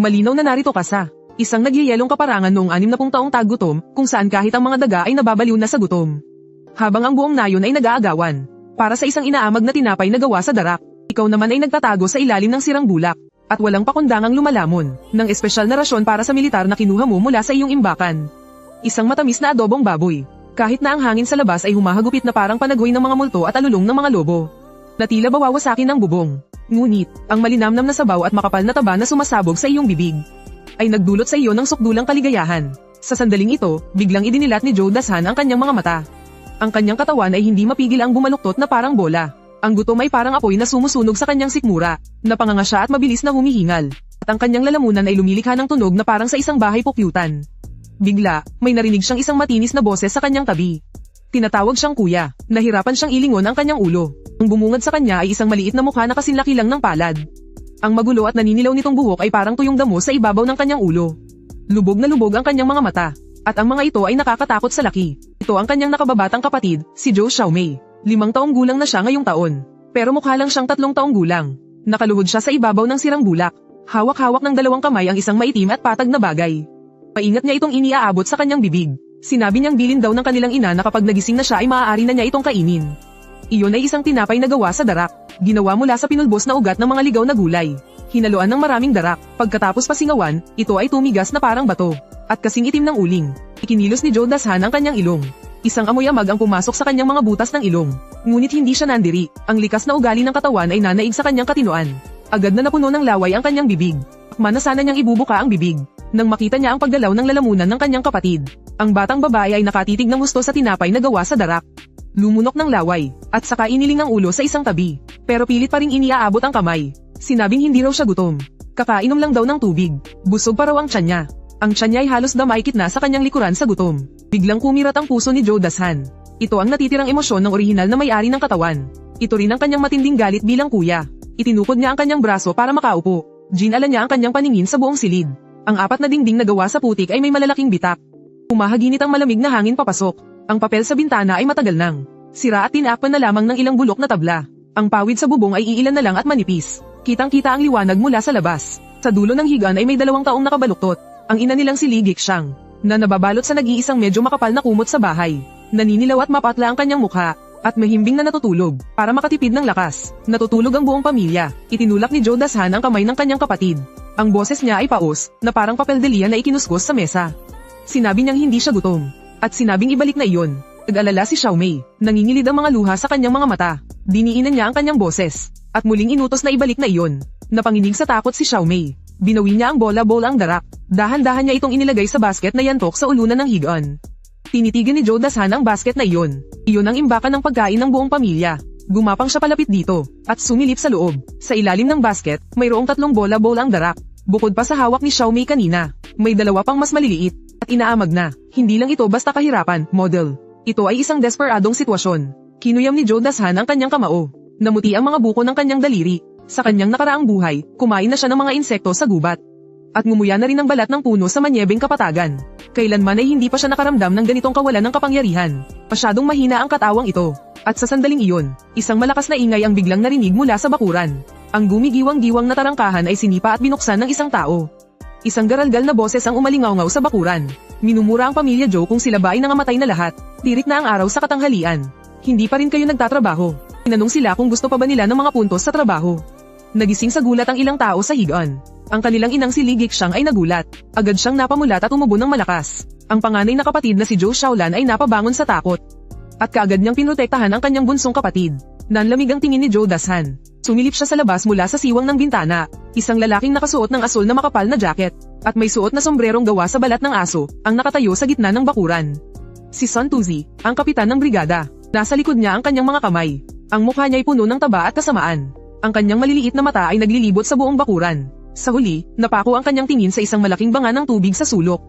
Malinaw na narito ka sa isang nagyayelong kaparangan noong 60 taong taggutom, kung saan kahit ang mga daga ay nababaliw na sa gutom. Habang ang buong nayon ay nag-aagawan para sa isang inaamag na tinapay na gawa sa darak, ikaw naman ay nagtatago sa ilalim ng sirang bulak, at walang pakundangang lumalamon ng espesyal na rasyon para sa militar na kinuha mo mula sa iyong imbakan. Isang matamis na adobong baboy, kahit na ang hangin sa labas ay humahagupit na parang panagoy ng mga multo at alulong ng mga lobo. Na tila bawawasakin ng bubong. Ngunit, ang malinamnam na sabaw at makapal na taba na sumasabog sa iyong bibig ay nagdulot sa iyo ng sukdulang kaligayahan. Sa sandaling ito, biglang idinilat ni Joe Dashan ang kanyang mga mata. Ang kanyang katawan ay hindi mapigil ang bumaluktot na parang bola. Ang gutom ay parang apoy na sumusunog sa kanyang sikmura. Napanganga siya at mabilis na humihingal. At ang kanyang lalamunan ay lumilikha ng tunog na parang sa isang bahay pukyutan. Bigla, may narinig siyang isang matinis na boses sa kanyang tabi. Tinatawag siyang kuya. Nahirapan siyang ilingon ang kanyang ulo. Ang bumungad sa kanya ay isang maliit na mukha na kasinlaki lang ng palad. Ang magulo at naninilaw nitong buhok ay parang tuyong damo sa ibabaw ng kanyang ulo. Lubog na lubog ang kanyang mga mata. At ang mga ito ay nakakatakot sa laki. Ito ang kanyang nakababatang kapatid, si Joe Xiaomei. 5 taong gulang na siya ngayong taon. Pero mukha lang siyang 3 taong gulang. Nakaluhod siya sa ibabaw ng sirang bulak. Hawak-hawak ng 2 kamay ang isang maitim at patag na bagay. Maingat niya itong iniaabot sa kanyang bibig. Sinabi niyang bilin daw ng kanilang ina na kapag nagising na siya ay maaari na niya itong kainin. Iyon ay isang tinapay na gawa sa darak. Ginawa mula sa pinulbos na ugat ng mga ligaw na gulay. Hinaluan ng maraming darak. Pagkatapos pasingawan, ito ay tumigas na parang bato. At kasing itim ng uling. Ikinilos ni Joe Dashan ang kanyang ilong. Isang amoy amag ang pumasok sa kanyang mga butas ng ilong. Ngunit hindi siya nandiri. Ang likas na ugali ng katawan ay nanaig sa kanyang katinoan. Agad na napuno ng laway ang kanyang bibig. Akma na sana niyang ibubuka ang bibig. Nang makita niya ang paggalaw ng lalamunan ng kanyang kapatid. Ang batang babae ay nakatitig ng gusto sa tinapay na gawa sa darak. Lumunok ng laway, at saka iniling ang ulo sa isang tabi. Pero pilit pa ring iniaabot ang kamay. Sinabing hindi raw siya gutom. Kakainom lang daw ng tubig. Busog pa raw ang tiyan niya. Ang tiyan niya ay halos damaykit na sa kanyang likuran sa gutom. Biglang kumirat ang puso ni Joe Dashan. Ito ang natitirang emosyon ng orihinal na may-ari ng katawan. Ito rin ang kanyang matinding galit bilang kuya. Itinukod niya ang kanyang braso para makaupo. Ginala niya ang kanyang paningin sa buong silid. Ang 4 na dingding na gawa sa putik ay may malalaking bitak. Humahaginit ang malamig na hangin papasok. Ang papel sa bintana ay matagal nang sira at tinakpan na lamang ng ilang bulok na tabla. Ang pawid sa bubong ay iilan na lang at manipis. Kitang-kita ang liwanag mula sa labas. Sa dulo ng higaan ay may 2 taong nakabaluktot. Ang ina nilang si Li Gixang, na nababalot sa nag-iisang medyo makapal na kumot sa bahay. Naninilaw at mapatla ang kanyang mukha, at mahimbing na natutulog, para makatipid ng lakas. Natutulog ang buong pamilya. Itinulak ni Joe Dashan ang kamay ng kanyang kapatid. Ang boses niya ay paos, na parang papel de liya na ikinuskos sa mesa. Sinabi niyang hindi siya gutom. At sinabing ibalik na iyon. Nag-alala si Xiaomei. Nangingilid ang mga luha sa kanyang mga mata. Diniinan niya ang kanyang boses. At muling inutos na ibalik na iyon. Napanginig sa takot si Xiaomei. Binawi niya ang bola-bola ang darak. Dahan-dahan niya itong inilagay sa basket na yantok sa ulunan ng higaan. Tinitigan ni Joe Dashan ang basket na iyon. Iyon ang imbakan ng pagkain ng buong pamilya. Gumapang siya palapit dito, at sumilip sa loob. Sa ilalim ng basket, mayroong 3 bola-bola ang darak. Bukod pa sa hawak ni Xiaomei kanina, may 2 pang mas maliliit. At inaamag na, hindi lang ito basta kahirapan, model. Ito ay isang desperadong sitwasyon. Kinuyam ni Joe Dashan ang kanyang kamao. Namuti ang mga buko ng kanyang daliri. Sa kanyang nakaraang buhay, kumain na siya ng mga insekto sa gubat. At ngumuya na rin ang balat ng puno sa manyebeng kapatagan. Kailanman ay hindi pa siya nakaramdam ng ganitong kawalan ng kapangyarihan. Masyadong mahina ang katawang ito. At sa sandaling iyon, isang malakas na ingay ang biglang narinig mula sa bakuran. Ang gumigiwang-giwang na tarangkahan ay sinipa at binuksan ng isang tao. Isang garalgal na boses ang umalingaw-ngaw sa bakuran. Minumura ang pamilya Joe kung sila ba ay nangamatay na lahat. Tirik na ang araw sa katanghalian. Hindi pa rin kayo nagtatrabaho. Tinanong sila kung gusto pa ba nila ng mga puntos sa trabaho. Nagising sa gulat ang ilang tao sa higaan. Ang kanilang inang si Li Gixang ay nagulat. Agad siyang napamulat at umubo ng malakas. Ang panganay na kapatid na si Joe Xiaolan ay napabangon sa takot. At kaagad niyang pinrotektahan ang kanyang bunsong kapatid. Nanlamig ang tingin ni Joe Dashan. Sumilip siya sa labas mula sa siwang ng bintana. Isang lalaking nakasuot ng asul na makapal na jacket. At may suot na sombrerong gawa sa balat ng aso, ang nakatayo sa gitna ng bakuran. Si Sun Tuzi, ang kapitan ng brigada. Nasa likod niya ang kanyang mga kamay. Ang mukha niya ay puno ng taba at kasamaan. Ang kanyang maliliit na mata ay naglilibot sa buong bakuran. Sa huli, napako ang kanyang tingin sa isang malaking banga ng tubig sa sulok.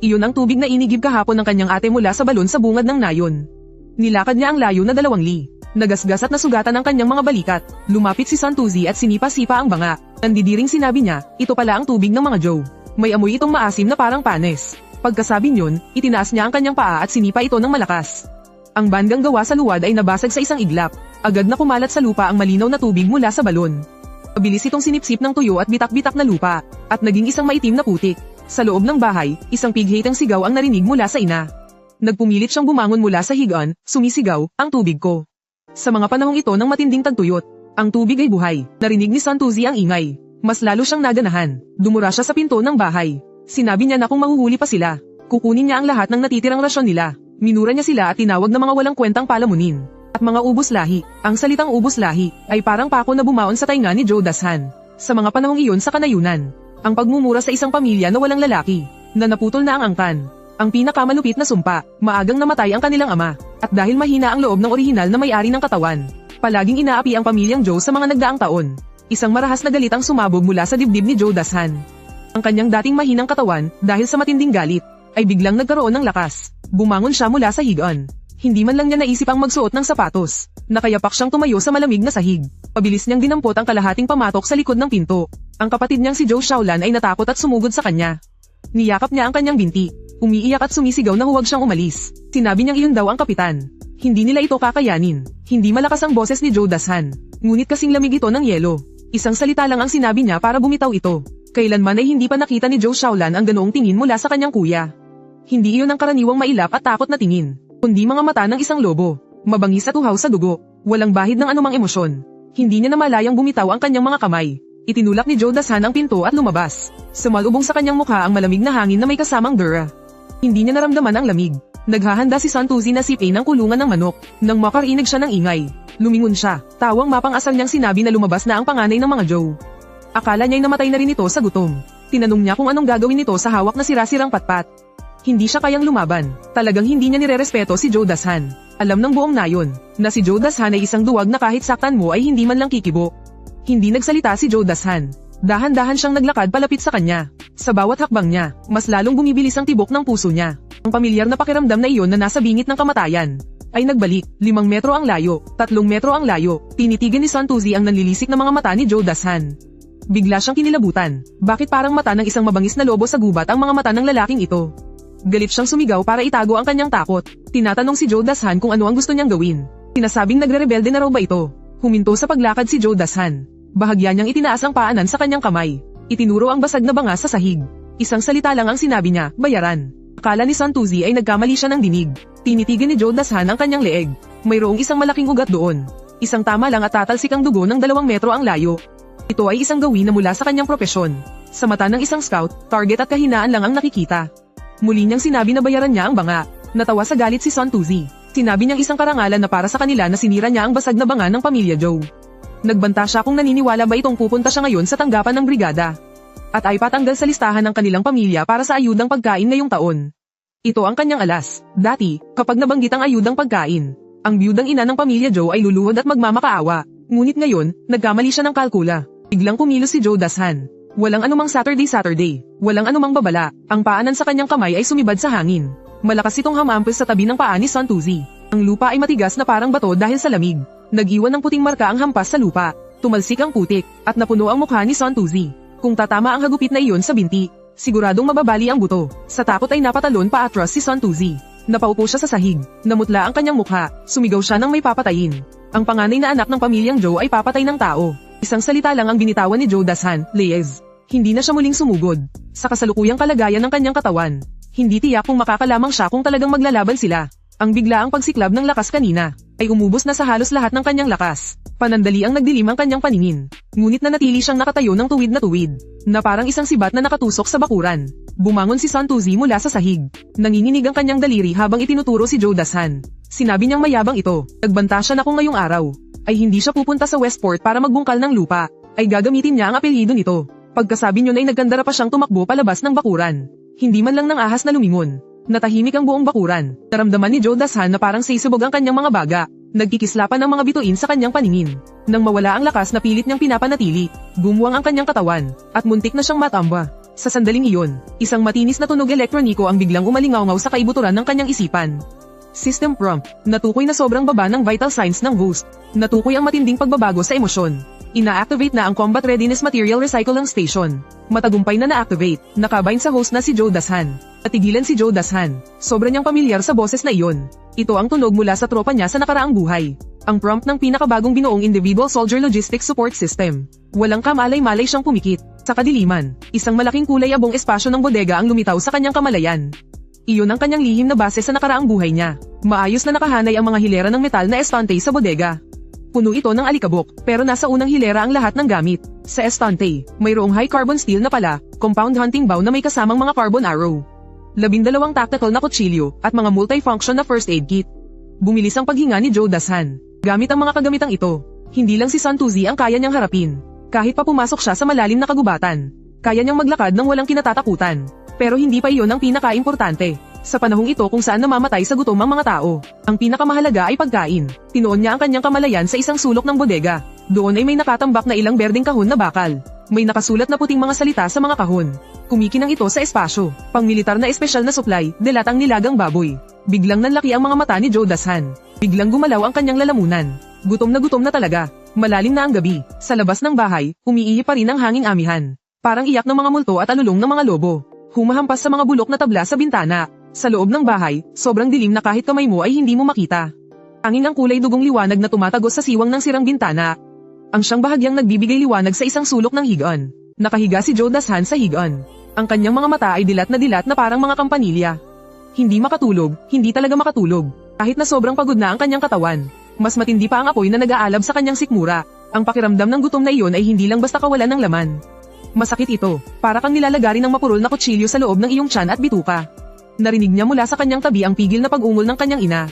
Iyon ang tubig na inigib kahapon ng kanyang ate mula sa balon sa bungad ng nayon. Nilakad niya ang layo na 2 li. Nagasgas at nasugatan ang kanyang mga balikat. Lumapit si Sun Tuzi at sinipa-sipa ang banga. Nandidiring sinabi niya, ito pala ang tubig ng mga Joe. May amoy itong maasim na parang panes. Pagkasabi niyon, itinaas niya ang kanyang paa at sinipa ito ng malakas. Ang bandang gawa sa luwad ay nabasag sa isang iglap. Agad na kumalat sa lupa ang malinaw na tubig mula sa balon. Mabilis itong sinipsip ng tuyo at bitak-bitak na lupa, at naging isang maitim na putik. Sa loob ng bahay, isang pighatang sigaw ang narinig mula sa ina. Nagpumilit siyang bumangon mula sa higaan, sumisigaw, ang tubig ko. Sa mga panahong ito ng matinding tagtuyot, ang tubig ay buhay. Narinig ni Santuzi ang ingay. Mas lalo siyang naganahan. Dumura siya sa pinto ng bahay. Sinabi niya na kung mahuhuli pa sila, kukunin niya ang lahat ng natitirang rasyon nila. Minura niya sila at tinawag na mga walang kwentang palamunin. At mga ubos lahi. Ang salitang ubos lahi ay parang pako na bumaon sa tainga ni Joe Dashan. Sa mga panahong iyon sa kanayunan, ang pagmumura sa isang pamilya na walang lalaki, na naputol na ang angkan. Ang pinakamalupit na sumpa, maagang namatay ang kanilang ama. At dahil mahina ang loob ng orihinal na may-ari ng katawan, palaging inaapi ang pamilyang Joe sa mga nagdaang taon. Isang marahas na galit ang sumabog mula sa dibdib ni Joe Dashan. Ang kanyang dating mahinang katawan, dahil sa matinding galit, ay biglang nagkaroon ng lakas. Bumangon siya mula sa higaan. Hindi man lang niya naisip ang magsuot ng sapatos. Nakayapak siyang tumayo sa malamig na sahig. Pabilis niyang dinampot ang kalahating pamatok sa likod ng pinto. Ang kapatid niyang si Joe Shaolan ay natakot at sumugod sa kanya. Niyakap niya ang kanyang binti. Umiiyak at sumisigaw na huwag siyang umalis. Sinabi niyang iyon daw ang kapitan. Hindi nila ito kakayanin. Hindi malakas ang boses ni Joe Dashan. Ngunit kasing lamig ito ng yelo. Isang salita lang ang sinabi niya para bumitaw ito. Kailanman ay hindi pa nakita ni Joe Shaolan ang ganoong tingin mula sa kanyang kuya. Hindi iyon ang karaniwang mailap at takot na tingin, kundi mga mata ng isang lobo. Mabangis at uhaw sa dugo. Walang bahid ng anumang emosyon. Hindi niya namalayang bumitaw ang kanyang mga kamay. Itinulak ni Joe Dashan ang pinto at lumabas. Sumalubong sa kanyang mukha ang malamig na hangin na may kasamang dura. Hindi niya naramdaman ang lamig. Naghahanda si Santuzi na sipin ng kulungan ng manok. Nang makarinig siya ng ingay, lumingon siya. Tawang mapang-asal niyang sinabi na lumabas na ang panganay ng mga Joe. Akala niya'y namatay na rin ito sa gutom. Tinanong niya kung anong gagawin nito sa hawak na sira-sirang patpat. Hindi siya kayang lumaban. Talagang hindi niya nirerespeto si Joe Dashan. Alam ng buong nayon na si Joe Dashan ay isang duwag na kahit saktan mo ay hindi man lang kikibo. Hindi nagsalita si Joe Dashan. Dahan-dahan siyang naglakad palapit sa kanya. Sa bawat hakbang niya, mas lalong bumibilis ang tibok ng puso niya. Ang pamilyar na pakiramdam na iyon na nasa bingit ng kamatayan ay nagbalik. 5 metro ang layo, 3 metro ang layo. Tinitigan ni Santuzi ang nanlilisik na mga mata ni Joe Dashan. Bigla siyang kinilabutan. Bakit parang mata ng isang mabangis na lobo sa gubat ang mga mata ng lalaking ito? Galit siyang sumigaw para itago ang kanyang takot. Tinatanong si Joe Dashan kung ano ang gusto niyang gawin. Sinasabing nagre-rebelde na raw ba ito? Huminto sa paglakad si Joe Dashan. Bahagya niyang itinaas ang paanan sa kanyang kamay. Itinuro ang basag na banga sa sahig. Isang salita lang ang sinabi niya, bayaran. Akala ni Santuzi ay nagkamali siya ng dinig. Tinitigan ni Joe Dashan ang kanyang leeg. Mayroong isang malaking ugat doon. Isang tama lang at tatalsik ang dugo ng 2 metro ang layo. Ito ay isang gawin na mula sa kanyang propesyon. Sa mata ng isang scout, target at kahinaan lang ang nakikita. Muli niyang sinabi na bayaran niya ang banga. Natawa sa galit si Santuzi. Sinabi niyang isang karangalan na para sa kanila na sinira niya ang basag na banga ng pamilya Joe. Nagbanta siya kung naniniwala ba itong pupunta siya ngayon sa tanggapan ng brigada. At ay patanggal sa listahan ng kanilang pamilya para sa ayudang pagkain ngayong taon. Ito ang kanyang alas. Dati, kapag nabanggit ang ayudang pagkain, ang biyudang ina ng pamilya Joe ay luluhod at magmamakaawa. Ngunit ngayon, nagkamali siya ng kalkula. Biglang kumilos si Joe Dashan. Walang anumang Saturday. Walang anumang babala. Ang paanan sa kanyang kamay ay sumibad sa hangin. Malakas itong hamampis sa tabi ng paa ni Santuzi. Ang lupa ay matigas na parang bato dahil sa lamig. Nag-iwan ng puting marka ang hampas sa lupa. Tumalsik ang putik, at napuno ang mukha ni Santuzi. Kung tatama ang hagupit na iyon sa binti, siguradong mababali ang buto. Sa takot ay napatalon pa atras si Santuzi. Napaupo siya sa sahig. Namutla ang kanyang mukha. Sumigaw siya nang may papatayin. Ang panganay na anak ng pamilyang Joe ay papatay ng tao. Isang salita lang ang binitawan ni Joe Dashan, Leyes. Hindi na siya muling sumugod. Sa kasalukuyang kalagayan ng kanyang katawan, hindi tiyak kung makakalamang siya kung talagang maglalaban sila. Ang biglaang pagsiklab ng lakas kanina, ay umubos na sa halos lahat ng kanyang lakas. Panandali ang nagdilim ang kanyang paningin. Ngunit nanatili siyang nakatayo ng tuwid na parang isang sibat na nakatusok sa bakuran. Bumangon si Santuzi mula sa sahig. Nanginginig ang kanyang daliri habang itinuturo si Joe Dashan. Sinabi niyang mayabang ito. Nagbanta siya na kung ngayong araw ay hindi siya pupunta sa Westport para magbungkal ng lupa, ay gagamitin niya ang apelyido nito. Pagkasabi niyo ay nagkandara pa siyang tumakbo palabas ng bakuran. Hindi man lang ng ahas na lumingon. Natahimik ang buong bakuran. Naramdaman ni Joe Dashan na parang sisubog ang kanyang mga baga. Nagkikislapan ang mga bituin sa kanyang paningin. Nang mawala ang lakas na pilit niyang pinapanatili, gumuwang ang kanyang katawan, at muntik na siyang matamba. Sa sandaling iyon, isang matinis na tunog elektroniko ang biglang umalingaw-ngaw sa kaibuturan ng kanyang isipan. System prompt. Natukoy na sobrang baba ng vital signs ng host. Natukoy ang matinding pagbabago sa emosyon. Ina-activate na ang Combat Readiness Material Recycling Station. Matagumpay na na-activate. Nakabind sa host na si Joe Dashan. Natigilan si Joe Dashan. Sobra niyang pamilyar sa boses na iyon. Ito ang tunog mula sa tropa niya sa nakaraang buhay. Ang prompt ng pinakabagong binuong Individual Soldier Logistics Support System. Walang kamalay-malay siyang pumikit. Sa kadiliman, isang malaking kulay abong espasyo ng bodega ang lumitaw sa kanyang kamalayan. Iyon ang kanyang lihim na base sa nakaraang buhay niya. Maayos na nakahanay ang mga hilera ng metal na estante sa bodega. Puno ito ng alikabok, pero nasa unang hilera ang lahat ng gamit. Sa estante, mayroong high carbon steel na pala, compound hunting bow na may kasamang mga carbon arrow. 12 tactical na kutsilyo, at mga multifunction na first aid kit. Bumilis ang paghinga ni Joe Dashan. Gamit ang mga kagamitang ito, hindi lang si Santuzi ang kaya niyang harapin. Kahit pa pumasok siya sa malalim na kagubatan, kaya niyang maglakad ng walang kinatatakutan. Pero hindi pa iyon ang pinaka-importante. Sa panahong ito kung saan namamatay sa gutom ang mga tao, ang pinakamahalaga ay pagkain. Tinuon niya ang kanyang kamalayan sa isang sulok ng bodega. Doon ay may nakatambak na ilang berdeng kahon na bakal. May nakasulat na puting mga salita sa mga kahon. Kumikinang ito sa espasyo. Pang-militar na espesyal na supply, delatang nilagang baboy. Biglang nanlaki ang mga mata ni Joe Dashan. Biglang gumalaw ang kanyang lalamunan. Gutom na talaga. Malalim na ang gabi. Sa labas ng bahay, umiihi pa rin ang hanging amihan. Parang iyak ng mga multo at alulong ng mga lobo. Humahampas sa mga bulok na tabla sa bintana. Sa loob ng bahay, sobrang dilim na kahit kamay mo ay hindi mo makita. Tanging ang kulay dugong liwanag na tumatagos sa siwang ng sirang bintana. Ang siyang bahagyang nagbibigay liwanag sa isang sulok ng higaan. Nakahiga si Joe Dashan sa higaan. Ang kanyang mga mata ay dilat na parang mga kampanilya. Hindi makatulog, hindi talaga makatulog. Kahit na sobrang pagod na ang kanyang katawan. Mas matindi pa ang apoy na nag-aalab sa kanyang sikmura. Ang pakiramdam ng gutom na iyon ay hindi lang basta kawalan ng laman. Masakit ito, para kang nilalagari ng mapurol na kutsilyo sa loob ng iyong tiyan at bituka. Narinig niya mula sa kanyang tabi ang pigil na pag-ungol ng kanyang ina.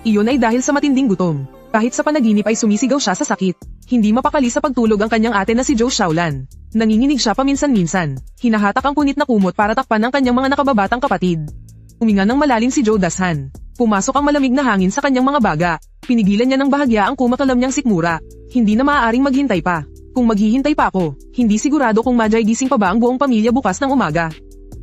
Iyon ay dahil sa matinding gutom. Kahit sa panaginip ay sumisigaw siya sa sakit. Hindi mapakali sa pagtulog ang kanyang ate na si Joe Shaolan. Nanginginig siya paminsan-minsan. Hinahatak ang kunit na kumot para takpan ang kanyang mga nakababatang kapatid. Huminga ng malalim si Joe Dashan. Pumasok ang malamig na hangin sa kanyang mga baga. Pinigilan niya ng bahagya ang kumakalam niyang sikmura. Hindi na maaaring maghintay pa. Kung maghihintay pa ako, hindi sigurado kung gising pa ba ang buong pamilya bukas ng umaga.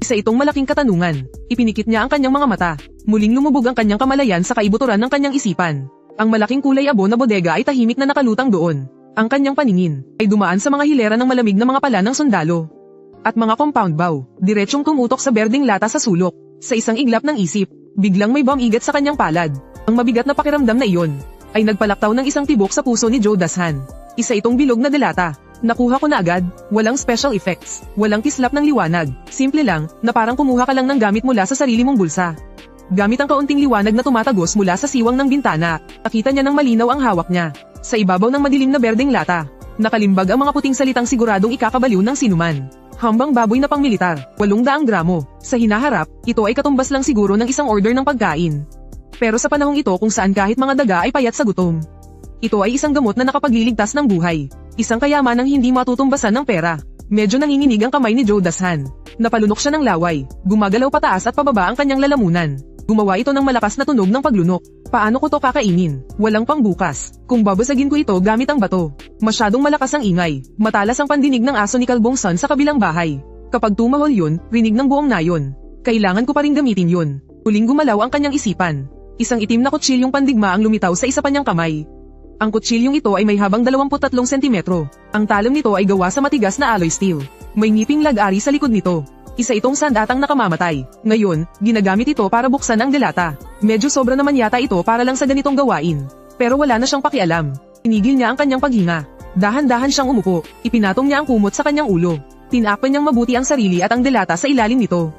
Isa itong malaking katanungan. Ipinikit niya ang kanyang mga mata. Muling lumubog ang kanyang kamalayan sa kaibuturan ng kanyang isipan. Ang malaking kulay abo na bodega ay tahimik na nakalutang doon. Ang kanyang paningin ay dumaan sa mga hilera ng malamig na mga pala ng sundalo. At mga compound bow, diretsyong tumutok sa berdeng lata sa sulok. Sa isang iglap ng isip, biglang may bomb-igat sa kanyang palad. Ang mabigat na pakiramdam na iyon ay nagpalaktaw ng isang tibok sa puso ni Joe Dashan. Isa itong bilog na delata. Nakuha ko na agad, walang special effects, walang kislap ng liwanag. Simple lang, na parang kumuha ka lang ng gamit mula sa sarili mong bulsa. Gamit ang kaunting liwanag na tumatagos mula sa siwang ng bintana, nakita niya ng malinaw ang hawak niya. Sa ibabaw ng madilim na berdeng lata, nakalimbag ang mga puting salitang siguradong ikakabaliw ng sinuman. Hambang baboy na pangmilitar, 800 gramo. Sa hinaharap, ito ay katumbas lang siguro ng isang order ng pagkain. Pero sa panahong ito kung saan kahit mga daga ay payat sa gutom. Ito ay isang gamot na nakapagliligtas ng buhay. Isang kayamanang hindi matutumbasan ng pera. Medyo nanginginig ang kamay ni Joe Dashan. Napalunok siya ng laway, gumagalaw pataas at pababa ang kanyang lalamunan. Gumawa ito ng malakas na tunog ng paglunok. Paano ko to kakainin? Walang pangbukas. Kung babasagin ko ito gamit ang bato. Masyadong malakas ang ingay. Matalas ang pandinig ng aso ni Kalbong Son sa kabilang bahay. Kapag tumahol yun, rinig ng buong nayon. Kailangan ko pa rin gamitin yun. Uling gumalaw ang kanyang isipan. Isang itim na kutsilyong pandigma ang lumitaw sa isa pa niyang kamay. Ang kutsilyong ito ay may habang 23 sentimetro. Ang talam nito ay gawa sa matigas na alloy steel. May ngiping lag-ari sa likod nito. Isa itong sandatang nakamamatay. Ngayon, ginagamit ito para buksan ang delata. Medyo sobra naman yata ito para lang sa ganitong gawain. Pero wala na siyang pakialam. Tinigil niya ang kanyang paghinga. Dahan-dahan siyang umupo. Ipinatong niya ang kumot sa kanyang ulo. Tinakpan niyang mabuti ang sarili at ang delata sa ilalim nito.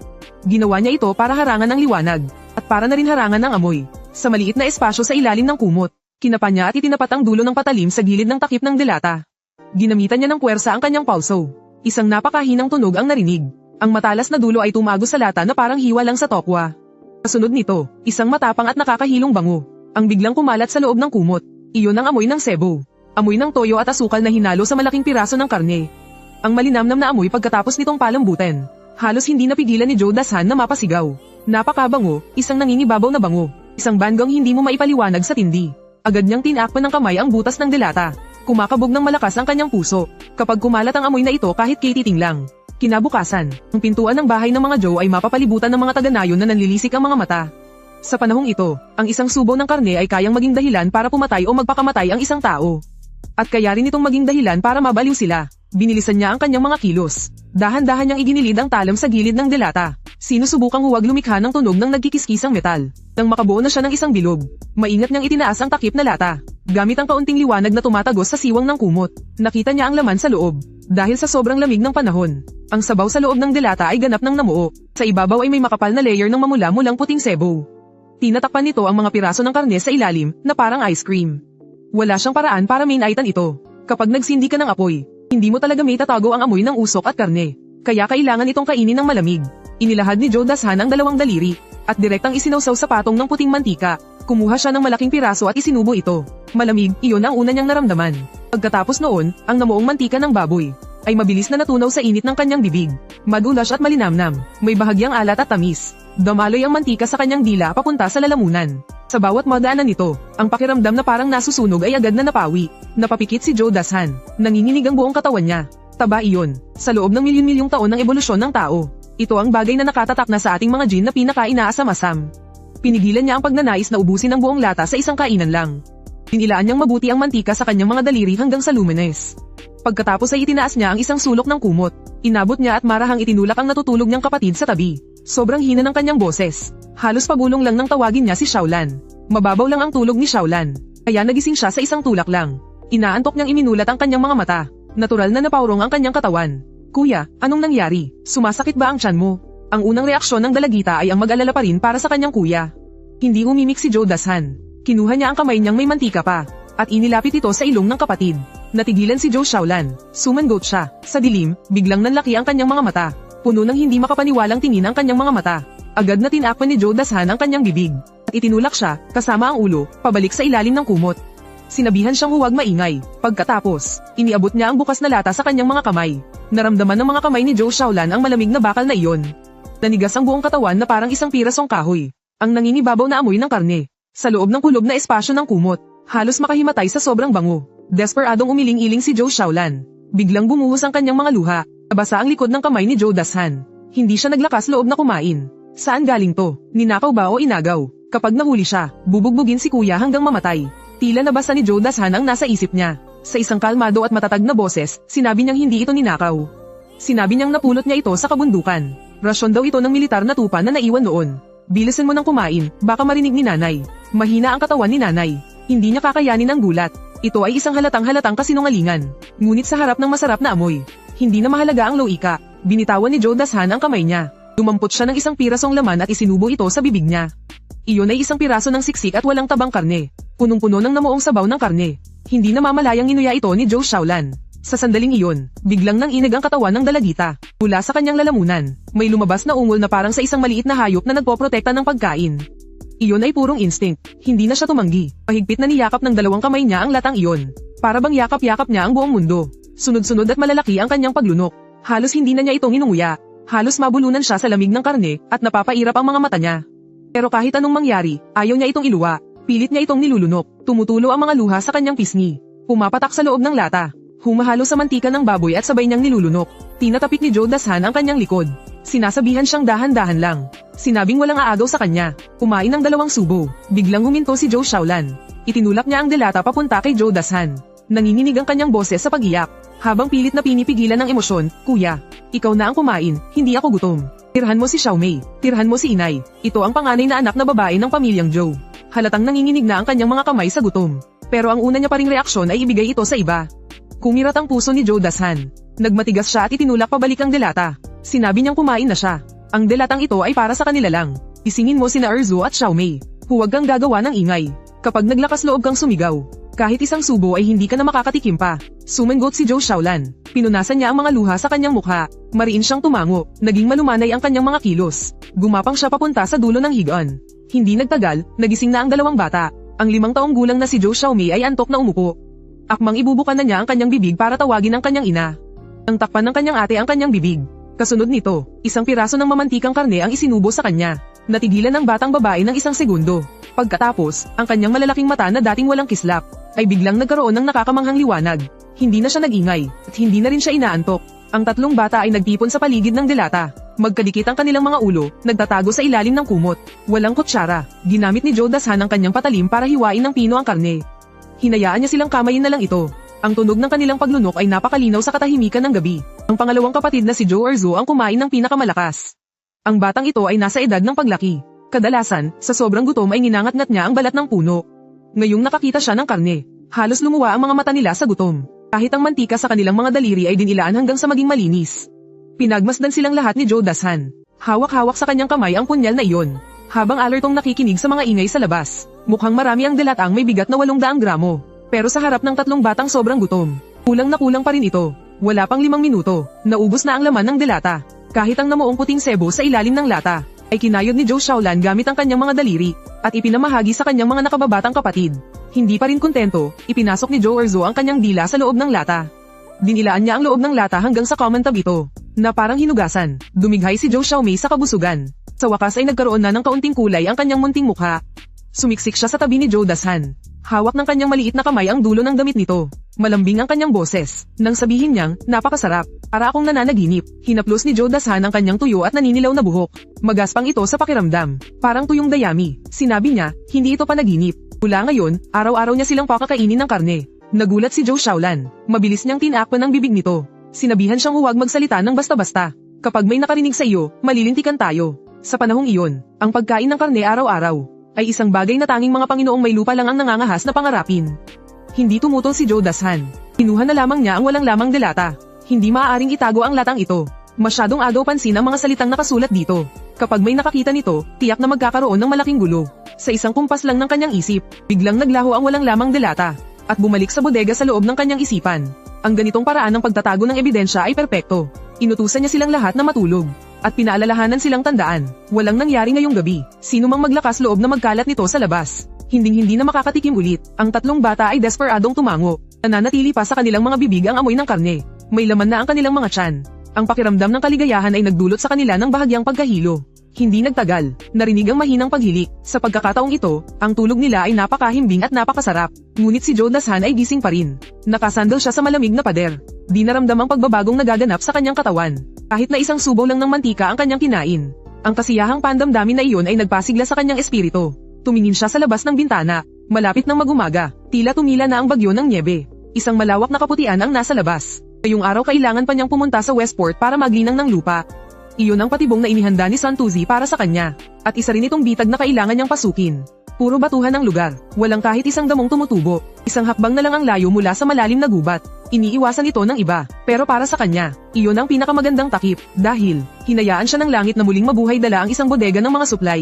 Ginawa niya ito para harangan ng liwanag. At para na rin harangan ng amoy. Sa maliit na espasyo sa ilalim ng kumot, kinapa niya at itinapat ang dulo ng patalim sa gilid ng takip ng delata. Ginamitan niya ng puwersa ang kanyang pulso. Isang napakahinang tunog ang narinig. Ang matalas na dulo ay tumagos sa lata na parang hiwa lang sa tokwa. Kasunod nito, isang matapang at nakakahilong bango. Ang biglang kumalat sa loob ng kumot. Iyon ang amoy ng sebo. Amoy ng toyo at asukal na hinalo sa malaking piraso ng karne. Ang malinamnam na amoy pagkatapos nitong palambutin. Halos hindi napigilan ni Joe Dashan na mapasigaw. Napakabango, isang nangingibabaw na bango. Isang banggang hindi mo maipaliwanag sa tindi. Agad niyang tinakpan ng kamay ang butas ng delata. Kumakabog ng malakas ang kanyang puso. Kapag kumalat ang amoy na ito kahit kititing lang. Kinabukasan, ang pintuan ng bahay ng mga Joe ay mapapalibutan ng mga taga-nayon na nanlilisik ang mga mata. Sa panahong ito, ang isang subo ng karne ay kayang maging dahilan para pumatay o magpakamatay ang isang tao. At kaya rin itong maging dahilan para mabaliw sila. Binilisan niya ang kanyang mga kilos. Dahan-dahan niyang iginilid ang talam sa gilid ng delata. Sinusubukang huwag lumikha ng tunog ng nagkikiskisang metal. Nang makabuo na siya ng isang bilog, maingat niyang itinaas ang takip na lata. Gamit ang kaunting liwanag na tumatagos sa siwang ng kumot, nakita niya ang laman sa loob. Dahil sa sobrang lamig ng panahon, ang sabaw sa loob ng delata ay ganap ng namuo. Sa ibabaw ay may makapal na layer ng mamula-mulang puting sebo. Tinatakpan nito ang mga piraso ng karne sa ilalim, na parang ice cream. Wala siyang paraan para mainaitan ito. Kapag nagsindi ka ng apoy, hindi mo talaga may tatago ang amoy ng usok at karne. Kaya kailangan itong kainin ng malamig. Inilahad ni Joe Dashan ang 2 daliri, at direktang isinawsaw sa patong ng puting mantika. Kumuha siya ng malaking piraso at isinubo ito. Malamig, iyon ang una niyang naramdaman. Pagkatapos noon, ang namuong mantika ng baboy ay mabilis na natunaw sa init ng kanyang bibig. Madulas at malinamnam, may bahagyang alat at tamis. Damaloy ang mantika sa kanyang dila papunta sa lalamunan. Sa bawat madaanan nito, ang pakiramdam na parang nasusunog ay agad na napawi. Napapikit si Joe Dashan, nanginginig ang buong katawan niya. Taba iyon, sa loob ng milyon-milyong taon ng ebolusyon ng tao. Ito ang bagay na nakatatak na sa ating mga gene na pinaka-inaasam-asam. Pinigilan niya ang pagnanais na ubusin ang buong lata sa isang kainan lang. Tinilaan niyang mabuti ang mantika sa kanyang mga daliri hanggang sa lumenes. Pagkatapos ay itinaas niya ang isang sulok ng kumot. Inabot niya at marahang itinulak ang natutulog niyang kapatid sa tabi. Sobrang hina ng kanyang boses. Halos pagulong lang nang tawagin niya si Xiaolan. Mababaw lang ang tulog ni Xiaolan, kaya nagising siya sa isang tulak lang. Inaantok niyang iminulat ang kanyang mga mata. Natural na napaurong ang kanyang katawan. Kuya, anong nangyari? Sumasakit ba ang tiyan mo? Ang unang reaksyon ng dalagita ay ang mag-alala pa rin para sa kanyang kuya. Hindi umimik si Joe Dashan. Kinuha niya ang kamay niyang may mantika pa, at inilapit ito sa ilong ng kapatid. Natigilan si Joe Xiaolan. Sumangot siya. Sa dilim, biglang nanlaki ang kanyang mga mata. Puno ng hindi makapaniwalang tingin ang kanyang mga mata. Agad na tinakpan ni Joe Dashan ang kanyang bibig, at itinulak siya, kasama ang ulo, pabalik sa ilalim ng kumot. Sinabihan siyang huwag maingay. Pagkatapos, iniabot niya ang bukas na lata sa kanyang mga kamay. Naramdaman ng mga kamay ni Joe Xiaolan ang malamig na bakal na iyon. Nanigas ang buong katawan na parang isang pirasong kahoy. Ang nangingibabaw na amoy ng karne. Sa loob ng kulob na espasyo ng kumot, halos makahimatay sa sobrang bango. Desperadong umiling-iling si Joe Xiaolan. Biglang bumuhos ang kanyang mga luha. Nabasa ang likod ng kamay ni Joe Dashan. Hindi siya naglakas loob na kumain. Saan galing to? Ninakaw ba o inagaw? Kapag nahuli siya, bubugbugin si kuya hanggang mamatay. Tila nabasa ni Joe Dashan ang nasa isip niya. Sa isang kalmado at matatag na boses, sinabi niyang hindi ito ninakaw. Sinabi niyang napulot niya ito sa kabundukan. Rasyon daw ito ng militar na tupa na naiwan noon. Bilisan mo nang kumain, baka marinig ni nanay. Mahina ang katawan ni nanay. Hindi niya kakayanin ang gulat. Ito ay isang halatang kasinungalingan. Ngunit sa harap ng masarap na amoy, hindi na mahalaga ang loika. Binitawan ni Joe Dashan ang kamay niya. Dumampot siya ng isang pirasong laman at isinubo ito sa bibig niya. Iyon ay isang piraso ng siksik at walang tabang karne. Punong-puno ng namuong sabaw ng karne. Hindi na mamalayang inuya ito ni Joe Xiaolan. Sa sandaling iyon, biglang nanginig ang katawan ng dalagita. Mula sa kanyang lalamunan, may lumabas na ungol na parang sa isang maliit na hayop na nagpoprotekta ng pagkain. Iyon ay purong instinct. Hindi na siya tumanggi. Pahigpit na niyakap ng 2 kamay niya ang latang iyon. Para bang yakap-yakap niya ang buong mundo. Sunod-sunod at malalaki ang kanyang paglunok. Halos hindi na niya ito inunguya. Halos mabulunan siya sa lamig ng karne at napapairap ang mga mata niya. Pero kahit anong mangyari, ayaw niya itong iluwa. Pilit niya itong nilulunok. Tumutulo ang mga luha sa kanyang pisngi. Pumapatak sa loob ng lata. Humahalo sa mantika ng baboy at sabay niyang nilulunok. Tinatapik ni Joe Dashan ang kanyang likod. Sinasabihan siyang dahan-dahan lang. Sinabing walang aagaw sa kanya. Kumain ng 2 subo. Biglang huminto si Joe Xiaolan. Itinulak niya ang delata papunta kay Joe Dashan. Nanginginig ang kanyang boses sa pag-iyak. Habang pilit na pinipigilan ng emosyon, Kuya, ikaw na ang kumain, hindi ako gutom. Tirhan mo si Xiaomei, tirhan mo si inay. Ito ang panganay na anak na babae ng pamilyang Joe. Halatang nanginginig na ang kanyang mga kamay sa gutom. Pero ang una niya pa ring reaksyon ay ibigay ito sa iba. Kumirat ang puso ni Joe Dashan. Nagmatigas siya at itinulak pabalik ang delata. Sinabi niyang kumain na siya. Ang delatang ito ay para sa kanila lang. Isingin mo sina Erzu at Xiaomei. Huwag kang gagawa ng ingay. Kapag naglakas loob kang sumigaw, kahit isang subo ay hindi ka na makakatikim pa. Sumangot si Joe Xiaolan. Pinunasan niya ang mga luha sa kanyang mukha. Mariin siyang tumango. Naging malumanay ang kanyang mga kilos. Gumapang siya papunta sa dulo ng higaan. Hindi nagtagal, nagising na ang 2 bata. Ang 5 taong gulang na si Joe Xiaomei ay antok na umupo. Akmang ibubukan na niya ang kanyang bibig para tawagin ang kanyang ina. Ang takpan ng kanyang ate ang kanyang bibig. Kasunod nito, isang piraso ng mamantikang karne ang isinubo sa kanya. Natigilan ng batang babae ng 1 segundo. Pagkatapos, ang kanyang malalaking mata na dating walang kislap, ay biglang nagkaroon ng nakakamanghang liwanag. Hindi na siya nag-ingay, at hindi na rin siya inaantok. Ang 3 bata ay nagtipon sa paligid ng delata. Magkadikit ang kanilang mga ulo, nagtatago sa ilalim ng kumot. Walang kutsara. Ginamit ni Joe Dashan ang kanyang patalim para hiwain ng pino ang karne. Hinayaan niya silang kamayin na lang ito. Ang tunog ng kanilang paglunok ay napakalinaw sa katahimikan ng gabi. Ang pangalawang kapatid na si Joe Erzu ang kumain ng pinakamalakas. Ang batang ito ay nasa edad ng paglaki. Kadalasan, sa sobrang gutom ay nginangat-ngat niya ang balat ng puno. Ngayong nakakita siya ng karne, halos lumuwa ang mga mata nila sa gutom. Kahit ang mantika sa kanilang mga daliri ay dinilaan hanggang sa maging malinis. Pinagmasdan silang lahat ni Joe Dashan. Hawak-hawak sa kanyang kamay ang punyal na iyon. Habang alertong nakikinig sa mga ingay sa labas, mukhang marami ang delatang may bigat na 800 gramo. Pero sa harap ng 3 batang sobrang gutom, kulang na kulang pa rin ito. Wala pang 5 minuto, naubos na ang laman ng delata. Kahit ang namuong puting sebo sa ilalim ng lata, ay kinayod ni Zhou Xiaolan gamit ang kanyang mga daliri, at ipinamahagi sa kanyang mga nakababatang kapatid. Hindi pa rin kontento, ipinasok ni Zhou Erzo ang kanyang dila sa loob ng lata. Dinilaan niya ang loob ng lata hanggang sa common tab ito, na parang hinugasan. Dumighay si Zhou Xiaomei sa kabusugan. Sa wakas ay nagkaroon na ng kaunting kulay ang kanyang munting mukha. Sumiksik siya sa tabi ni Joe Dashan. Hawak ng kanyang maliit na kamay ang dulo ng damit nito. Malambing ang kanyang boses. Nang sabihin niyang, napakasarap. Para akong nananaginip. Hinaplos ni Joe Dashan ang kanyang tuyo at naninilaw na buhok. Magaspang ito sa pakiramdam. Parang tuyong dayami. Sinabi niya, hindi ito panaginip. Mula ngayon, araw-araw niya silang pakakainin ng karne. Nagulat si Zhou Xiaolan. Mabilis niyang tinakpan ang bibig nito. Sinabihan siyang huwag magsalita ng basta-basta. Kapag may nakarinig sa iyo, malilintikan tayo. Sa panahong iyon, ang pagkain ng karne araw-araw ay isang bagay na tanging mga Panginoong may lupa lang ang nangangahas na pangarapin. Hindi tumutol si Joe Dashan. Kinuha na lamang niya ang walang lamang delata. Hindi maaaring itago ang latang ito. Masyadong agaw pansin ang mga salitang nakasulat dito. Kapag may nakakita nito, tiyak na magkakaroon ng malaking gulo. Sa isang kumpas lang ng kanyang isip, biglang naglaho ang walang lamang delata, at bumalik sa bodega sa loob ng kanyang isipan. Ang ganitong paraan ng pagtatago ng ebidensya ay perpekto. Inutusan niya silang lahat na matulog. At pinaalalahanan silang tandaan, walang nangyari ngayong gabi. Sino mang maglakas loob na magkalat nito sa labas. Hinding-hindi na makakatikim ulit. Ang 3 bata ay desperadong tumango. Nananatili pa sa kanilang mga bibig ang amoy ng karne. May laman na ang kanilang mga tiyan. Ang pakiramdam ng kaligayahan ay nagdulot sa kanila ng bahagyang pagkahilo. Hindi nagtagal, narinig ang mahinang paghilik. Sa pagkakataong ito, ang tulog nila ay napakahimbing at napakasarap. Ngunit si Joe Dashan ay gising pa rin. Nakasandal siya sa malamig na pader. Di naramdam ang pagbabagong nagaganap sa kanyang katawan. Kahit na isang subaw lang ng mantika ang kanyang kinain. Ang kasiyahang pandamdamin na iyon ay nagpasigla sa kanyang espiritu. Tumingin siya sa labas ng bintana. Malapit ng mag-umaga, tila tumila na ang bagyo ng nyebe. Isang malawak na kaputian ang nasa labas. Ngayong araw kailangan pa niyang pumunta sa Westport para maglinang ng lupa. Iyon ang patibong na inihanda ni Santuzi para sa kanya. At isa rin itong bitag na kailangan niyang pasukin. Puro batuhan ang lugar. Walang kahit isang damong tumutubo. Isang hakbang na lang ang layo mula sa malalim na gubat. Iniiwasan ito ng iba. Pero para sa kanya, iyon ang pinakamagandang takip. Dahil, hinayaan siya ng langit na muling mabuhay dala ang isang bodega ng mga supply.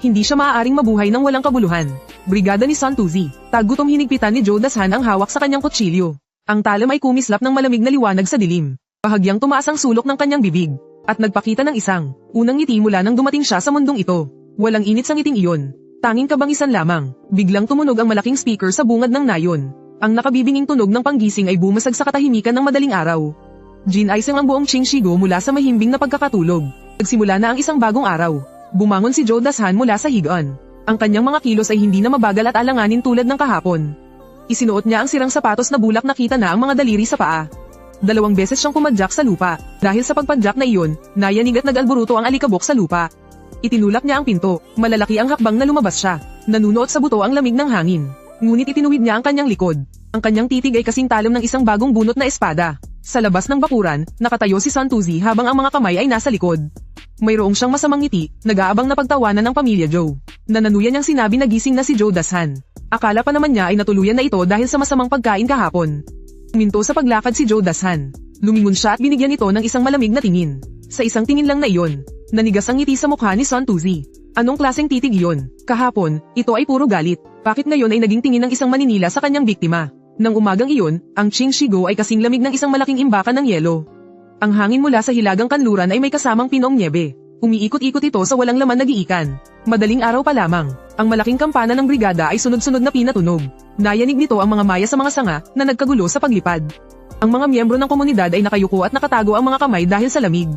Hindi siya maaaring mabuhay ng walang kabuluhan. Brigada ni Santuzi. Taggutom hinigpitan ni Joe Dashan ang hawak sa kanyang kutsilyo. Ang talam ay kumislap ng malamig na liwanag sa dilim. Bahagyang tumaas ang sulok ng kanyang bibig. At nagpakita ng isang unang ngiti mula nang dumating siya sa mundong ito. Walang init sa ngiting iyon. Tanging kabangisan lamang. Biglang tumunog ang malaking speaker sa bungad ng nayon. Ang nakabibinging tunog ng panggising ay bumasag sa katahimikan ng madaling araw. Ginaisang ang buong Qingshigo mula sa mahimbing na pagkakatulog. Nagsimula na ang isang bagong araw. Bumangon si Joe Dashan mula sa higaan. Ang kanyang mga kilos ay hindi na mabagal at alanganin tulad ng kahapon. Isinuot niya ang sirang sapatos na bulak, nakita na ang mga daliri sa paa. 2 beses siyang pumadyak sa lupa. Dahil sa pagpadyak na iyon, nayanig at nag-alburuto ang alikabok sa lupa. Itinulak niya ang pinto. Malalaki ang hakbang na lumabas siya. Nanunuot sa buto ang lamig ng hangin. Ngunit itinuwid niya ang kanyang likod. Ang kanyang titig ay kasing talam ng isang bagong bunot na espada. Sa labas ng bakuran, nakatayo si Santuzi habang ang mga kamay ay nasa likod. Mayroong siyang masamang ngiti, nag-aabang na pagtawanan ng pamilya Joe. Nananuyan niyang sinabi na gising na si Joe Dashan. Akala pa naman niya ay natuluyan na ito dahil sa masamang pagkain kahapon. Minto sa paglakad si Joe Dashan. Lumingon siya at binigyan ito ng isang malamig na tingin. Sa isang tingin lang na iyon, nanigas ang ngiti sa mukha ni Santuzi. Anong klaseng titig iyon? Kahapon, ito ay puro galit. Bakit ngayon ay naging tingin ng isang maninila sa kanyang biktima? Nang umagang iyon, ang Qingshigo ay kasing lamig ng isang malaking imbakan ng yelo. Ang hangin mula sa hilagang kanluran ay may kasamang pinong nyebe. Umiikot-ikot ito sa walang laman na giikan. Madaling araw pa lamang, ang malaking kampana ng brigada ay sunod-sunod na pinatunog. Nayanig nito ang mga maya sa mga sanga na nagkagulo sa paglipad. Ang mga miyembro ng komunidad ay nakayuko at nakatago ang mga kamay dahil sa lamig.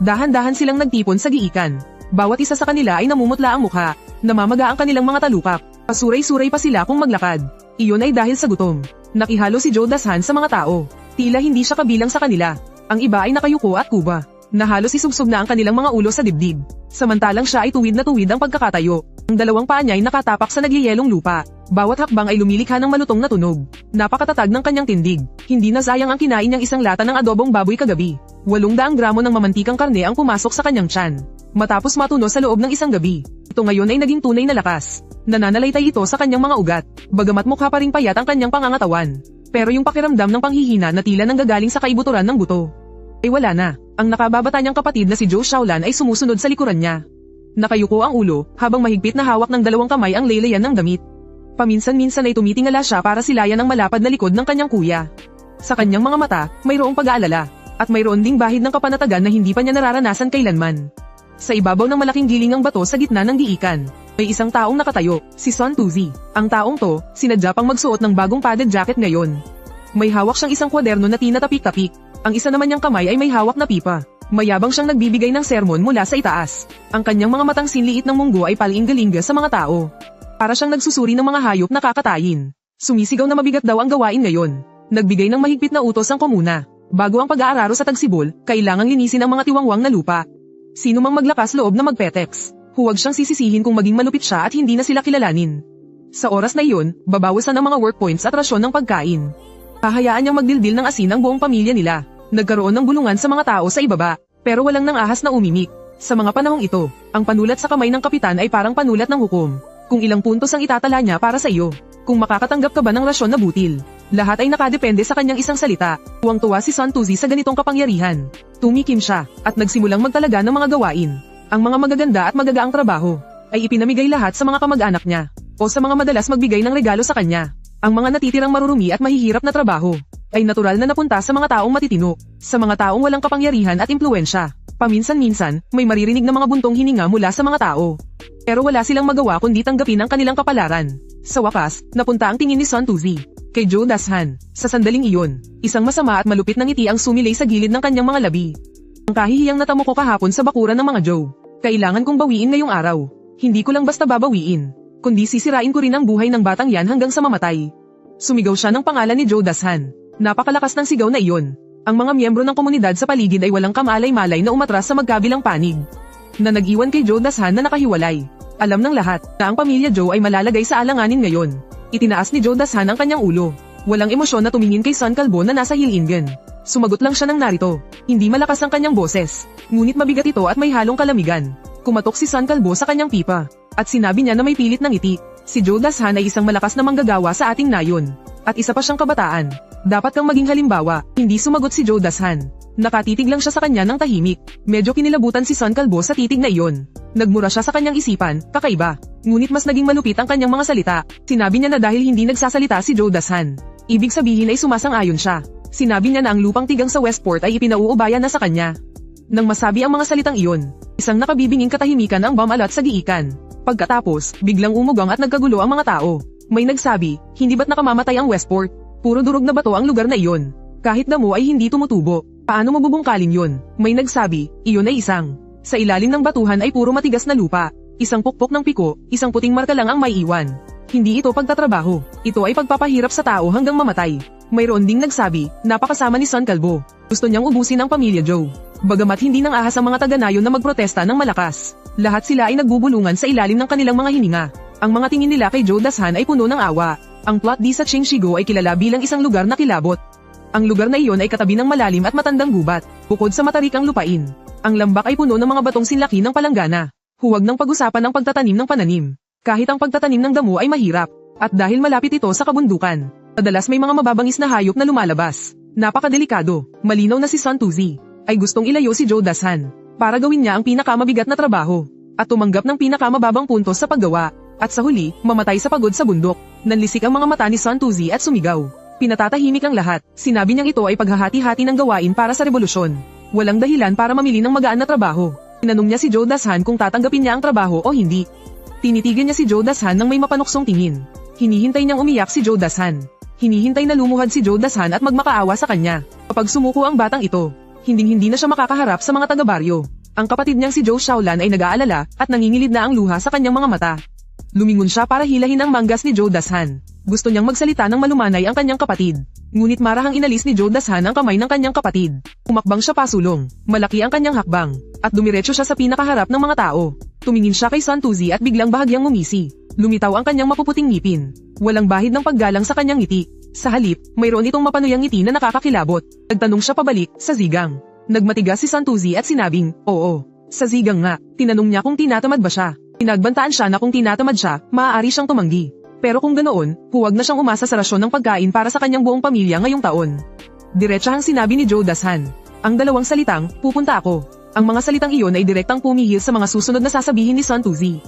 Dahan-dahan silang nagtipon sa giikan. Bawat isa sa kanila ay namumutla ang mukha, namamaga ang kanilang mga talukap. Pasuray-suray pa sila kung maglakad. Iyon ay dahil sa gutom. Nakihalo si Joe Dashan sa mga tao. Tila hindi siya kabilang sa kanila. Ang iba ay nakayuko at kuba. Nahalos isubsob na ang kanilang mga ulo sa dibdib. Samantalang siya ay tuwid na tuwid ang pagkakatayo. Ang 2 paa niya ay nakatapak sa nagyayelong lupa. Bawat hakbang ay lumilikha ng malutong na tunog. Napakatatag ng kanyang tindig. Hindi na sayang ang kinain niyang isang lata ng adobong baboy kagabi. 800 gramo ng mamantikang karne ang pumasok sa kanyang tiyan. Matapos matuno sa loob ng isang gabi, ito ngayon ay naging tunay na lakas. Nananalaytay ito sa kanyang mga ugat, bagamat mukha pa ring payat ang kanyang pangangatawan. Pero yung pakiramdam ng panghihina na tila nanggagaling sa kaibuturan ng buto ay wala na. Ang nakababata niyang kapatid na si Zhou Xiaolan ay sumusunod sa likuran niya. Nakayuko ang ulo, habang mahigpit na hawak ng dalawang kamay ang laylayan ng damit. Paminsan-minsan ay tumitingala siya para silayan ang malapad na likod ng kanyang kuya. Sa kanyang mga mata, mayroong pag-aalala, at mayroon ding bahid ng kapanatagan na hindi pa niya nararanasan kailanman. Sa ibabaw ng malaking gilingang bato sa gitna ng diikan, may isang taong nakatayo, si Sun Tuzi. Ang taong to, sinadya pang magsuot ng bagong padded jacket ngayon. May hawak siyang isang kwaderno na tinatapik-tapik. Ang isa naman niyang kamay ay may hawak na pipa. Mayabang siyang nagbibigay ng sermon mula sa itaas. Ang kanyang mga matang sinliit ng munggo ay palinggalinga sa mga tao. Para siyang nagsusuri ng mga hayop na kakatayin. Sumisigaw na mabigat daw ang gawain ngayon. Nagbigay ng mahigpit na utos ang komuna. Bago ang pag-aararo sa tagsibol, kailangang linisin ang mga tiwangwang na lupa. Sino mang maglakas loob na magpetex, huwag siyang sisisihin kung maging malupit siya at hindi na sila kilalanin. Sa oras na iyon, babawasan ang mga work points at rasyon ng pagkain. Hahayaan niyang magdildil ng asin ang buong pamilya nila. Nagkaroon ng bulungan sa mga tao sa ibaba, pero walang nang ahas na umimik. Sa mga panahong ito, ang panulat sa kamay ng kapitan ay parang panulat ng hukom. Kung ilang puntos ang itatala niya para sa iyo, kung makakatanggap ka ba ng rasyon na butil. Lahat ay nakadepende sa kanyang isang salita. Tuwang-tuwa si Sun Tuzi sa ganitong kapangyarihan. Tumikim siya, at nagsimulang magtalaga ng mga gawain. Ang mga magaganda at magagaang trabaho, ay ipinamigay lahat sa mga kamag-anak niya, o sa mga madalas magbigay ng regalo sa kanya. Ang mga natitirang marurumi at mahihirap na trabaho, ay natural na napunta sa mga taong matitino, sa mga taong walang kapangyarihan at impluensya. Paminsan-minsan, may maririnig na mga buntong hininga mula sa mga tao. Pero wala silang magawa kundi tanggapin ang kanilang kapalaran. Sa wakas, napunta ang tingin ni Sun Tuzi kay Zhou Dashan. Sa sandaling iyon, isang masama at malupit na ngiti ang sumilay sa gilid ng kanyang mga labi. Ang kahihiyang natamo ko kahapon sa bakuran ng mga Zhou. Kailangan kong bawiin ngayong araw. Hindi ko lang basta babawiin, kundi sisirain ko rin ang buhay ng batang yan hanggang sa mamatay. Sumigaw siya ng pangalan ni Zhou Dashan. Napakalakas ng sigaw na iyon. Ang mga miyembro ng komunidad sa paligid ay walang kamalay-malay na umatras sa magkabilang panig, na nag-iwan kay Zhou Dashan na nakahiwalay. Alam ng lahat na ang pamilya Zhou ay malalagay sa alanganin ngayon. Itinaas ni Zhou Dashan ang kanyang ulo. Walang emosyon na tumingin kay Sun Kalbo na nasa hilinggan. Sumagot lang siya ng narito. Hindi malakas ang kanyang boses, ngunit mabigat ito at may halong kalamigan. Kumatok si Sun Kalbo sa kanyang pipa, at sinabi niya na may pilit ng ngiti. Si Zhou Dashan ay isang malakas na manggagawa sa ating nayon. At isa pa siyang kabataan. Dapat kang maging halimbawa. Hindi sumagot si Zhou Dashan. Nakatitig lang siya sa kanya ng tahimik. Medyo kinilabutan si Sun Kalbo sa titig na iyon. Nagmura siya sa kanyang isipan, kakaiba. Ngunit mas naging malupit ang kanyang mga salita. Sinabi niya na dahil hindi nagsasalita si Zhou Dashan, ibig sabihin ay sumasang-ayon siya. Sinabi niya na ang lupang tigang sa Westport ay ipinauubayan na sa kanya. Nang masabi ang mga salitang iyon, isang nakabibinging katahimikan ang bumalat sa giikan. Pagkatapos, biglang umugang at nagkagulo ang mga tao. May nagsabi, hindi ba't nakamamatay ang Westport? Puro durog na bato ang lugar na iyon. Kahit damo ay hindi tumutubo. Paano mo bubungkalin yun? May nagsabi, iyon ay isang. Sa ilalim ng batuhan ay puro matigas na lupa. Isang pukpok ng piko, isang puting marka lang ang may iwan. Hindi ito pagtatrabaho. Ito ay pagpapahirap sa tao hanggang mamatay. Mayroon ding nagsabi, napakasama ni Sun Kalbo. Gusto niyang ubusin ang pamilya Zhou. Bagamat hindi nang ahas ang mga taga-nayon na magprotesta ng malakas. Lahat sila ay nagbubulungan sa ilalim ng kanilang mga hininga. Ang mga tingin nila kay Zhou Dashan ay puno ng awa. Ang plot di sa Qingshigo ay kilala bilang isang lugar na kilabot. Ang lugar na iyon ay katabi ng malalim at matandang gubat. Bukod sa matarik ang lupain, ang lambak ay puno ng mga batong sinlaki ng palanggana. Huwag nang pag-usapan ang pagtatanim ng pananim. Kahit ang pagtatanim ng damo ay mahirap. At dahil malapit ito sa kabundukan, madalas may mga mababangis na hayop na lumalabas. Napakadelikado. Malinaw na si Sun Tuzi ay gustong ilayo si Zhou Dashan para gawin niya ang pinakamabigat na trabaho at tumanggap ng pinakamababang puntos sa paggawa. At sa huli, mamatay sa pagod sa bundok. Nanlisik ang mga mata ni Sun Tuzi at sumigaw. Pinatatahimik ang lahat. Sinabi niyang ito ay paghahati-hati ng gawain para sa revolusyon. Walang dahilan para mamili ng magaan na trabaho. Tinanong niya si Zhou Dashan kung tatanggapin niya ang trabaho o hindi. Tinitigan niya si Zhou Dashan nang may mapanuksong tingin. Hinihintay niyang umiyak si Zhou Dashan. Hinihintay na lumuhad si Zhou Dashan at magmakaawa sa kanya. Kapag sumuko ang batang ito, hinding-hindi na siya makakaharap sa mga taga-baryo. Ang kapatid niyang si Zhou Xiaolan ay nag-aalala at nangingilid na ang luha sa kanyang mga mata. Lumingon siya para hilahin ang manggas ni Zhou Dashan. Gusto niyang magsalita ng malumanay ang kanyang kapatid. Ngunit marahang inalis ni Zhou Dashan ang kamay ng kanyang kapatid. Humakbang siya pasulong. Malaki ang kanyang hakbang. At dumiretso siya sa pinakaharap ng mga tao. Tumingin siya kay Sun Tuzi at biglang bahagyang ngumisi. Lumitaw ang kanyang mapuputing ngipin. Walang bahid ng paggalang sa kanyang ngiti. Sa halip, mayroon itong mapanuyang ngiti na nakakakilabot. Nagtanong siya pabalik, sa zigang. Nagmatigas si Sun Tuzi at sinabing, oo. Sa zigang nga, tinanong niya kung tinatamad ba siya. Pinagbantaan siya na kung tinatamad siya, maaari siyang tumanggi. Pero kung ganoon, huwag na siyang umasa sa rasyon ng pagkain para sa kanyang buong pamilya ngayong taon. Diretsahang sinabi ni Joe Dashan. Ang dalawang salitang, pupunta ako. Ang mga salitang iyon ay direktang pumihil sa mga susunod na sasabihin ni Sun Tuzi.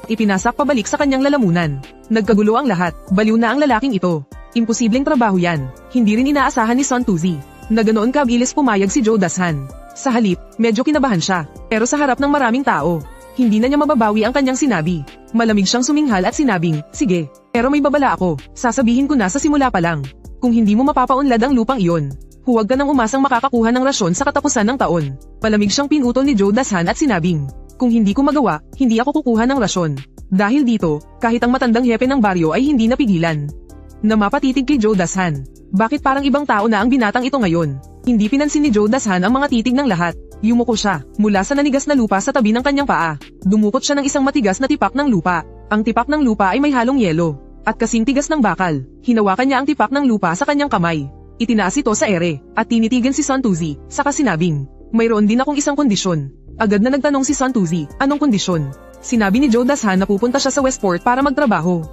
Ipinasak pabalik sa kanyang lalamunan. Nagkagulo ang lahat, baliw na ang lalaking ito. Imposibleng trabaho yan. Hindi rin inaasahan ni Sun Tuzi. Na ganoon kabilis pumayag si Joe Dashan. Sa halip, medyo kinabahan siya. Pero sa harap ng maraming tao, hindi na niya mababawi ang kanyang sinabi. Malamig siyang suminghal at sinabing, sige. Pero may babala ako, sasabihin ko na sa simula pa lang. Kung hindi mo mapapaunlad ang lupang iyon, huwag ka nang umasang makakakuha ng rasyon sa katapusan ng taon. Malamig siyang pinutol ni Joe Dashan at sinabing, kung hindi ko magawa, hindi ako kukuha ng rasyon. Dahil dito, kahit ang matandang hepe ng baryo ay hindi napigilan. Na mapatitig kay Joe Dashan. Bakit parang ibang tao na ang binatang ito ngayon? Hindi pinansin ni Joe Dashan ang mga titig ng lahat. Yumuko siya, mula sa nanigas na lupa sa tabi ng kanyang paa. Dumukot siya ng isang matigas na tipak ng lupa. Ang tipak ng lupa ay may halong yelo. At kasing tigas ng bakal, hinawakan niya ang tipak ng lupa sa kanyang kamay. Itinaas ito sa ere, at tinitigan si Sun Tuzi, saka sinabing, mayroon din akong isang kondisyon. Agad na nagtanong si Sun Tuzi, anong kondisyon? Sinabi ni Joe Dashan na pupunta siya sa Westport para magtrabaho.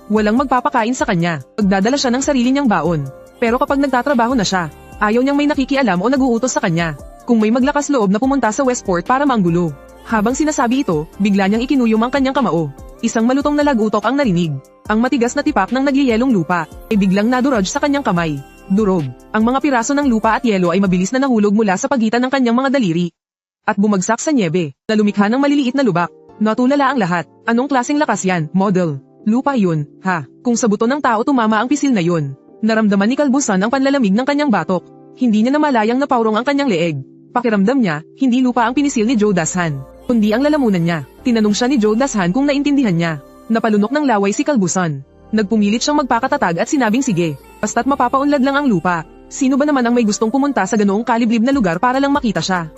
Walang magpapakain sa kanya, magdadala siya ng sarili niyang baon. Pero kapag nagtatrabaho na siya, ayaw niyang may nakikialam o nag-uutos sa kanya. Kung may maglakas loob na pumunta sa Westport para manggulo. Habang sinasabi ito, bigla niyang ikinuyom ang kanyang kamao. Isang malutong na lagutok ang narinig. Ang matigas na tipak ng nagyayelong lupa ay biglang nadurog sa kanyang kamay. Durog. Ang mga piraso ng lupa at yelo ay mabilis na nahulog mula sa pagitan ng kanyang mga daliri. At bumagsak sa nyebe, na lumikha ng maliliit na lubak. Natulala ang lahat. Anong klaseng lakas yan, model? Lupa yun, ha? Kung sa buto ng tao tumama ang pisil na yun. Naramdaman ni Kalbusan ang panlalamig ng kanyang batok. Hindi niya namalayang napaurong ang kanyang leeg. Pakiramdam niya, hindi lupa ang pinisil ni Joe Dashan, kundi ang lalamunan niya. Tinanong siya ni Joe Dashan kung naintindihan niya. Napalunok ng laway si Kalbusan. Nagpumilit siyang magpakatatag at sinabing sige, basta't mapapaunlad lang ang lupa. Sino ba naman ang may gustong pumunta sa ganoong kaliblib na lugar para lang makita siya?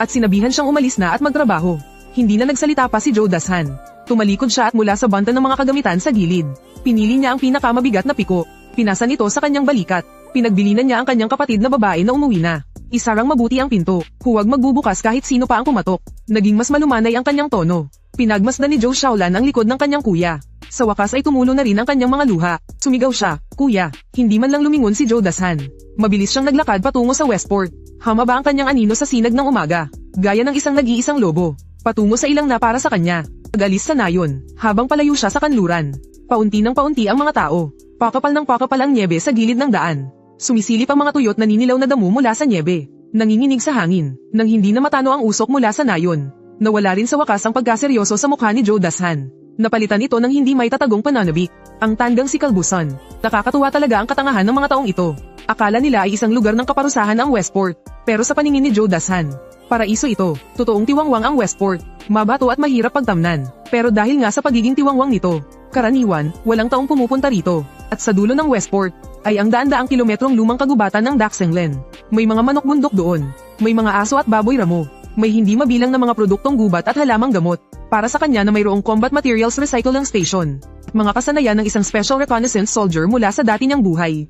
At sinabihan siyang umalis na at magtrabaho. Hindi na nagsalita pa si Joe Dashan. Tumalikod siya at mula sa banta ng mga kagamitan sa gilid, pinili niya ang pinakamabigat na piko. Pinasan ito sa kanyang balikat. Pinagbilinan niya ang kanyang kapatid na babae na umuwi na. Isarang mabuti ang pinto. Huwag magbubukas kahit sino pa ang kumatok. Naging mas malumanay ang kanyang tono. Pinagmasdan ni Joe Shaolan ang likod ng kanyang kuya. Sa wakas ay tumulo na rin ang kanyang mga luha. Sumigaw siya, kuya. Hindi man lang lumingon si Joe Dashan. Mabilis siyang naglakad patungo sa Westport. Hamaba ang kanyang anino sa sinag ng umaga. Gaya ng isang nag-iisang lobo. Patungo sa ilang na para sa kanya. Nagalis sa nayon. Habang palayo siya sa kanluran. Paunti ng paunti ang mga tao. Pakapal ng pakapal ang nyebe sa gilid ng daan. Sumisilip ang mga tuyot na ninilaw na damo mula sa nyebe. Nanginginig sa hangin. Nang hindi na matano ang usok mula sa nayon. Nawala rin sa wakas ang pagkaseryoso sa mukha ni Joe Dashan. Napalitan ito ng hindi may tatagong pananabik. Ang tandang si Kalbusan. Nakakatuwa talaga ang katangahan ng mga taong ito. Akala nila ay isang lugar ng kaparusahan ang Westport. Pero sa paningin ni Joe Dashan, paraiso ito. Totoong tiwangwang ang Westport. Mabato at mahirap pagtamnan. Pero dahil nga sa pagiging tiwangwang nito, karaniwan, walang taong pumupunta rito. At sa dulo ng Westport, ay ang daan-daang kilometrong lumang kagubatan ng Daxenglen. May mga manok bundok doon. May mga aso at baboy ramo. May hindi mabilang na mga produktong gubat at halamang gamot. Para sa kanya na mayroong combat materials recycling station. Mga kasanayan ng isang special reconnaissance soldier mula sa dati niyang buhay.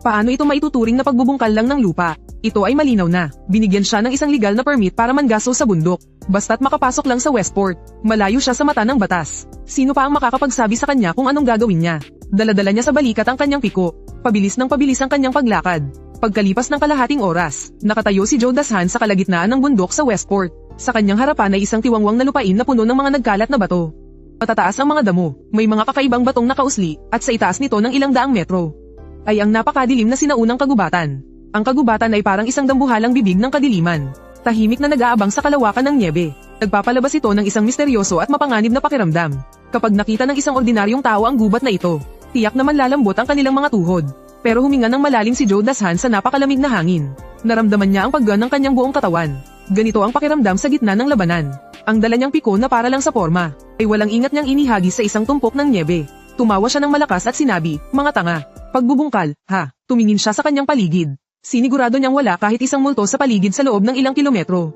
Paano ito maituturing na pagbubungkal lang ng lupa? Ito ay malinaw na. Binigyan siya ng isang legal na permit para manggaso sa bundok. Basta't makapasok lang sa Westport, malayo siya sa mata ng batas. Sino pa ang makakapagsabi sa kanya kung anong gagawin niya? Dala-dala niya sa balikat ang kanyang piko. Pabilis ng pabilis ang kanyang paglakad. Pagkalipas ng kalahating oras, nakatayo si Joe Dashan sa kalagitnaan ng bundok sa Westport. Sa kanyang harapan ay isang tiwangwang na lupain na puno ng mga nagkalat na bato. Matataas ang mga damo, may mga kakaibang batong nakausli, at sa itaas nito ng ilang daang metro ay ang napakadilim na sinaunang kagubatan. Ang kagubatan ay parang isang dambuhalang bibig ng kadiliman. Tahimik na nag-aabang sa kalawakan ng nyebe. Nagpapalabas ito ng isang misteryoso at mapanganib na pakiramdam. Kapag nakita ng isang ordinaryong tao ang gubat na ito, tiyak naman lalambot ang kanilang mga tuhod. Pero huminga ng malalim si Joe Dashan sa napakalamig na hangin. Naramdaman niya ang paggan ng kanyang buong katawan. Ganito ang pakiramdam sa gitna ng labanan. Ang dala niyang piko na para lang sa forma, ay walang ingat niyang inihagis sa isang tumpok ng nyebe. Tumawa siya ng malakas at sinabi, mga tanga, pagbubungkal, ha? Tumingin siya sa kanyang paligid. Sinigurado niyang wala kahit isang multo sa paligid sa loob ng ilang kilometro.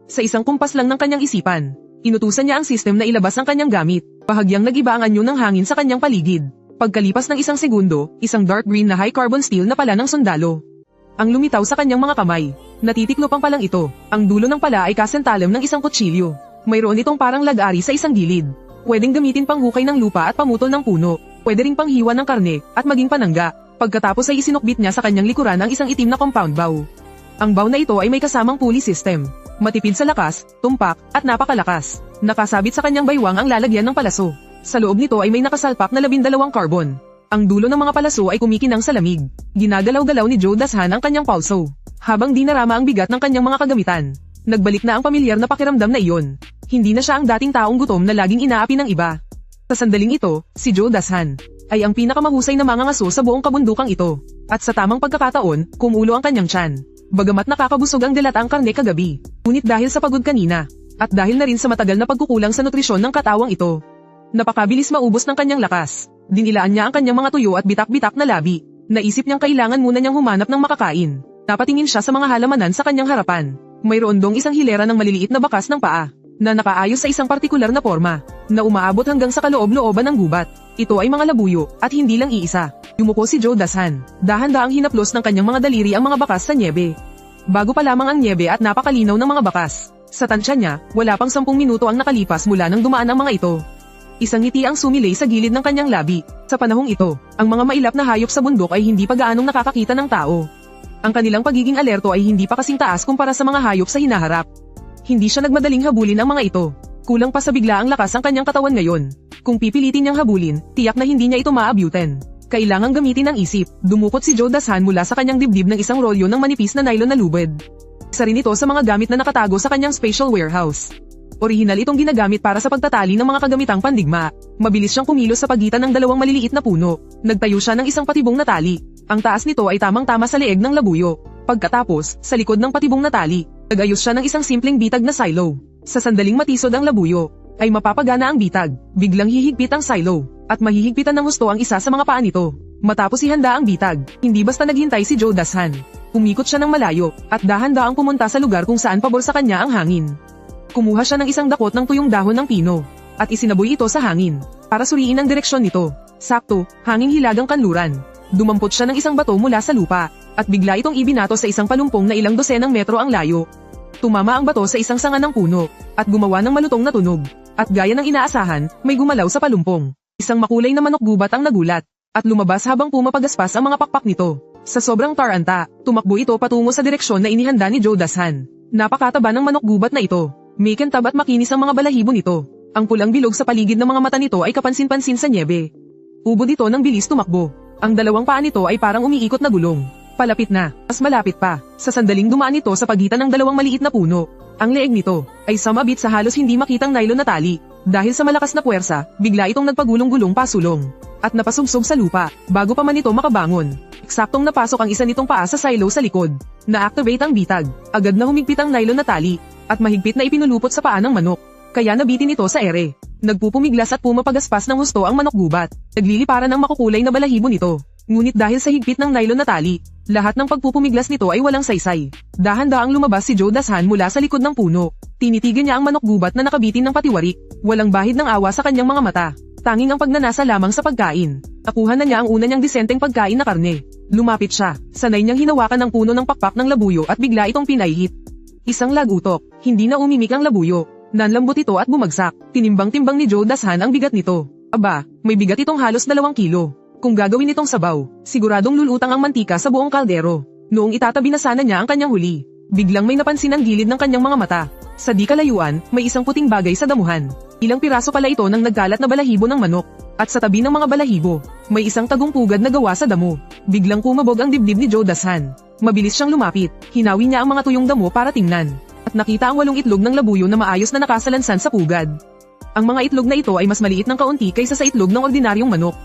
Sa isang kumpas lang ng kanyang isipan, inutusan niya ang system na ilabas ang kanyang gamit. Bahagyang nag-iba ang anyo ng hangin sa kanyang paligid. Pagkalipas ng isang segundo, isang dark green na high carbon steel na pala ng sundalo ang lumitaw sa kanyang mga kamay. Natitiklop pa lang ito. Ang dulo ng pala ay kasentalam ng isang kutsilyo. Mayroon itong parang lag-ari sa isang gilid. Pwedeng gamitin pang hukay ng lupa at pamutol ng puno. Pwede ring panghiwa ng karne at maging panangga. Pagkatapos ay isinukbit niya sa kanyang likuran ang isang itim na compound bow. Ang bow na ito ay may kasamang pulley system. Matipid sa lakas, tumpak, at napakalakas. Nakasabit sa kanyang baywang ang lalagyan ng palaso. Sa loob nito ay may nakasalpak na 12 carbon. Ang dulo ng mga palaso ay kumikinang sa lamig. Ginagalaw-galaw ni Joe Dashan ang kanyang pulso. Habang dinarama ang bigat ng kanyang mga kagamitan. Nagbalik na ang pamilyar na pakiramdam na iyon. Hindi na siya ang dating taong gutom na laging inaapi ng iba. Sa sandaling ito, si Joe Dashan ay ang pinakamahusay na mangangaso sa buong kabundukang ito. At sa tamang pagkakataon, kumulo ang kanyang tiyan. Bagamat nakakabusog ang dilatang karne kagabi. Ngunit dahil sa pagod kanina, at dahil na rin sa matagal na pagkukulang sa nutrisyon ng katawang ito, napakabilis maubos ng kanyang lakas. Dinilaan niya ang kanyang mga tuyo at bitak-bitak na labi. Naisip niyang kailangan muna niyang humanap ng makakain. Napatingin siya sa mga halamanan sa kanyang harapan. Mayroon dong isang hilera ng maliliit na bakas ng paa, na nakaayos sa isang partikular na forma, na umaabot hanggang sa kaloob-looban ng gubat. Ito ay mga labuyo, at hindi lang iisa. Yumuko si Joe Dashan. Dahan-daang hinaplos ng kanyang mga daliri ang mga bakas sa nyebe. Bago pa lamang ang nyebe at napakalinaw ng mga bakas. Sa tansya niya, wala pang 10 minuto ang nakalipas mula nang dumaan ang mga ito. Isang ngiti ang sumilay sa gilid ng kanyang labi. Sa panahong ito, ang mga mailap na hayop sa bundok ay hindi pa gaanong nakakakita ng tao. Ang kanilang pagiging alerto ay hindi pa kasing taas kumpara sa mga hayop sa hinaharap. Hindi siya nagmadaling habulin ang mga ito. Kulang pa sa bigla ang lakas ang kanyang katawan ngayon. Kung pipilitin niyang habulin, tiyak na hindi niya ito maabutin. Kailangang gamitin ang isip. Dumukot si Joe Dashan mula sa kanyang dibdib ng isang rolyo ng manipis na nylon na lubid. Isa rin ito sa mga gamit na nakatago sa kanyang special warehouse. Orihinal itong ginagamit para sa pagtatali ng mga kagamitang pandigma. Mabilis siyang kumilos sa pagitan ng dalawang maliliit na puno. Nagtayo siya ng isang patibong na tali. Ang taas nito ay tamang-tama sa leeg ng labuyo. Pagkatapos, sa likod ng patibong na tali, nagayos siya ng isang simpleng bitag na silo. Sa sandaling matisod ang labuyo, ay mapapagana ang bitag. Biglang hihigpit ang silo, at mahihigpitan ng husto ang isa sa mga paa nito. Matapos ihanda ang bitag, hindi basta naghintay si Joe Dashan. Umikot siya ng malayo, at dahan-daang pumunta sa lugar kung saan pabor sa kanya ang hangin. Kumuha siya ng isang dakot ng tuyong dahon ng pino, at isinaboy ito sa hangin, para suriin ang direksyon nito. Sakto, hanging hilagang kanluran. Dumampot siya ng isang bato mula sa lupa, at bigla itong ibinato sa isang palumpong na ilang dosenang metro ang layo. Tumama ang bato sa isang sanga ng puno, at gumawa ng malutong na tunog. At gaya ng inaasahan, may gumalaw sa palumpong. Isang makulay na manok gubat ang nagulat, at lumabas habang pumapagaspas ang mga pakpak nito. Sa sobrang taranta, tumakbo ito patungo sa direksyon na inihanda ni Joe Dashan. Napakataba ng manok gubat na ito. May kintab at makinis ang mga balahibo nito. Ang pulang bilog sa paligid ng mga mata nito ay kapansin-pansin sa nyebe. Ubod ito ng bilis tumakbo. Ang dalawang paa nito ay parang umiikot na gulong. Palapit na, mas malapit pa. Sa sandaling dumaan ito sa pagitan ng dalawang maliit na puno. Ang leeg nito ay sumabit sa halos hindi makitang nylon na tali. Dahil sa malakas na puwersa, bigla itong nagpagulong-gulong pasulong. At napasubsob sa lupa, bago pa man ito makabangon. Eksaktong napasok ang isa nitong paa sa silo sa likod. Na-activate ang bitag. Agad na humigpit ang nylon na tali. At mahigpit na ipinulupot sa paa ng manok. Kaya nabitin ito sa ere. Nagpupumiglas at pumapagaspas ng husto ang manok gubat. Naglilipara ng makukulay na balahibo nito. Ngunit dahil sa higpit ng nylon na tali, lahat ng pagpupumiglas nito ay walang saysay. Dahan-daang lumabas si Joe Dashan mula sa likod ng puno. Tinitigan niya ang manok gubat na nakabitin ng patiwarik. Walang bahid ng awa sa kanyang mga mata. Tanging ang pagnanasa lamang sa pagkain. Nakuha na niya ang una niyang disenteng pagkain na karne. Lumapit siya. Sanay niyang hinawakan ng puno ng pakpak ng labuyo at bigla itong pinaihit. Isang lagutok. Hindi na umimik ang labuyo. Nanlambot ito at bumagsak. Tinimbang-timbang ni Joe Dashan ang bigat nito. Aba, may bigat itong halos 2 kilo. Kung gagawin itong sabaw, siguradong lulutang ang mantika sa buong kaldero. Noong itatabi na sana niya ang kanyang huli, biglang may napansin ang gilid ng kanyang mga mata. Sa di kalayuan, may isang puting bagay sa damuhan. Ilang piraso pala ito ng nagkalat na balahibo ng manok. At sa tabi ng mga balahibo, may isang tagong pugad na gawa sa damo. Biglang kumabog ang dibdib ni Joe Dashan. Mabilis siyang lumapit, hinawi niya ang mga tuyong damo para tingnan. At nakita ang 8 itlog ng labuyo na maayos na nakasalansan sa pugad. Ang mga itlog na ito ay mas maliit ng kaunti kaysa sa itlog ng ordinaryong manok.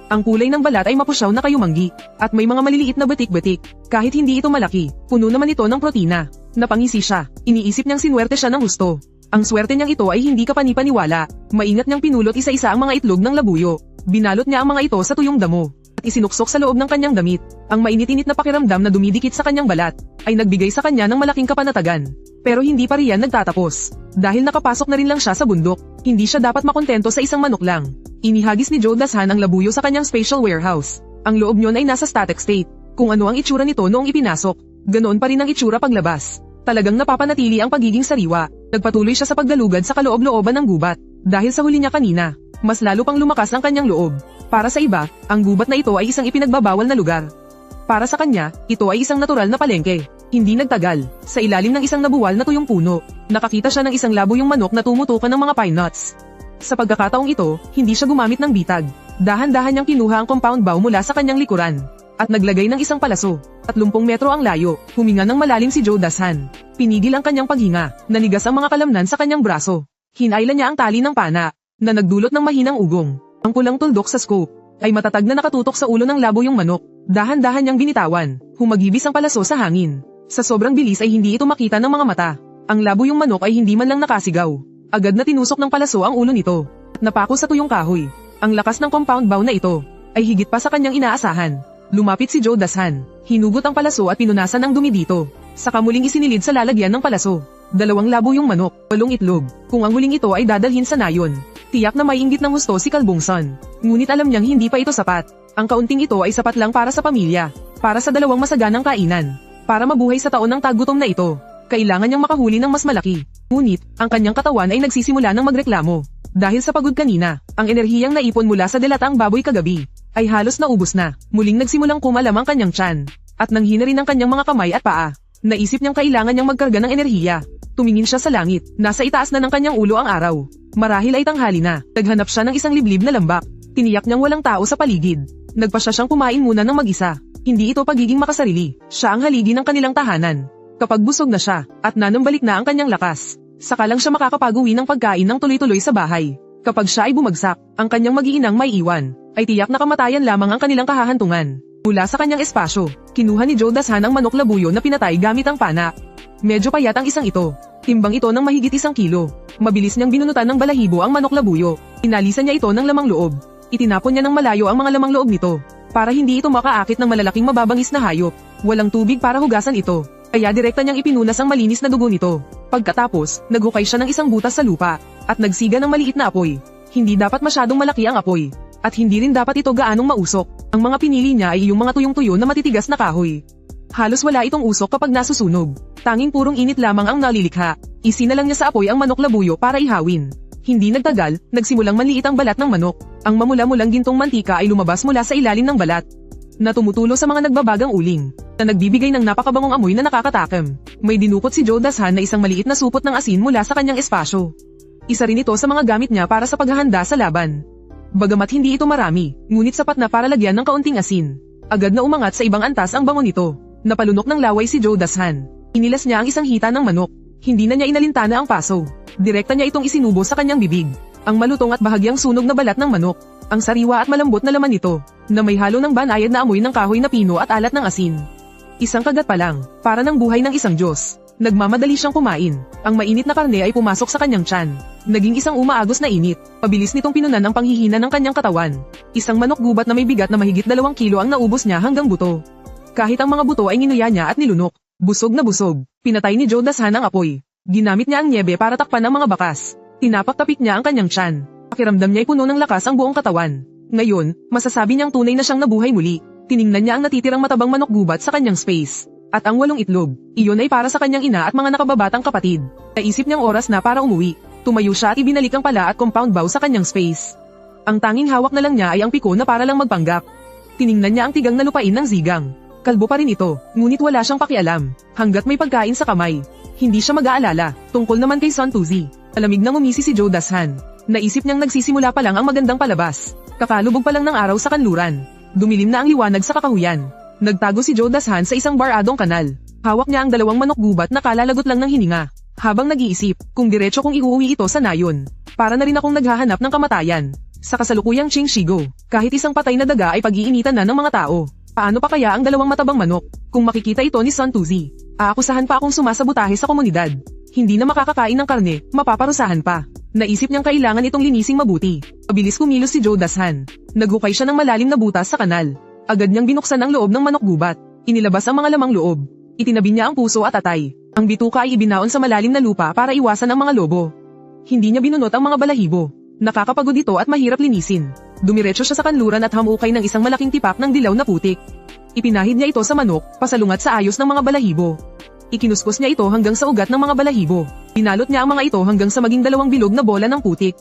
Ang kulay ng balat ay mapusyaw na kayumanggi, at may mga maliliit na batik-batik. Kahit hindi ito malaki, puno naman ito ng protina. Napangisi siya, iniisip niyang sinwerte siya ng gusto. Ang swerte niyang ito ay hindi kapanipaniwala. Maingat niyang pinulot isa-isa ang mga itlog ng labuyo. Binalot niya ang mga ito sa tuyong damo, at isinuksok sa loob ng kanyang damit. Ang mainit-init na pakiramdam na dumidikit sa kanyang balat, ay nagbigay sa kanya ng malaking kapanatagan. Pero hindi pa riyan nagtatapos. Dahil nakapasok na rin lang siya sa bundok, hindi siya dapat makontento sa isang manok lang. Inihagis ni Joe Dashan ang labuyo sa kanyang special warehouse. Ang loob niyon ay nasa static state. Kung ano ang itsura nito noong ipinasok. Ganoon pa rin ang itsura paglabas. Talagang napapanatili ang pagiging sariwa. Nagpatuloy siya sa pagdalugad sa kaloob-looban ng gubat. Dahil sa huli niya kanina, mas lalo pang lumakas ang kanyang loob. Para sa iba, ang gubat na ito ay isang ipinagbabawal na lugar. Para sa kanya, ito ay isang natural na palengke. Hindi nagtagal, sa ilalim ng isang nabuwal na tuyong puno, nakakita siya ng isang laboyong manok na tumutukan ng mga pine nuts. Sa pagkakataong ito, hindi siya gumamit ng bitag. Dahan-dahan niyang kinuha ang compound bow mula sa kanyang likuran. At naglagay ng isang palaso. 30 metro ang layo, huminga ng malalim si Joe Dashan. Pinigil ang kanyang paghinga, nanigas ang mga kalamnan sa kanyang braso. Hinailan niya ang tali ng pana, na nagdulot ng mahinang ugong. Ang pulang tuldok sa scope, ay matatag na nakatutok sa ulo ng laboyong manok. Dahan-dahan niyang binitawan, humagibis ang palaso sa hangin. Sa sobrang bilis ay hindi ito makita ng mga mata. Ang laboyong manok ay hindi man lang nakasigaw. Agad na tinusok ng palaso ang ulo nito. Napako sa tuyong kahoy. Ang lakas ng compound bow na ito, ay higit pa sa kanyang inaasahan. Lumapit si Joe Dashan, hinugot ang palaso at pinunasan ang dumi dito. Saka muling isinilid sa lalagyan ng palaso. 2 laboyong manok, 8 itlog. Kung ang huling ito ay dadalhin sa nayon, tiyak na may inggit ng husto si Kalbungson. Ngunit alam niyang hindi pa ito sapat. Ang kaunting ito ay sapat lang para sa pamilya, para sa 2 masaganang kainan, para mabuhay sa taon ng taggutom na ito. Kailangan niyang makahuli ng mas malaki. Ngunit, ang kanyang katawan ay nagsisimula ng magreklamo. Dahil sa pagod kanina, ang enerhiyang naipon mula sa dilatang baboy kagabi, ay halos naubos na. Muling nagsimulang kumalam ang kanyang tiyan, at nanghina rin ang kanyang mga kamay at paa. Naisip niyang kailangan niyang magkarga ng enerhiya. Tumingin siya sa langit, nasa itaas na ng kanyang ulo ang araw. Marahil ay tanghali na, naghanap siya ng isang liblib na lambak. Tiniyak niyang walang tao sa paligid. Nagpasya siyang kumain muna ng mag-isa. Hindi ito pagiging makasarili, siya ang haligi ng kanilang tahanan. Kapag busog na siya, at nanambalik na ang kanyang lakas, saka lang siya makakapag-uwi ng pagkain ng tuloy-tuloy sa bahay. Kapag siya ay bumagsak, ang kanyang mag-iinang may iwan, ay tiyak na kamatayan lamang ang kanilang kahahantungan. Mula sa kanyang espasyo, kinuha ni Joe Dashan ang manok labuyo na pinatay gamit ang pana. Medyo payat ang isang ito. Timbang ito ng mahigit 1 kilo. Mabilis niyang binunutan ng balahibo ang manok labuyo. Inalisan niya ito ng lamang loob. Itinapon niya ng malayo ang mga lamang loob nito, para hindi ito makaakit ng malalaking mababangis na hayop. Walang tubig para hugasan ito, kaya direkta niyang ipinunas ang malinis na dugo nito. Pagkatapos, naghukay siya ng isang butas sa lupa, at nagsiga ng maliit na apoy. Hindi dapat masyadong malaki ang apoy, at hindi rin dapat ito gaanong mausok. Ang mga pinili niya ay yung mga tuyong-tuyo na matitigas na kahoy. Halos wala itong usok kapag nasusunog. Tanging purong init lamang ang nalilikha. Isinalang niya sa apoy ang manok labuyo para ihawin. Hindi nagtagal, nagsimulang manliit ang balat ng manok. Ang mamula-mulang gintong mantika ay lumabas mula sa ilalim ng balat, na tumutulo sa mga nagbabagang uling, na nagbibigay ng napakabangong amoy na nakakatakam. May dinukot si Joe Dashan na isang maliit na supot ng asin mula sa kanyang espasyo. Isa rin ito sa mga gamit niya para sa paghahanda sa laban. Bagamat hindi ito marami, ngunit sapat na para lagyan ng kaunting asin. Agad na umangat sa ibang antas ang bango nito. Napalunok ng laway si Joe Dashan. Inilas niya ang isang hita ng manok. Hindi na niya inalintana ang paso. Direkta niya itong isinubo sa kanyang bibig. Ang malutong at bahagyang sunog na balat ng manok. Ang sariwa at malambot na laman nito, na may halo ng banayad na amoy ng kahoy na pino at alat ng asin. Isang kagat pa lang, para ng buhay ng isang Diyos. Nagmamadali siyang kumain. Ang mainit na karne ay pumasok sa kanyang tiyan. Naging isang umaagos na init. Pabilis nitong pinunan ang panghihina ng kanyang katawan. Isang manok gubat na may bigat na mahigit 2 kilo ang naubos niya hanggang buto. Kahit ang mga buto ay nginuya niya at nilunok. Busog na busog. Pinatay ni Joe Dashan ang apoy. Ginamit niya ang nyebe para takpan ang mga bakas. Tinapak-tapik niya ang kanyang tiyan. Pakiramdam niya ay puno ng lakas ang buong katawan. Ngayon, masasabi niyang tunay na siyang nabuhay muli. Tiningnan niya ang natitirang matabang manok gubat sa kanyang space. At ang 8 itlog, iyon ay para sa kanyang ina at mga nakababatang kapatid. Naisip niyang oras na para umuwi. Tumayo siya at ibinalik ang pala at compound bow sa kanyang space. Ang tanging hawak na lang niya ay ang piko na para lang magpanggap. Tiningnan niya ang tigang na lupain ng zigang. Kalbo pa rin ito, ngunit wala siyang pakialam. Hanggat may pagkain sa kamay, hindi siya mag-aalala. Tungkol naman kay Son Tuzi, alamig nang umisi si Joe Dashan. Naisip niyang nagsisimula pa lang ang magandang palabas. Kakalubog pa lang ng araw sa kanluran. Dumilim na ang liwanag sa kakahuyan. Nagtago si Joe Dashan sa isang baradong kanal. Hawak niya ang 2 manok gubat na kalalagot lang ng hininga. Habang nag-iisip, kung diretso kong iuwi ito sa nayon. Para na rin akong naghahanap ng kamatayan. Sa kasalukuyang Ching Shigo, kahit isang patay na daga ay pag-iinitan na ng mga tao. Paano pa kaya ang 2 matabang manok? Kung makikita ito ni Son Tuzi, aakusahan pa akong sumasabotahe sa komunidad. Hindi na makakakain ng karne, mapaparusahan pa. Naisip niyang kailangan itong linising mabuti. Mabilis kumilos si Joe Dashan. Naghukay siya ng malalim na butas sa kanal. Agad niyang binuksan ang loob ng manok gubat. Inilabas ang mga lamang loob. Itinabi niya ang puso at atay. Ang bituka ay ibinaon sa malalim na lupa para iwasan ang mga lobo. Hindi niya binunot ang mga balahibo. Nakakapagod ito at mahirap linisin. Dumiretso siya sa kanluran at hamukay ng isang malaking tipak ng dilaw na putik. Ipinahid niya ito sa manok, pasalungat sa ayos ng mga balahibo. Ikinuskos niya ito hanggang sa ugat ng mga balahibo. Binalot niya ang mga ito hanggang sa maging 2 bilog na bola ng putik.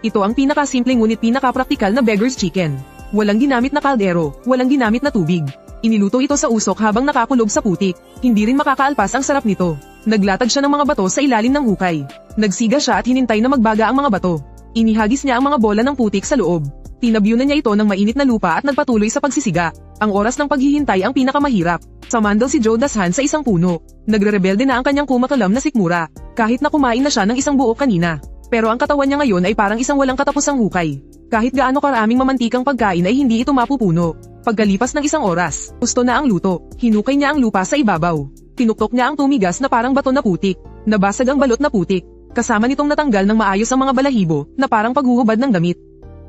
Ito ang pinakasimple ngunit pinakapraktikal na beggar's chicken. Walang ginamit na kaldero, walang ginamit na tubig. Iniluto ito sa usok habang nakakulob sa putik. Hindi rin makakaalpas ang sarap nito. Naglatag siya ng mga bato sa ilalim ng hukay. Nagsiga siya at hinintay na magbaga ang mga bato. Inihagis niya ang mga bola ng putik sa loob. Tinabyunan niya ito ng mainit na lupa at nagpatuloy sa pagsisiga. Ang oras ng paghihintay ang pinakamahirap. Samandal si Joe Dashan sa isang puno. Nagre-rebelde na ang kanyang kumakalam na sikmura. Kahit na kumain na siya ng isang buo kanina. Pero ang katawan niya ngayon ay parang isang walang katapusang hukay. Kahit gaano karaming mamantikang pagkain ay hindi ito mapupuno. Pagkalipas ng isang oras, gusto na ang luto. Hinukay niya ang lupa sa ibabaw. Tinuktok niya ang tumigas na parang bato na putik. Nabasag ang balot na putik. Kasama nitong natanggal ng maayos ang mga balahibo na parang paghuhubad ng damit.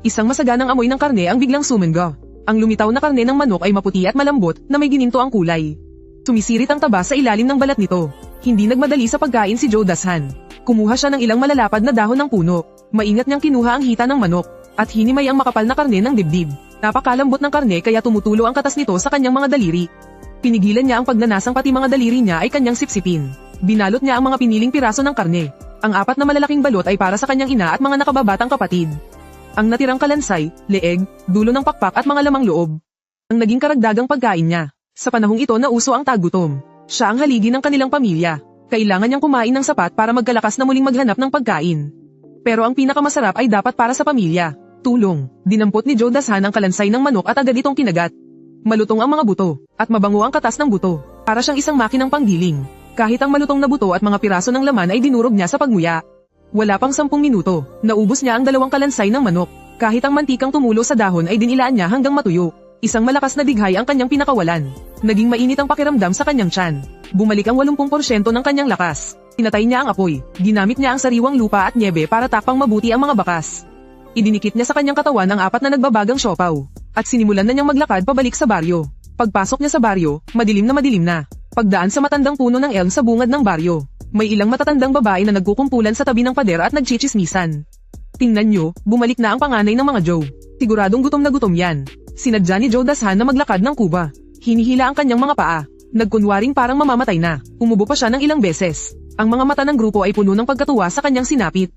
Isang masaganang amoy ng karne ang biglang sumenga. Ang lumitaw na karne ng manok ay maputi at malambot na may gininto ang kulay. Sumisirit ang taba sa ilalim ng balat nito. Hindi nagmadali sa pagkain si Joe Dashan. Kumuha siya ng ilang malalapad na dahon ng puno. Maingat niyang kinuha ang hita ng manok at hinimay ang makapal na karne ng dibdib. Napakalambot ng karne kaya tumutulo ang katas nito sa kanyang mga daliri. Pinigilan niya ang pagnanasang pati mga daliri niya ay kanyang sipsipin. Binalot niya ang mga piniling piraso ng karne. Ang 4 na malalaking balot ay para sa kanyang ina at mga nakababatang kapatid. Ang natirang kalansay, leeg, dulo ng pakpak at mga lamang loob. Ang naging karagdagang pagkain niya. Sa panahong ito na uso ang taggutom. Siya ang haligi ng kanilang pamilya. Kailangan niyang kumain ng sapat para magkalakas na muling maghanap ng pagkain. Pero ang pinakamasarap ay dapat para sa pamilya. Tulong. Dinampot ni Joe Dashan ang kalansay ng manok at agad itong kinagat. Malutong ang mga buto, at mabango ang katas ng buto. Para siyang isang makinang panggiling. Kahit ang malutong na buto at mga piraso ng laman ay dinurog niya sa pagmuya. Wala pang 10 minuto, naubos niya ang 2 kalansay ng manok. Kahit ang mantikang tumulo sa dahon ay dinilaan niya hanggang matuyo. Isang malakas na dighay ang kanyang pinakawalan. Naging mainit ang pakiramdam sa kanyang tiyan. Bumalik ang 80% ng kanyang lakas. Tinatay niya ang apoy. Ginamit niya ang sariwang lupa at nyebe para takpang mabuti ang mga bakas. Idinikit niya sa kanyang katawan ang 4 na nagbabagang siopaw. At sinimulan na niyang maglakad pabalik sa baryo. Pagpasok niya sa baryo, madilim na. Pagdaan sa matandang puno ng elm sa bungad ng baryo. May ilang matatandang babae na nagkukumpulan sa tabi ng pader at nagchichismisan. Tingnan niyo, bumalik na ang panganay ng mga Joe. Siguradong gutom na gutom yan. Sinadya ni Joe Dashan na maglakad ng kuba. Hinihila ang kanyang mga paa. Nagkunwaring parang mamamatay na. Umubo pa siya ng ilang beses. Ang mga mata ng grupo ay puno ng pagkatuwa sa kanyang sinapit.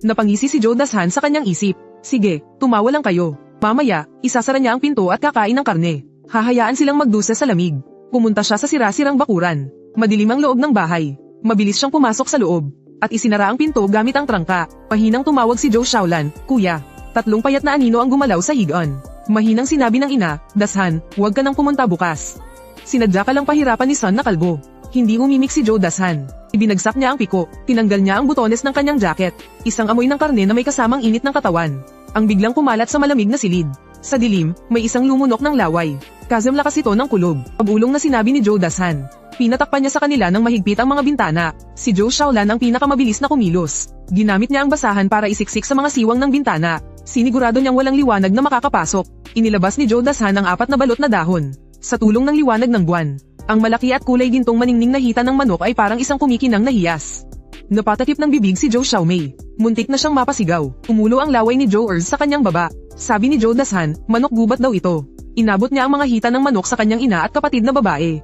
Napangisi si Joe Dashan sa kanyang isip. Sige, tumawa lang kayo. Mamaya, isasara niya ang pinto at kakain ng karne. Hahayaan silang magdusa sa lamig. Pumunta siya sa sira-sirang bakuran. Madilim ang loob ng bahay. Mabilis siyang pumasok sa loob. At isinara ang pinto gamit ang trangka. Pahinang tumawag si Joe Shaolan, Kuya. 3 payat na anino ang gumalaw sa higaan. Mahinang sinabi ng ina, Dashan, huwag ka nang pumunta bukas. Sinadya ka lang pahirapan ni Son na kalbo. Hindi umimik si Joe Dashan. Ibinagsak niya ang piko. Tinanggal niya ang butones ng kanyang jacket. Isang amoy ng karne na may kasamang init ng katawan. Ang biglang kumalat sa malamig na silid. Sa dilim, may isang lumunok ng laway. Kazem lakas ito ng kulob. Pabulong na sinabi ni Joe Dashan. Pinatakpan niya sa kanila ng mahigpit ang mga bintana. Si Joe Shaolan ang pinakamabilis na kumilos. Ginamit niya ang basahan para isiksik sa mga siwang ng bintana. Sinigurado niyang walang liwanag na makakapasok. Inilabas ni Joe Dashan ang 4 na balot na dahon. Sa tulong ng liwanag ng buwan, ang malaki at kulay gintong maningning na hita ng manok ay parang isang kumikinang na hiyas. Napatakip ng bibig si Joe Xiaomei. Muntik na siyang mapasigaw. Umulo ang laway ni Joe Erz sa kanyang baba. Sabi ni Joe Dashan, manok gubat daw ito. Inabot niya ang mga hita ng manok sa kanyang ina at kapatid na babae.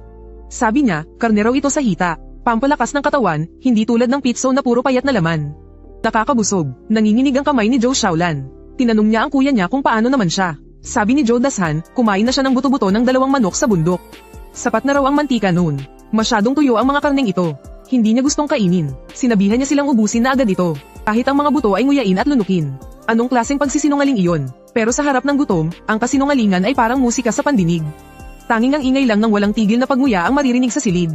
Sabi niya, karne raw ito sa hita. Pampalakas ng katawan, hindi tulad ng pitso na puro payat na laman. Nakakabusog. Nanginginig ang kamay ni Joe Shaolan. Tinanong niya ang kuya niya kung paano naman siya. Sabi ni Joe Dashan, kumain na siya ng buto-buto ng 2 manok sa bundok. Sapat na raw ang mantika noon. Masyadong tuyo ang mga karneng ito. Hindi niya gustong kainin. Sinabihan niya silang ubusin na agad ito. Kahit ang mga buto ay nguyain at lunukin. Anong klaseng pagsisinungaling iyon? Pero sa harap ng gutom, ang kasinungalingan ay parang musika sa pandinig. Tanging ang ingay lang ng walang tigil na pagmuya ang maririnig sa silid.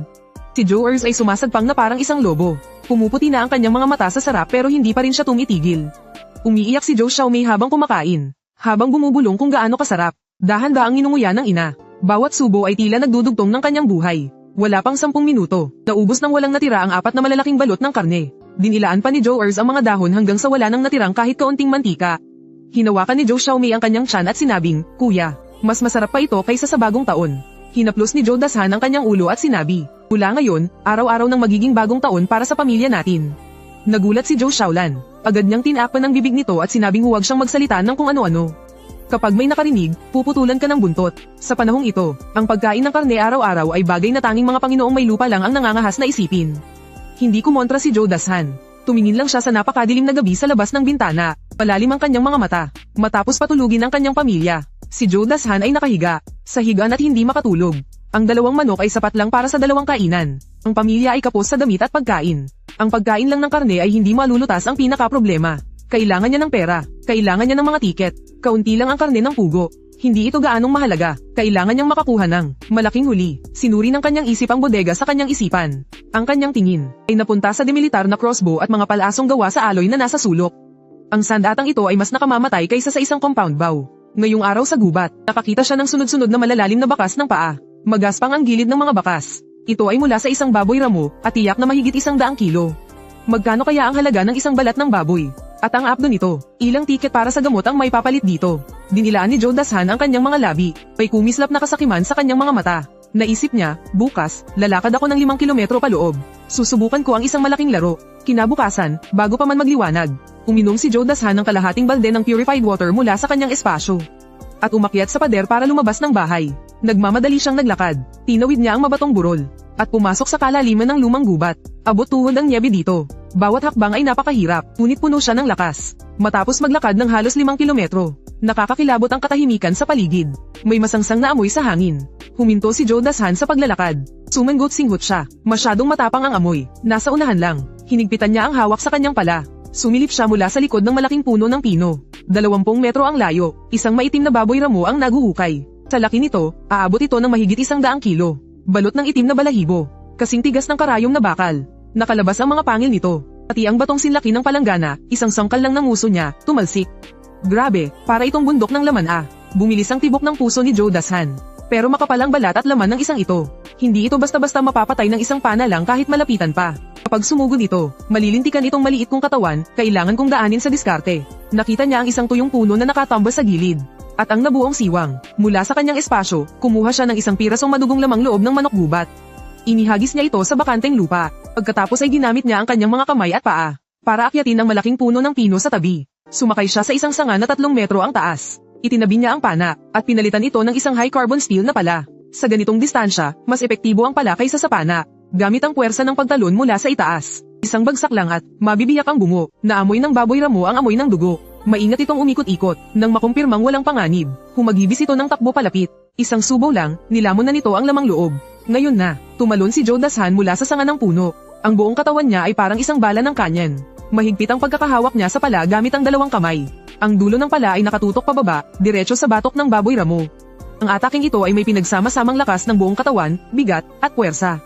Si Joe Erz ay sumasagpang na parang isang lobo. Pumuputi na ang kanyang mga mata sa sarap pero hindi pa rin siya tumitigil. Umiiyak si Joe Xiaomei habang kumakain. Habang bumubulong kung gaano kasarap. Dahan-daang inunguya ng ina. Bawat subo ay tila nagdudugtong ng kanyang buhay. Wala pang 10 minuto. Naubos nang walang natira ang 4 na malalaking balot ng karne. Dinilaan pa ni Joe Erz ang mga dahon hanggang sa wala nang natirang kahit kaunting mantika. Hinawakan ni Joe Xiaomei ang kanyang tiyan at sinabing, Kuya, mas masarap pa ito kaysa sa bagong taon. Hinaplos ni Joe Dashan ang kanyang ulo at sinabi, mula ngayon, araw-araw ng magiging bagong taon para sa pamilya natin. Nagulat si Joe Shaolan. Agad niyang tinakpan ang bibig nito at sinabing huwag siyang magsalita ng kung ano-ano. Kapag may nakarinig, puputulan ka ng buntot. Sa panahong ito, ang pagkain ng karne araw-araw ay bagay na tanging mga Panginoong may lupa lang ang nangangahas na isipin. Hindi kumontra si Joe Dashan. Tumingin lang siya sa napakadilim na gabi sa labas ng bintana. Malalim ang kanyang mga mata. Matapos patulugin ang kanyang pamilya, si Joe Dashan ay nakahiga sa higaan at hindi makatulog. Ang 2 manok ay sapat lang para sa 2 kainan. Ang pamilya ay kapos sa damit at pagkain. Ang pagkain lang ng karne ay hindi malulutas ang pinaka-problema. Kailangan niya ng pera, kailangan niya ng mga tiket, kaunti lang ang karne ng pugo. Hindi ito gaanong mahalaga, kailangan niyang makakuha ng malaking huli. Sinuri ng kanyang isip ang bodega sa kanyang isipan. Ang kanyang tingin ay napunta sa demilitar na crossbow at mga palasong gawa sa aloy na nasa sulok. Ang sandatang ito ay mas nakamamatay kaysa sa isang compound bow. Ngayong araw sa gubat, nakakita siya ng sunod-sunod na malalalim na bakas ng paa. Magaspang ang gilid ng mga bakas. Ito ay mula sa isang baboy ramo at tiyak na mahigit 100 kilo. Magkano kaya ang halaga ng isang balat ng baboy? At ang abdo nito, ilang tiket para sa gamot ang may papalit dito. Dinilaan ni Joe Dashan ang kanyang mga labi. May kumislap na kasakiman sa kanyang mga mata. Naisip niya, bukas, lalakad ako ng 5 kilometro paloob. Susubukan ko ang isang malaking laro. Kinabukasan, bago pa man magliwanag, uminom si Joe Dashan ng kalahating balde ng purified water mula sa kanyang espasyo. At umakyat sa pader para lumabas ng bahay. Nagmamadali siyang naglakad. Tinawid niya ang mabatong burol. At pumasok sa kalaliman ng lumang gubat. Abot tuhod ang niebe dito. Bawat hakbang ay napakahirap, ngunit puno siya ng lakas. Matapos maglakad ng halos 5 kilometro, nakakakilabot ang katahimikan sa paligid. May masangsang na amoy sa hangin. Huminto si Joe Dashan sa paglalakad. Sumanggot-singhot siya. Masyadong matapang ang amoy. Nasa unahan lang. Hinigpitan niya ang hawak sa kanyang pala. Sumilip siya mula sa likod ng malaking puno ng pino. 20 metro ang layo. Isang maitim na baboy ramo ang naguhukay. Sa laki nito, aabot ito ng mahigit 100 kilo. Balot ng itim na balahibo. Kasing tigas ng karayom na bakal. Nakalabas ang mga pangil nito. Pati ang batong sinlaki ng palanggana, isang sangkal lang ng nguso niya, tumalsik. Grabe, para itong bundok ng laman. Bumilis ang tibok ng puso ni Joe Dashan. Pero makapal ang balat at laman ng isang ito. Hindi ito basta-basta mapapatay ng isang pana lang kahit malapitan pa. Kapag sumugod ito, malilintikan itong maliit kong katawan, kailangan kong daanin sa diskarte. Nakita niya ang isang tuyong puno na nakatambas sa gilid. At ang nabuong siwang, mula sa kanyang espasyo, kumuha siya ng isang pirasong madugong lamang loob ng manok gubat. Inihagis niya ito sa bakanteng lupa. Pagkatapos ay ginamit niya ang kanyang mga kamay at paa para akyatin ang malaking puno ng pino sa tabi. Sumakay siya sa isang sanga na 3 metro ang taas. Itinabi niya ang pana at pinalitan ito ng isang high-carbon steel na pala. Sa ganitong distansya, mas epektibo ang pala kaysa sa pana. Gamit ang puwersa ng pagtalon mula sa itaas. Isang bagsak lang at mabibiyak ang bungo. Naamoy ng baboy ramo ang amoy ng dugo. Maingat itong umikot-ikot. Nang makumpirmang walang panganib, humagibis ito ng takbo palapit. Isang subaw lang, nilamon na nito ang lamang loob. Ngayon na, tumalon si Joe Dashan mula sa sanga ng puno. Ang buong katawan niya ay parang isang bala ng kanyan. Mahigpit ang pagkakahawak niya sa pala gamit ang 2 kamay. Ang dulo ng pala ay nakatutok pababa, diretso sa batok ng baboy ramo. Ang ataking ito ay may pinagsama-samang lakas ng buong katawan, bigat, at puwersa.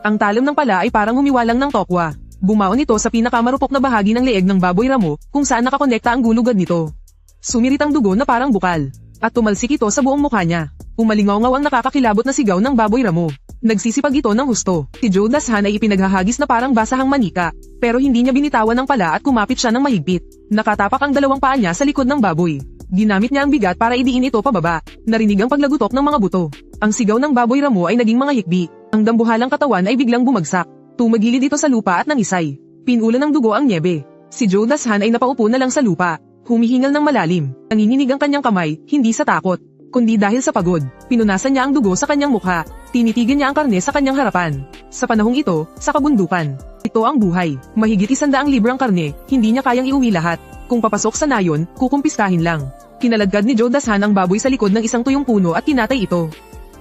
Ang talim ng pala ay parang humiwalang ng tokwa. Bumaon ito sa pinakamarupok na bahagi ng leeg ng baboy ramo, kung saan nakakonekta ang gulugad nito. Sumirit ang dugo na parang bukal, at tumalsik ito sa buong mukha niya. Umalingaw-ngaw ang nakakakilabot na sigaw ng baboy ramo. Nagsisipag ito ng husto. Si Joe Dashan ay ipinaghahagis na parang basahang manika, pero hindi niya binitawan ng pala at kumapit siya ng mahigpit. Nakatapak ang 2 paa niya sa likod ng baboy. Ginamit niya ang bigat para idiin ito pababa. Narinig ang paglagutok ng mga buto. Ang sigaw ng baboy ramo ay naging mga hikbi. Ang dambuhalang katawan ay biglang bumagsak. Tumagilid ito sa lupa at nangisay. Pinulan ng dugo ang niebe. Si Joe Dashan ay napaupo na lang sa lupa. Humihingal ng malalim. Nanginginig ang kanyang kamay, hindi sa takot, kundi dahil sa pagod. Pinunasan niya ang dugo sa kanyang mukha. Tinitigan niya ang karne sa kanyang harapan. Sa panahong ito, sa kabundukan, ito ang buhay. Mahigit 100 librang karne, hindi niya kayang iuwi lahat. Kung papasok sa nayon, kukumpiskahin lang. Kinaladkad ni Joe Dashan ang baboy sa likod ng isang tuyong puno at kinatay ito.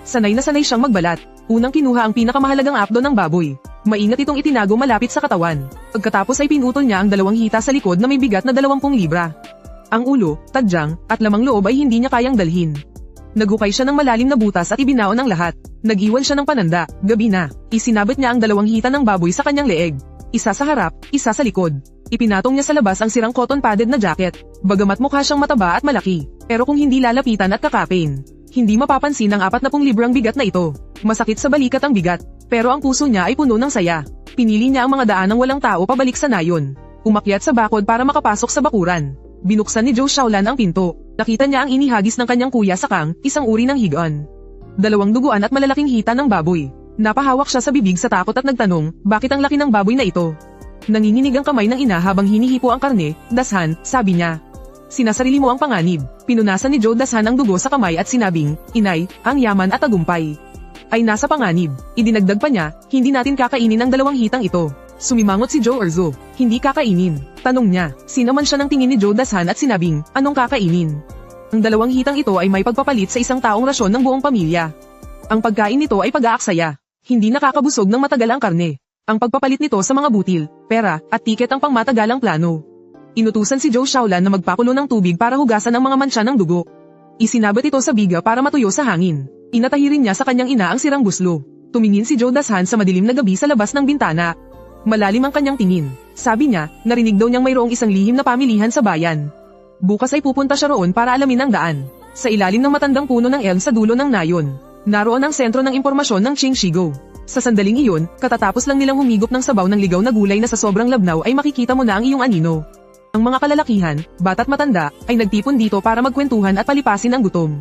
Sanay na sanay siyang magbalat. Unang kinuha ang pinakamahalagang apdo ng baboy. Maingat itong itinago malapit sa katawan. Pagkatapos ay pinutol niya ang 2 hita sa likod na may bigat na 20 libra. Ang ulo, tadyang, at lamang loob ay hindi niya kayang dalhin. Naghukay siya ng malalim na butas at ibinaon ang lahat. Nag-iwan siya ng pananda, gabi na. Isinabit niya ang 2 hita ng baboy sa kanyang leeg. Isa sa harap, isa sa likod. Ipinatong niya sa labas ang sirang cotton padded na jacket. Bagamat mukha siyang mataba at malaki, pero kung hindi lalapitan at kakapin, hindi mapapansin ang 40 librang bigat na ito. Masakit sa balikat ang bigat, pero ang puso niya ay puno ng saya. Pinili niya ang mga daanang walang tao pabalik sa nayon. Umakyat sa bakod para makapasok sa bakuran. Binuksan ni Joe Shaolan ang pinto. Nakita niya ang inihagis ng kanyang kuya sa kang, isang uri ng higaan. 2 duguan at malalaking hita ng baboy. Napahawak siya sa bibig sa takot at nagtanong, bakit ang laki ng baboy na ito? Nanginginig ang kamay ng ina habang hinihipo ang karne. Dashan, sabi niya. Sinasarili mo ang panganib. Pinunasan ni Joe Dashan ang dugo sa kamay at sinabing, Inay, ang yaman at tagumpay ay nasa panganib. Idinagdag pa niya, hindi natin kakainin ang 2 hitang ito. Sumimangot si Joe Erzo, hindi kakainin. Tanong niya, sinaman siya ng tingin ni Joe Dashan at sinabing, anong kakainin? Ang 2 hitang ito ay may pagpapalit sa isang taong rasyon ng buong pamilya. Ang pagkain nito ay pag-aaksaya. Hindi nakakabusog ng matagal ang karne. Ang pagpapalit nito sa mga butil, pera, at tiket ang pangmatagalang plano. Inutusan si Joe Shaolan na magpakulo ng tubig para hugasan ang mga mantsa ng dugo. Isinabat ito sa biga para matuyo sa hangin. Inatahi rin niya sa kanyang ina ang sirang buslo. Tumingin si Joe Dashan sa madilim na gabi sa labas ng bintana. Malalim ang kanyang tingin. Sabi niya, narinig daw niyang mayroong isang lihim na pamilihan sa bayan. Bukas ay pupunta siya roon para alamin ang daan. Sa ilalim ng matandang puno ng elm sa dulo ng nayon, naroon ang sentro ng impormasyon ng Qingshigo. Sa sandaling iyon, katatapos lang nilang humigop ng sabaw ng ligaw na gulay na sa sobrang labnaw ay makikita mo na ang iyong anino. Ang mga kalalakihan, bata't matanda, ay nagtipon dito para magkwentuhan at palipasin ang gutom.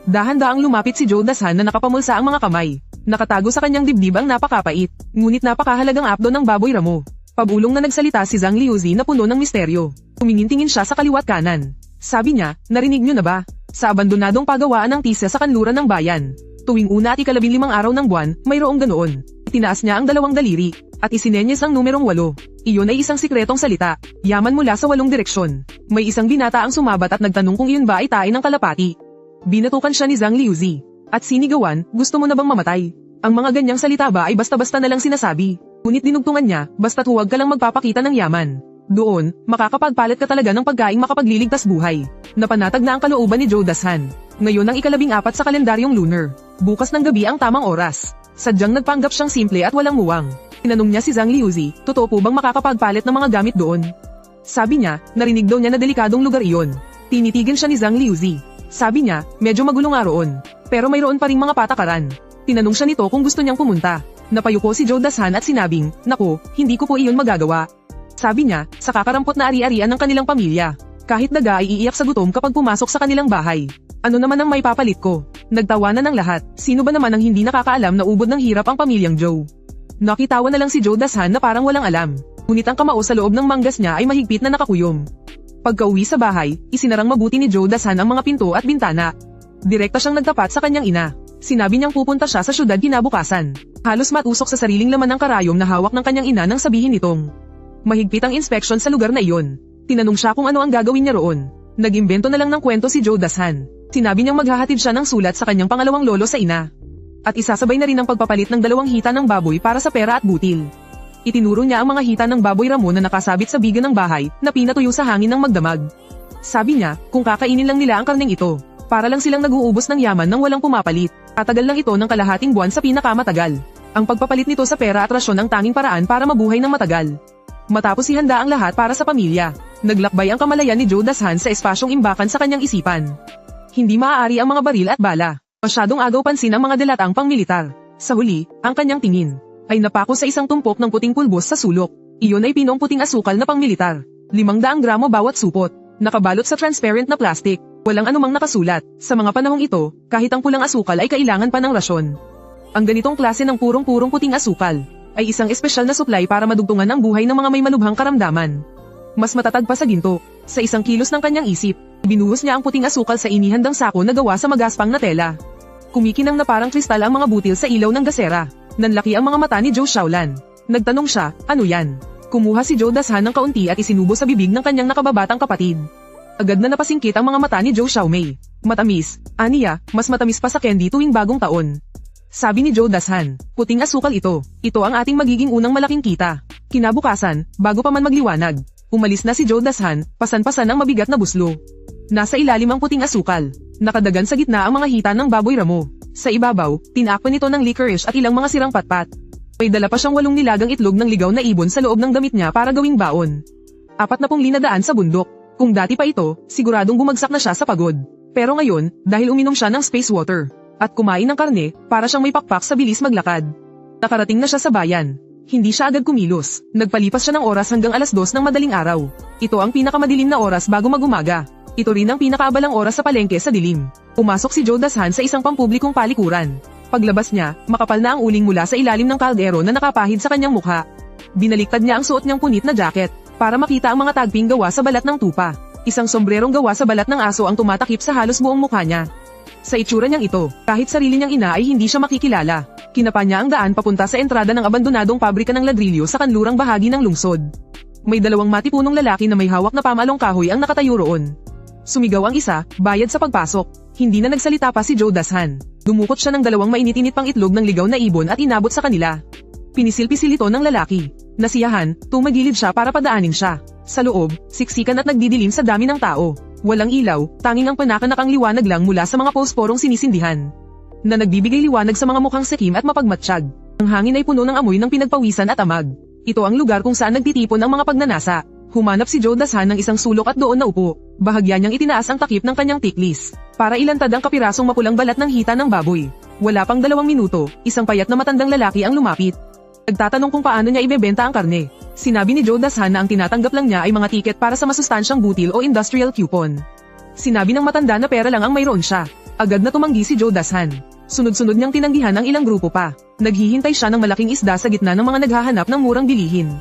Dahan-daang lumapit si Joe Dashan na nakapamulsa ang mga kamay. Nakatago sa kanyang dibdib ang napakapait, ngunit napakahalagang apdo ng baboy ramo. Pabulong na nagsalita si Zhang Liuzi na puno ng misteryo. Tumingin-tingin siya sa kaliwat kanan. Sabi niya, narinig niyo na ba? Sa abandonadong pagawaan ng tisya sa kanluran ng bayan. Tuwing una at 15 araw ng buwan, mayroong ganoon. Tinaas niya ang 2 daliri, at isinenyes ang numerong 8. Iyon ay isang sikretong salita, yaman mula sa 8 direksyon. May isang binata ang sumabat at nagtanong kung iyon ba ay tae ng kalapati. Binatukan siya ni Zhang Liuzi. At sinigawan, gusto mo na bang mamatay? Ang mga ganyang salita ba ay basta-basta na lang sinasabi. Ngunit dinugtungan niya, basta't huwag ka lang magpapakita ng yaman. Doon, makakapagpalit ka talaga ng pagkaing makapagliligtas buhay. Napanatag na ang kalooban ni Joe Dashan. Ngayon ang 14 sa kalendaryong lunar. Bukas ng gabi ang tamang oras. Sadyang nagpanggap siyang simple at walang muwang. Tinanong niya si Zhang Liuzi, totoo po bang makakapagpalit ng mga gamit doon? Sabi niya, narinig daw niya na delikadong lugar iyon. Tinitigan siya ni Zhang Liuzi. Sabi niya, medyo magulo nga roon. Pero mayroon pa ring mga patakaran. Tinanong siya nito kung gusto niyang pumunta. Napayuko si Joe Dashan at sinabing, naku, hindi ko po iyon magagawa. Sabi niya, sa kakarampot na ari-arian ng kanilang pamilya. Kahit daga ay iiyak sa gutom kapag pumasok sa kanilang bahay. Ano naman ang may papalit ko? Nagtawanan ng lahat. Sino ba naman ang hindi nakakaalam na ubod ng hirap ang pamilyang Joe? Nakitawan na lang si Joe Dashan na parang walang alam. Ngunit ang kamao sa loob ng manggas niya ay mahigpit na nakakuyom. Pagka-uwi sa bahay, isinarang mabuti ni Joe Dashan ang mga pinto at bintana. Direkta siyang nagtapat sa kanyang ina. Sinabi niyang pupunta siya sa syudad kinabukasan. Halos matusok sa sariling laman ng karayom na hawak ng kanyang ina nang sabihin nitong mahigpit ang inspeksyon sa lugar na iyon. Tinanong siya kung ano ang gagawin niya roon. Nag-imbento na lang ng kwento si Joe Dashan. Sinabi niyang maghahatid siya ng sulat sa kanyang pangalawang lolo sa ina. At isasabay na rin ang pagpapalit ng 2 hita ng baboy para sa pera at butil. Itinuro niya ang mga hita ng baboy ramo na nakasabit sa biga ng bahay na pinatuyo sa hangin ng magdamag. Sabi niya, kung kakainin lang nila ang karneng ito, para lang silang nag-uubos ng yaman nang walang pumapalit. Tatagal lang ito ng kalahating buwan sa pinakamatagal. Ang pagpapalit nito sa pera at rasyon ang tanging paraan para mabuhay ng matagal. Matapos ihanda ang lahat para sa pamilya, naglakbay ang kamalayan ni Joe Dashan sa espasyong imbakan sa kanyang isipan. Hindi maaari ang mga baril at bala. Masyadong agaw pansin ang mga delatang pangmilitar. Sa huli, ang kanyang tingin ay napako sa isang tumpok ng puting pulbos sa sulok. Iyon ay pinong puting asukal na pangmilitar. 500 gramo bawat supot. Nakabalot sa transparent na plastic. Walang anumang nakasulat. Sa mga panahong ito, kahit ang pulang asukal ay kailangan pa ng rasyon. Ang ganitong klase ng purong-purong puting asukal ay isang espesyal na supply para madugtungan ang buhay ng mga may malubhang karamdaman. Mas matatag pa sa ginto. Sa isang kilos ng kanyang isip, binuhos niya ang puting asukal sa inihandang sako na gawa sa magaspang na tela. Kumikinang na parang kristal ang mga butil sa ilaw ng gasera. Nanlaki ang mga mata ni Joe Shaolan. Nagtanong siya, ano yan? Kumuha si Joe Dashan ng kaunti at isinubo sa bibig ng kanyang nakababatang kapatid. Agad na napasingkit ang mga mata ni Joe Xiaomei. Matamis, aniya, mas matamis pa sa candy tuwing bagong taon. Sabi ni Joe Dashan, puting asukal ito. Ito ang ating magiging unang malaking kita. Kinabukasan, bago pa man magliwanag, umalis na si Joe Dashan, pasan-pasan ang mabigat na buslo. Nasa ilalim ang puting asukal. Nakadagan sa gitna ang mga hita ng baboy ramo. Sa ibabaw, tinakpan nito ng licorice at ilang mga sirang patpat. May dala pa siyang 8 nilagang itlog ng ligaw na ibon sa loob ng damit niya para gawing baon. 40 linadaan sa bundok. Kung dati pa ito, siguradong bumagsak na siya sa pagod. Pero ngayon, dahil uminom siya ng space water at kumain ng karne, para siyang may pakpak sa bilis maglakad. Nakarating na siya sa bayan. Hindi siya agad kumilos. Nagpalipas siya ng oras hanggang 2:00 ng madaling araw. Ito ang pinakamadilim na oras bago mag-umaga. Ito rin ang pinakaabalang oras sa palengke sa dilim. Pumasok si Joe Dashan sa isang pampublikong palikuran. Paglabas niya, makapal na ang uling mula sa ilalim ng kaldero na nakapahid sa kanyang mukha. Binaliktad niya ang suot niyang punit na jacket para makita ang mga tagping gawa sa balat ng tupa. Isang sombrerong gawa sa balat ng aso ang tumatakip sa halos buong mukha niya. Sa itsura niyang ito, kahit sarili niyang ina ay hindi siya makikilala. Kinapa niya ang daan papunta sa entrada ng abandonadong pabrika ng ladrilyo sa kanlurang bahagi ng lungsod. May dalawang matipunong lalaki na may hawak na pamalong kahoy ang nakatayo roon. Sumigaw ang isa, bayad sa pagpasok. Hindi na nagsalita pa si Joe Dashan. Dumukot siya ng dalawang mainit-init pang itlog ng ligaw na ibon at inabot sa kanila. Pinisil-pisil ito ng lalaki. Nasiyahan, tumagilid siya para padaanin siya. Sa loob, siksikan at nagdidilim sa dami ng tao. Walang ilaw, tanging ang panakanakang liwanag lang mula sa mga posporong sinisindihan, na nagbibigay liwanag sa mga mukhang sekim at mapagmatsyag. Ang hangin ay puno ng amoy ng pinagpawisan at amag. Ito ang lugar kung saan nagtitipon ang mga pagnanasa. Humanap si Joe Dashan ng isang sulok at doon naupo. Bahagya niyang itinaas ang takip ng kanyang tiklis, para ilantad ang kapirasong mapulang balat ng hita ng baboy. Wala pang 2 minuto, isang payat na matandang lalaki ang lumapit. Nagtatanong kung paano niya ibebenta ang karne. Sinabi ni Joe Dashan na ang tinatanggap lang niya ay mga tiket para sa masustansyang butil o industrial coupon. Sinabi ng matanda na pera lang ang mayroon siya. Agad na tumanggi si Joe Dashan. Sunod-sunod niyang tinanggihan ang ilang grupo pa. Naghihintay siya ng malaking isda sa gitna ng mga naghahanap ng murang bilihin.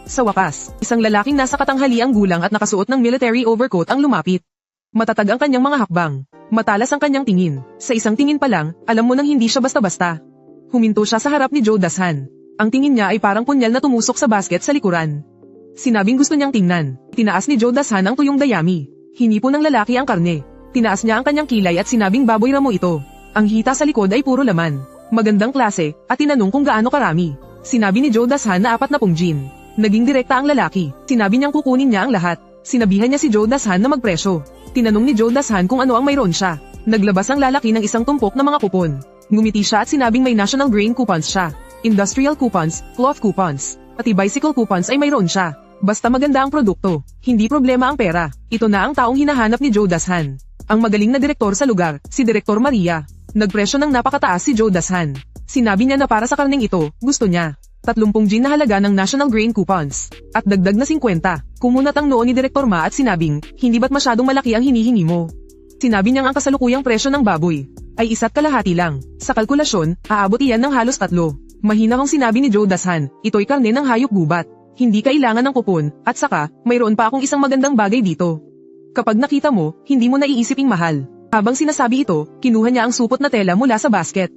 Sa wakas, isang lalaking nasa katanghaliang gulang at nakasuot ng military overcoat ang lumapit. Matatag ang kanyang mga hakbang. Matalas ang kanyang tingin. Sa isang tingin pa lang, alam mo nang hindi siya basta-basta. Huminto siya sa harap ni Joe Dashan. Ang tingin niya ay parang punyal na tumusok sa basket sa likuran. Sinabing gusto niyang tingnan. Tinaas ni Joe Dashan ang tuyong dayami. Hinipo ng lalaki ang karne. Tinaas niya ang kanyang kilay at sinabing baboy ramo ito. Ang hita sa likod ay puro laman. Magandang klase, at tinanong kung gaano karami. Sinabi ni Joe Dashan na 40 gin. Naging direkta ang lalaki. Sinabi niyang kukunin niya ang lahat. Sinabihan niya si Joe Dashan na magpresyo. Tinanong ni Joe Dashan kung ano ang mayroon siya. Naglabas ang lalaki ng isang tumpok na mga kupon. Ngumiti siya at sinabing may national grain coupons siya, industrial coupons, cloth coupons, pati bicycle coupons ay mayroon siya. Basta maganda ang produkto, hindi problema ang pera. Ito na ang taong hinahanap ni Joe Dashan. Ang magaling na direktor sa lugar, si Direktor Maria. Nagpresyo ng napakataas si Joe Dashan. Sinabi niya na para sa karneng ito, gusto niya 30 gin na halaga ng national grain coupons, at dagdag na 50. Kumunat ang noo ni Direktor Ma at sinabing, hindi ba't masyadong malaki ang hinihingi mo? Sinabi niyang ang kasalukuyang presyo ng baboy ay 1.25 lang. Sa kalkulasyon, aabot iyan ng halos 3. Mahina kong sinabi ni Joe Dashan, ito'y karne ng hayop gubat. Hindi kailangan ng kupon, at saka, mayroon pa akong isang magandang bagay dito. Kapag nakita mo, hindi mo naiisiping mahal. Habang sinasabi ito, kinuha niya ang supot na tela mula sa basket.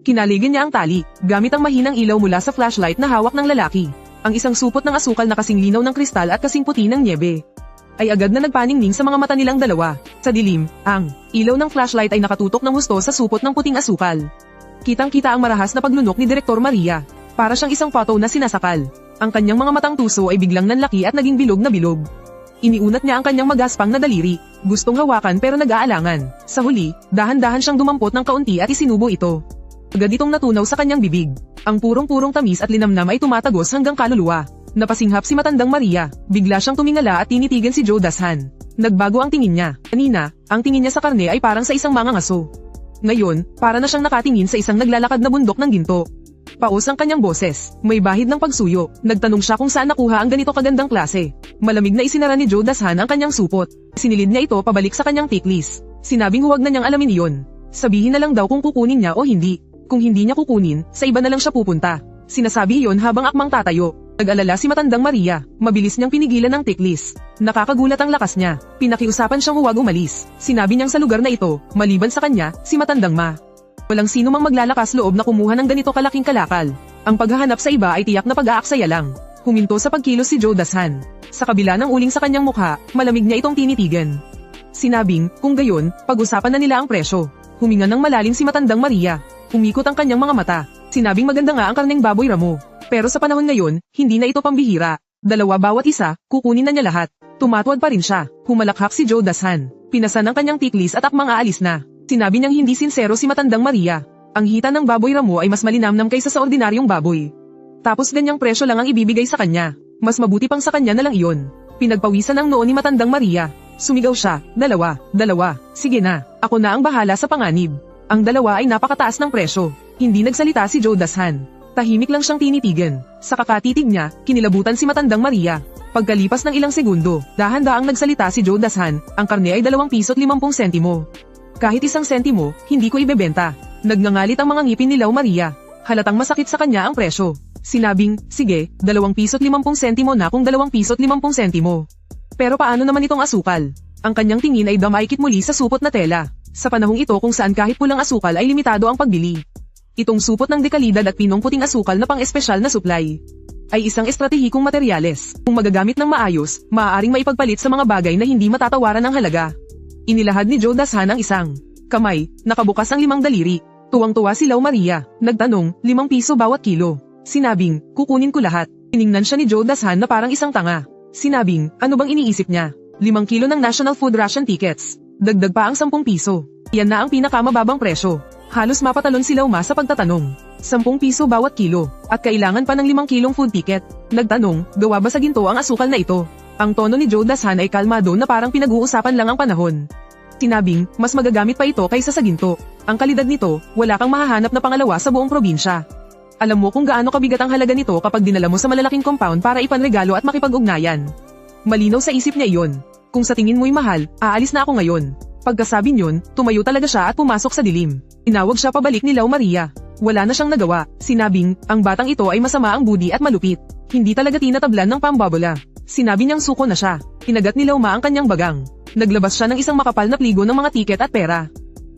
Kinaligan niya ang tali, gamit ang mahinang ilaw mula sa flashlight na hawak ng lalaki. Ang isang supot ng asukal na kasing linaw ng kristal at kasing puti ng niebe ay agad na nagpaningning sa mga mata nilang dalawa. Sa dilim, ang ilaw ng flashlight ay nakatutok ng husto sa supot ng puting asukal. Kitang-kita ang marahas na paglunok ni Direktor Maria. Para siyang isang pato na sinasakal. Ang kanyang mga matang tuso ay biglang nanlaki at naging bilog na bilog. Iniunat niya ang kanyang magaspang na daliri. Gustong hawakan pero nag-aalangan. Sa huli, dahan-dahan siyang dumampot ng kaunti at isinubo ito. Agad itong natunaw sa kanyang bibig. Ang purong-purong tamis at linamnam ay tumatagos hanggang kaluluwa. Napasinghap si matandang Maria. Bigla siyang tumingala at tinitigan si Joe Dashan. Nagbago ang tingin niya. Kanina, ang tingin niya sa karne ay parang sa isang mangangaso. Ngayon, para na siyang nakatingin sa isang naglalakad na bundok ng ginto. Paos ang kanyang boses. May bahid ng pagsuyo. Nagtanong siya kung saan nakuha ang ganito kagandang klase. Malamig na isinara ni Joe Dashan ang kanyang supot. Sinilid niya ito pabalik sa kanyang tiklis. Sinabing huwag na niyang alamin iyon. Sabihin na lang daw kung kukunin niya o hindi. Kung hindi niya kukunin, sa iba na lang siya pupunta. Sinasabi iyon habang akmang tatayo. Nag-alala si matandang Maria. Mabilis niyang pinigilan ang tiklis. Nakakagulat ang lakas niya. Pinakiusapan siyang huwag umalis. Sinabi niyang sa lugar na ito, maliban sa kanya, si matandang Ma, walang sino mang maglalakas loob na kumuha ng ganito kalaking kalakal. Ang paghahanap sa iba ay tiyak na pag-aaksaya lang. Huminto sa pagkilos si Joe Dashan. Sa kabila ng uling sa kanyang mukha, malamig niya itong tinitigan. Sinabing, kung gayon, pag-usapan na nila ang presyo. Huminga ng malalim si matandang Maria. Umikot ang kanyang mga mata. Sinabing maganda nga ang karneng baboy ramo. Pero sa panahon ngayon, hindi na ito pambihira. 2 bawat isa, kukunin na niya lahat. Tumatawad pa rin siya. Humalakhak si Joe Dashan. Pinasan ang kanyang tiklis at akmang aalis na. Sinabi niyang hindi sinsero si matandang Maria. Ang hita ng baboy ramo ay mas malinamnam kaysa sa ordinaryong baboy. Tapos ganyang presyo lang ang ibibigay sa kanya. Mas mabuti pang sa kanya na lang iyon. Pinagpawisan ang noo ni matandang Maria. Sumigaw siya, 2, sige na, ako na ang bahala sa panganib. Ang 2 ay napakataas ng presyo. Hindi nagsalita si Joe Dashan. Tahimik lang siyang tinitigan. Sa kakatitig niya, kinilabutan si matandang Maria. Pagkalipas ng ilang segundo, dahan-daang nagsalita si Joe Dashan, ang karne ay 2 piso't 50 sentimo. Kahit 1 sentimo, hindi ko ibebenta. Nagngangalit ang mga ngipin ni Lau Maria. Halatang masakit sa kanya ang presyo. Sinabing, sige, 2 piso't 50 sentimo na kung 2 piso't 50 sentimo. Pero paano naman itong asukal? Ang kanyang tingin ay damaykit muli sa supot na tela. Sa panahong ito kung saan kahit pulang asukal ay limitado ang pagbili. Itong supot ng dekalidad at pinong puting asukal na pang-espesyal na supply ay isang estratehikong materyales. Kung magagamit ng maayos, maaaring maipagpalit sa mga bagay na hindi matatawaran ng halaga. Inilahad ni Joe Dashan ang isang kamay, nakabukas ang 5 daliri. Tuwang-tuwa si Lau Maria, nagtanong, 5 piso bawat kilo. Sinabing, kukunin ko lahat. Tiningnan siya ni Joe Dashan na parang isang tanga. Sinabing, ano bang iniisip niya? 5 kilo ng National Food Ration tickets. Dagdag pa ang 10 piso. Yan na ang pinakamababang presyo. Halos mapatalon si Lau Ma sa pagtatanong. 10 piso bawat kilo, at kailangan pa ng 5 kilong food ticket. Nagtanong, gawa ba sa ginto ang asukal na ito? Ang tono ni Joe Dashan ay kalmado na parang pinag-uusapan lang ang panahon. Sinabing, mas magagamit pa ito kaysa sa ginto. Ang kalidad nito, wala kang mahahanap na pangalawa sa buong probinsya. Alam mo kung gaano kabigat ang halaga nito kapag dinala mo sa malalaking compound para ipanregalo at makipag-ugnayan. Malinaw sa isip niya iyon. Kung sa tingin mo'y mahal, aalis na ako ngayon. Pagkasabi niyon, tumayo talaga siya at pumasok sa dilim. Inawag siya pabalik ni Lau Maria. Wala na siyang nagawa. Sinabing, ang batang ito ay masama ang budi at malupit. Hindi talaga tinatablan ng pambabola. Sinabi niyang suko na siya. Inagat ni Lau Ma ang kanyang bagang. Naglabas siya ng isang makapal na pligo ng mga tiket at pera.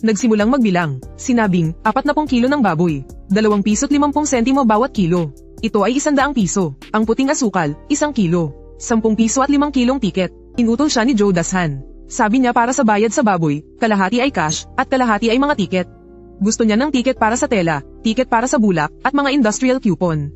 Nagsimulang magbilang. Sinabing, 40 kilo ng baboy. 2 piso't 50 sentimo bawat kilo. Ito ay 100 piso. Ang puting asukal, 1 kilo. 10 piso at 5 kilong tiket. Inutol siya ni Joe Dashan. Sabi niya para sa bayad sa baboy, kalahati ay cash, at kalahati ay mga tiket. Gusto niya ng tiket para sa tela, tiket para sa bulak, at mga industrial coupon.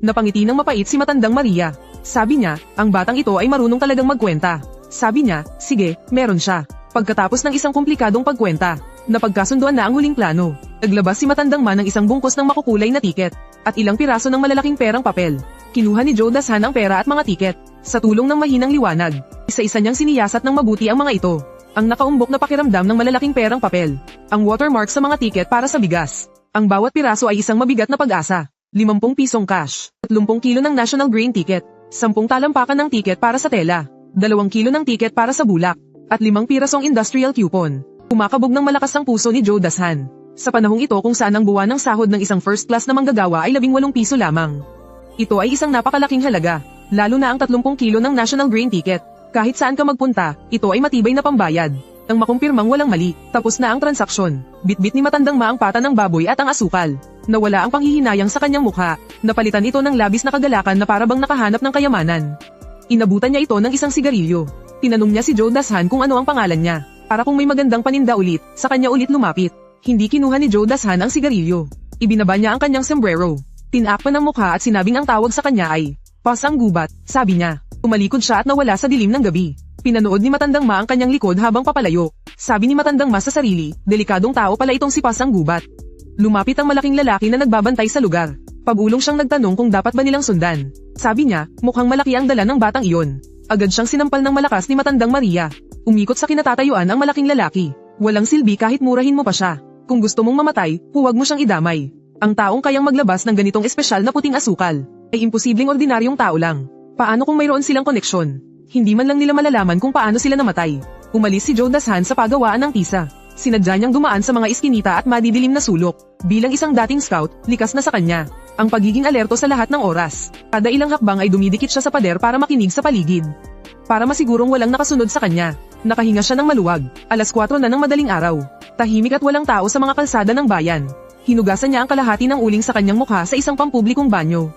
Napangiti ng mapait si matandang Maria. Sabi niya, ang batang ito ay marunong talagang magkwenta. Sabi niya, sige, meron siya. Pagkatapos ng isang komplikadong pagkwenta, napagkasunduan na ang huling plano. Naglabas si matandang man ng isang bungkos ng makukulay na tiket, at ilang piraso ng malalaking perang papel. Kinuha ni Joe Dashan ang pera at mga tiket. Sa tulong ng mahinang liwanag, isa-isa niyang siniyasat ng mabuti ang mga ito. Ang nakaumbok na pakiramdam ng malalaking perang papel. Ang watermark sa mga tiket para sa bigas. Ang bawat piraso ay isang mabigat na pag-asa. 50 pisong cash. 30 kilo ng National Grain ticket. 10 talampakan ng tiket para sa tela. 2 kilo ng tiket para sa bulak. At 5 pirasong industrial coupon. Kumakabog ng malakas ang puso ni Joe Dashan. Sa panahong ito kung saan ang buwan ng sahod ng isang first class na manggagawa ay 18 piso lamang. Ito ay isang napakalaking halaga. Lalo na ang 30 kilo ng National Grain ticket. Kahit saan ka magpunta, ito ay matibay na pambayad. Nang makumpirmang walang mali, tapos na ang transaksyon. Bitbit ni matandang Ma ang pata ng baboy at ang asukal. Nawala ang panghihinayang sa kanyang mukha. Napalitan ito ng labis na kagalakan na parabang nakahanap ng kayamanan. Inabutan niya ito ng isang sigarilyo. Tinanong niya si Joe Dashan kung ano ang pangalan niya. Para kung may magandang paninda ulit, sa kanya ulit lumapit. Hindi kinuha ni Joe Dashan ang sigarilyo. Ibinaba niya ang kanyang sombrero. Tinakpan ang mukha at sinabing ang tawag sa kanya ay Pasang Gubat, sabi niya. Umalikod siya at nawala sa dilim ng gabi. Pinanood ni matandang Ma ang kanyang likod habang papalayo. Sabi ni matandang Ma sa sarili, delikadong tao pala itong si Pasang Gubat. Lumapit ang malaking lalaki na nagbabantay sa lugar. Pabulong siyang nagtanong kung dapat ba nilang sundan. Sabi niya, mukhang malaki ang dala ng batang iyon. Agad siyang sinampal ng malakas ni matandang Maria. Umikot sa kinatatayuan ang malaking lalaki. Walang silbi kahit murahin mo pa siya. Kung gusto mong mamatay, huwag mo siyang idamay. Ang taong kayang maglabas ng ganitong espesyal na puting asukal ay imposibleng ordinaryong tao lang. Paano kung mayroon silang koneksyon? Hindi man lang nila malalaman kung paano sila namatay. Umalis si Joe Dashan sa paggawaan ng tisa. Sinadya niyang dumaan sa mga iskinita at madidilim na sulok. Bilang isang dating scout, likas na sa kanya ang pagiging alerto sa lahat ng oras. Kada ilang hakbang ay dumidikit siya sa pader para makinig sa paligid. Para masigurong walang nakasunod sa kanya, nakahinga siya ng maluwag. 4:00 na ng madaling araw. Tahimik at walang tao sa mga kalsada ng bayan. Hinugasan niya ang kalahati ng uling sa kanyang mukha sa isang pampublikong banyo.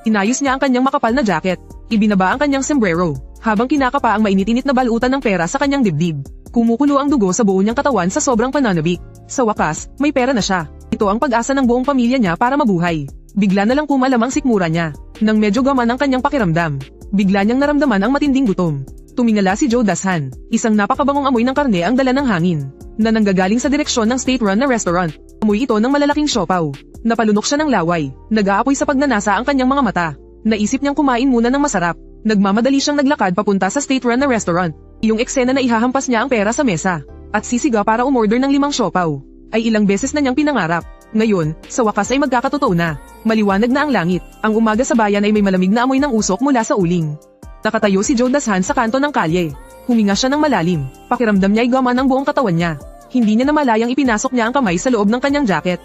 Inayos niya ang kanyang makapal na jacket. Ibinaba ang kanyang sombrero, habang kinakapa ang mainit-init na balutan ng pera sa kanyang dibdib. Kumukulo ang dugo sa buo niyang katawan sa sobrang pananabik. Sa wakas, may pera na siya. Ito ang pag-asa ng buong pamilya niya para mabuhay. Bigla na lang kumalam ang sikmura niya. Nang medyo gaman ang kanyang pakiramdam, bigla niyang naramdaman ang matinding gutom. Tumingala si Joe Dashan. Isang napakabangong amoy ng karne ang dala ng hangin, na nanggagaling sa direksyon ng state-run na restaurant. Amoy ito ng malalaking siopaw. Napalunok siya ng laway. Nag-aapoy sa pagnanasa ang kanyang mga mata. Naisip niyang kumain muna ng masarap. Nagmamadali siyang naglakad papunta sa state-run na restaurant. Yung eksena na ihahampas niya ang pera sa mesa at sisiga para umorder ng 5 siopaw ay ilang beses na niyang pinangarap. Ngayon, sa wakas ay magkakatotoo na. Maliwanag na ang langit. Ang umaga sa bayan ay may malamig na amoy ng usok mula sa uling. Nakatayo si Joe Dashan sa kanto ng kalye. Huminga siya ng malalim. Pakiramdam niya ay gaman ang buong katawan niya. Hindi niya namalayang ipinasok niya ang kamay sa loob ng kanyang jacket.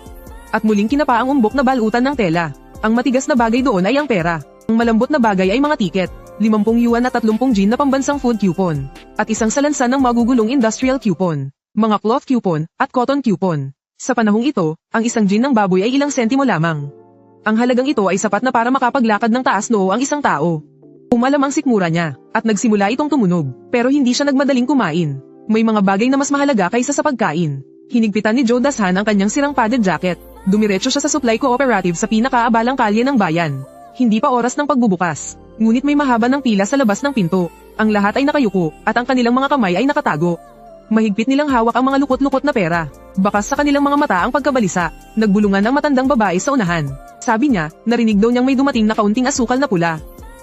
At muling kinapa ang umbok na balutan ng tela. Ang matigas na bagay doon ay ang pera. Ang malambot na bagay ay mga tiket. 50 yuan at 30 Jin na pambansang food coupon, at isang salansan ng magugulong industrial coupon, mga cloth coupon, at cotton coupon. Sa panahong ito, ang isang Jin ng baboy ay ilang sentimo lamang. Ang halagang ito ay sapat na para makapaglakad ng taas noo ang isang tao. Umalam ang sikmura niya, at nagsimula itong tumunog, pero hindi siya nagmadaling kumain. May mga bagay na mas mahalaga kaysa sa pagkain. Hinigpitan ni Joe Dashan ang kanyang sirang padded jacket. Dumiretso siya sa supply cooperative sa pinakaabalang kalye ng bayan. Hindi pa oras ng pagbubukas, ngunit may mahaba ng pila sa labas ng pinto. Ang lahat ay nakayuko, at ang kanilang mga kamay ay nakatago. Mahigpit nilang hawak ang mga lukot-lukot na pera. Bakas sa kanilang mga mata ang pagkabalisa. Nagbulungan ang matandang babae sa unahan. Sabi niya, narinig daw niyang may dumating na kaunting asukal na pula.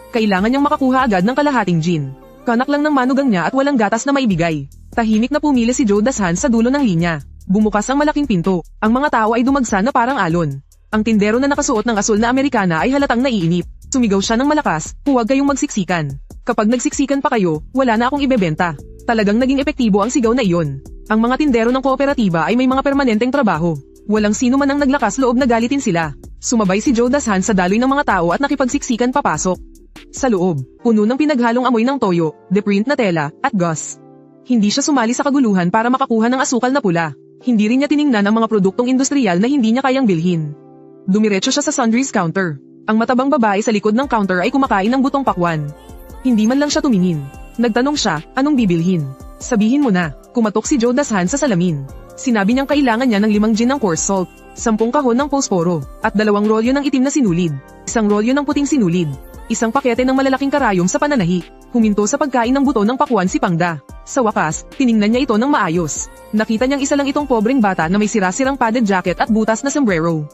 Kailangan niyang makakuha agad ng kalahating gin. Kanak lang ng manugang niya at walang gatas na maibigay. Tahimik na pumila si Joe Dashan sa dulo ng linya. Bumukas ang malaking pinto. Ang mga tao ay dumagsa na parang alon. Ang tindero na nakasuot ng asul na Amerikana ay halatang naiinip. Sumigaw siya ng malakas, huwag kayong magsiksikan. Kapag nagsiksikan pa kayo, wala na akong ibebenta. Talagang naging epektibo ang sigaw na iyon. Ang mga tindero ng kooperatiba ay may mga permanenteng trabaho. Walang sino man ang naglakas loob na galitin sila. Sumabay si Joe Dashan sa daloy ng mga tao at nakipagsiksikan papasok. Sa loob, puno ng pinaghalong amoy ng toyo, deprint na tela, at gauze. Hindi siya sumali sa kaguluhan para makakuha ng asukal na pula. Hindi rin niya tiningnan ang mga produktong industrial na hindi niya kayang bilhin. Dumiretso siya sa sundries counter. Ang matabang babae sa likod ng counter ay kumakain ng butong pakwan. Hindi man lang siya tumingin. Nagtanong siya, anong bibilhin? Sabihin mo na, kumatok si Joe Dashan sa salamin. Sinabi niyang kailangan niya ng 5 gin ng coarse salt, 10 kahon ng posporo, at 2 rolyo ng itim na sinulid, 1 rolyo ng puting sinulid, 1 pakete ng malalaking karayom sa pananahi. Huminto sa pagkain ng buto ng pakwan si Pangda. Sa wakas, tiningnan niya ito ng maayos. Nakita niyang isa lang itong pobreng bata na may sira-sirang padded jacket at butas na sombrero.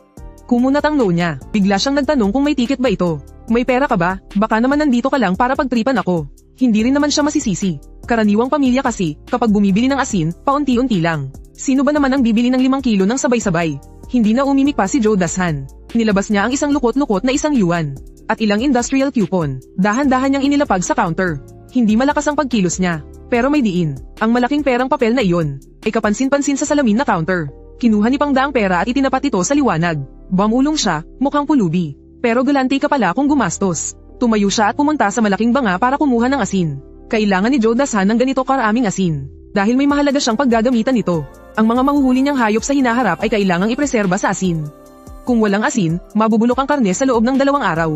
Kumunat ang noo niya. Bigla siyang nagtanong kung may ticket ba ito. May pera ka ba? Baka naman nandito ka lang para pagtripan ako. Hindi rin naman siya masisisi. Karaniwang pamilya kasi, kapag bumibili ng asin, paunti-unti lang. Sino ba naman ang bibili ng 5 kilo ng sabay-sabay? Hindi na umimik pa si Joe Dashan. Nilabas niya ang isang lukot-lukot na 1 yuan. At ilang industrial coupon. Dahan-dahan niyang inilapag sa counter. Hindi malakas ang pagkilos niya. Pero may diin. Ang malaking perang papel na iyon ay kapansin-pansin sa salamin na counter. Kinuha ni Pangda ang pera at itinapat ito sa liwanag. Bumulong siya, mukhang pulubi. Pero galante ka pala kung gumastos. Tumayo siya at pumunta sa malaking banga para kumuha ng asin. Kailangan ni Joe Dashan ng ganito karaming asin. Dahil may mahalaga siyang paggagamitan nito. Ang mga mahuhuli niyang hayop sa hinaharap ay kailangang ipreserba sa asin. Kung walang asin, mabubulok ang karne sa loob ng 2 araw.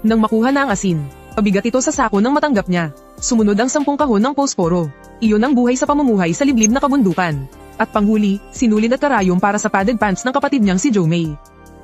Nang makuha na ang asin, pabigat ito sa sako nang matanggap niya. Sumunod ang 10 kahon ng posporo. Iyon ang buhay sa pamumuhay sa liblib na kabundukan. At panghuli, sinulid at karayom para sa padded pants ng kapatid niyang si Joe May.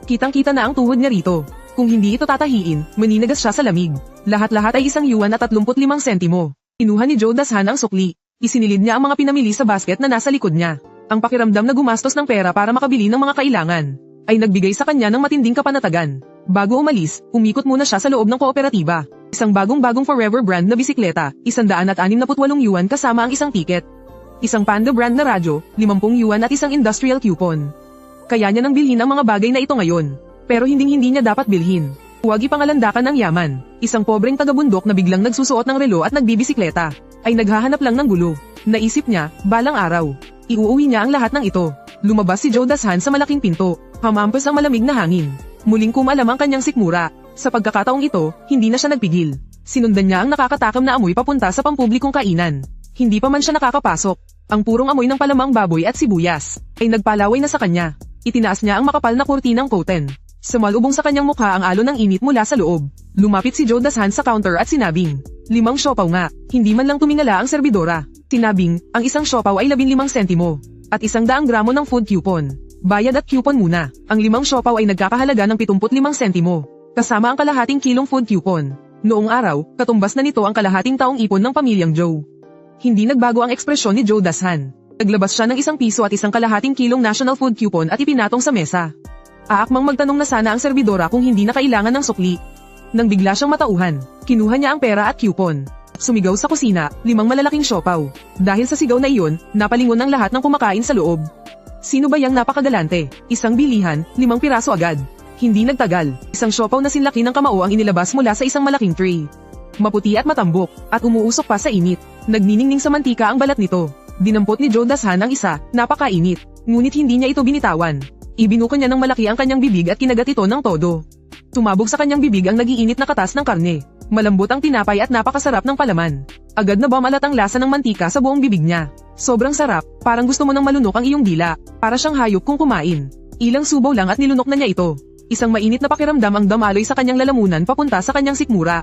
Kitang-kita na ang tuhod niya rito. Kung hindi ito tatahiin, maninagas siya sa lamig. Lahat-lahat ay 1 yuan at 35 sentimo. Inuha ni Joe Dashan ang sukli. Isinilid niya ang mga pinamili sa basket na nasa likod niya. Ang pakiramdam na gumastos ng pera para makabili ng mga kailangan ay nagbigay sa kanya ng matinding kapanatagan. Bago umalis, umikot muna siya sa loob ng kooperatiba. Isang bagong-bagong Forever brand na bisikleta, 168 yuan kasama ang isang tiket. Isang Panda brand na radyo, 50 yuan at isang industrial coupon. Kaya niya nang bilhin ang mga bagay na ito ngayon. Pero hinding-hindi niya dapat bilhin. Huwag ipangalandakan ang yaman. Isang pobreng tagabundok na biglang nagsusuot ng relo at nagbibisikleta ay naghahanap lang ng gulo. Naisip niya, balang araw, iuuwi niya ang lahat ng ito. Lumabas si Joe Dashan sa malaking pinto. Hamampas ang malamig na hangin. Muling kumalam ang kanyang sikmura. Sa pagkakataong ito, hindi na siya nagpigil. Sinundan niya ang nakakatakam na amoy papunta sa pampublikong kainan. Hindi pa man siya nakakapasok. Ang purong amoy ng palamang baboy at sibuyas ay nagpalaway na sa kanya. Itinaas niya ang makapal na kurtinang curtain. Sumalubong sa kanyang mukha ang alon ng init mula sa loob. Lumapit si Joe Dashan sa counter at sinabing, 5 siopaw nga. Hindi man lang tumingala ang serbidora. Sinabing, ang isang siopaw ay 15 sentimo. At 100 gramo ng food coupon. Bayad at coupon muna. Ang 5 siopaw ay nagkakahalaga ng 75 sentimo. Kasama ang kalahating kilong food coupon. Noong araw, katumbas na nito ang kalahating taong ipon ng pamilyang Joe. Hindi nagbago ang ekspresyon ni Joe Dashan. Naglabas siya ng 1 piso at 1 kalahating kilong national food coupon at ipinatong sa mesa. Aakmang magtanong na sana ang serbidora kung hindi na kailangan ng sukli. Nang bigla siyang matauhan, kinuha niya ang pera at coupon. Sumigaw sa kusina, 5 malalaking siopaw. Dahil sa sigaw na iyon, napalingon ang lahat ng kumakain sa loob. Sino ba yang napakagalante? Isang bilihan, 5 piraso agad. Hindi nagtagal, isang siopaw na sinlaki ng kamao ang inilabas mula sa isang malaking tray. Maputi at matambok, at umuusok pa sa init. Nagniningning sa mantika ang balat nito. Dinampot ni Joe Dashan ang isa, napakainit. Ngunit hindi niya ito binitawan. Ibinuka niya ng malaki ang kanyang bibig at kinagat ito ng todo. Tumabog sa kanyang bibig ang nagiinit na katas ng karne. Malambot ang tinapay at napakasarap ng palaman. Agad na bumalat ang lasa ng mantika sa buong bibig niya. Sobrang sarap, parang gusto mo nang malunok ang iyong dila. Para siyang hayop kung kumain. Ilang subaw lang at nilunok na niya ito. Isang mainit na pakiramdam ang damaloy sa kanyang lalamunan papunta sa kanyang sikmura.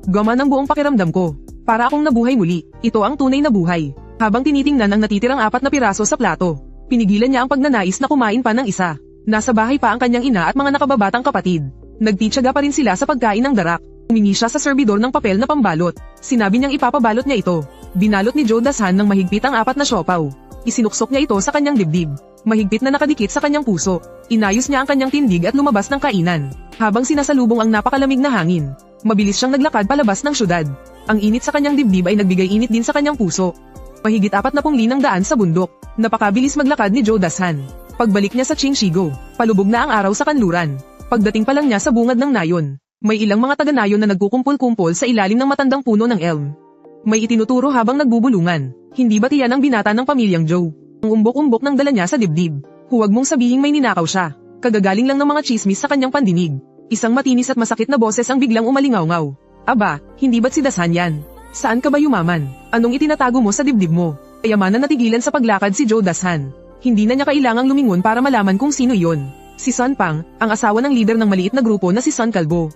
Gama ng buong pakiramdam ko. Para akong nabuhay muli. Ito ang tunay na buhay. Habang tinitingnan ang natitirang 4 na piraso sa plato, pinigilan niya ang pagnanais na kumain pa ng isa. Nasa bahay pa ang kanyang ina at mga nakababatang kapatid. Nagtitiyaga pa rin sila sa pagkain ng darak. Humingi siya sa serbidor ng papel na pambalot. Sinabi niyang ipapabalot niya ito. Binalot ni Joe Dashan ng mahigpit ang 4 na siopaw. Isinuksok niya ito sa kanyang dibdib. Mahigpit na nakadikit sa kanyang puso. Inayos niya ang kanyang tindig at lumabas ng kainan. Habang sinasalubong ang napakalamig na hangin, mabilis siyang naglakad palabas ng syudad. Ang init sa kanyang dibdib ay nagbigay init din sa kanyang puso. Mahigit 40 linang daan sa bundok. Napakabilis maglakad ni Joe Dashan. Pagbalik niya sa Chingshigo, palubog na ang araw sa kanluran. Pagdating pa lang niya sa bungad ng nayon, may ilang mga taga-nayon na nagkukumpol-kumpol sa ilalim ng matandang puno ng elm. May itinuturo habang nagbubulungan. Hindi ba tiyan ang binata ng pamilyang Joe? Ang umbok-umbok ng dala niya sa dibdib. Huwag mong sabihing may ninakaw siya. Kagagaling lang ng mga chismis sa kanyang pandinig. Isang matinis at masakit na boses ang biglang umalingaw-ngaw. Aba, hindi ba't si Dashan yan? Saan ka ba yumaman? Anong itinatago mo sa dibdib mo? Kayamanan na natigilan sa paglakad si Joe Dashan. Hindi na niya kailangang lumingon para malaman kung sino iyon. Si Sun Pang, ang asawa ng leader ng maliit na grupo na si Sun Kalbo.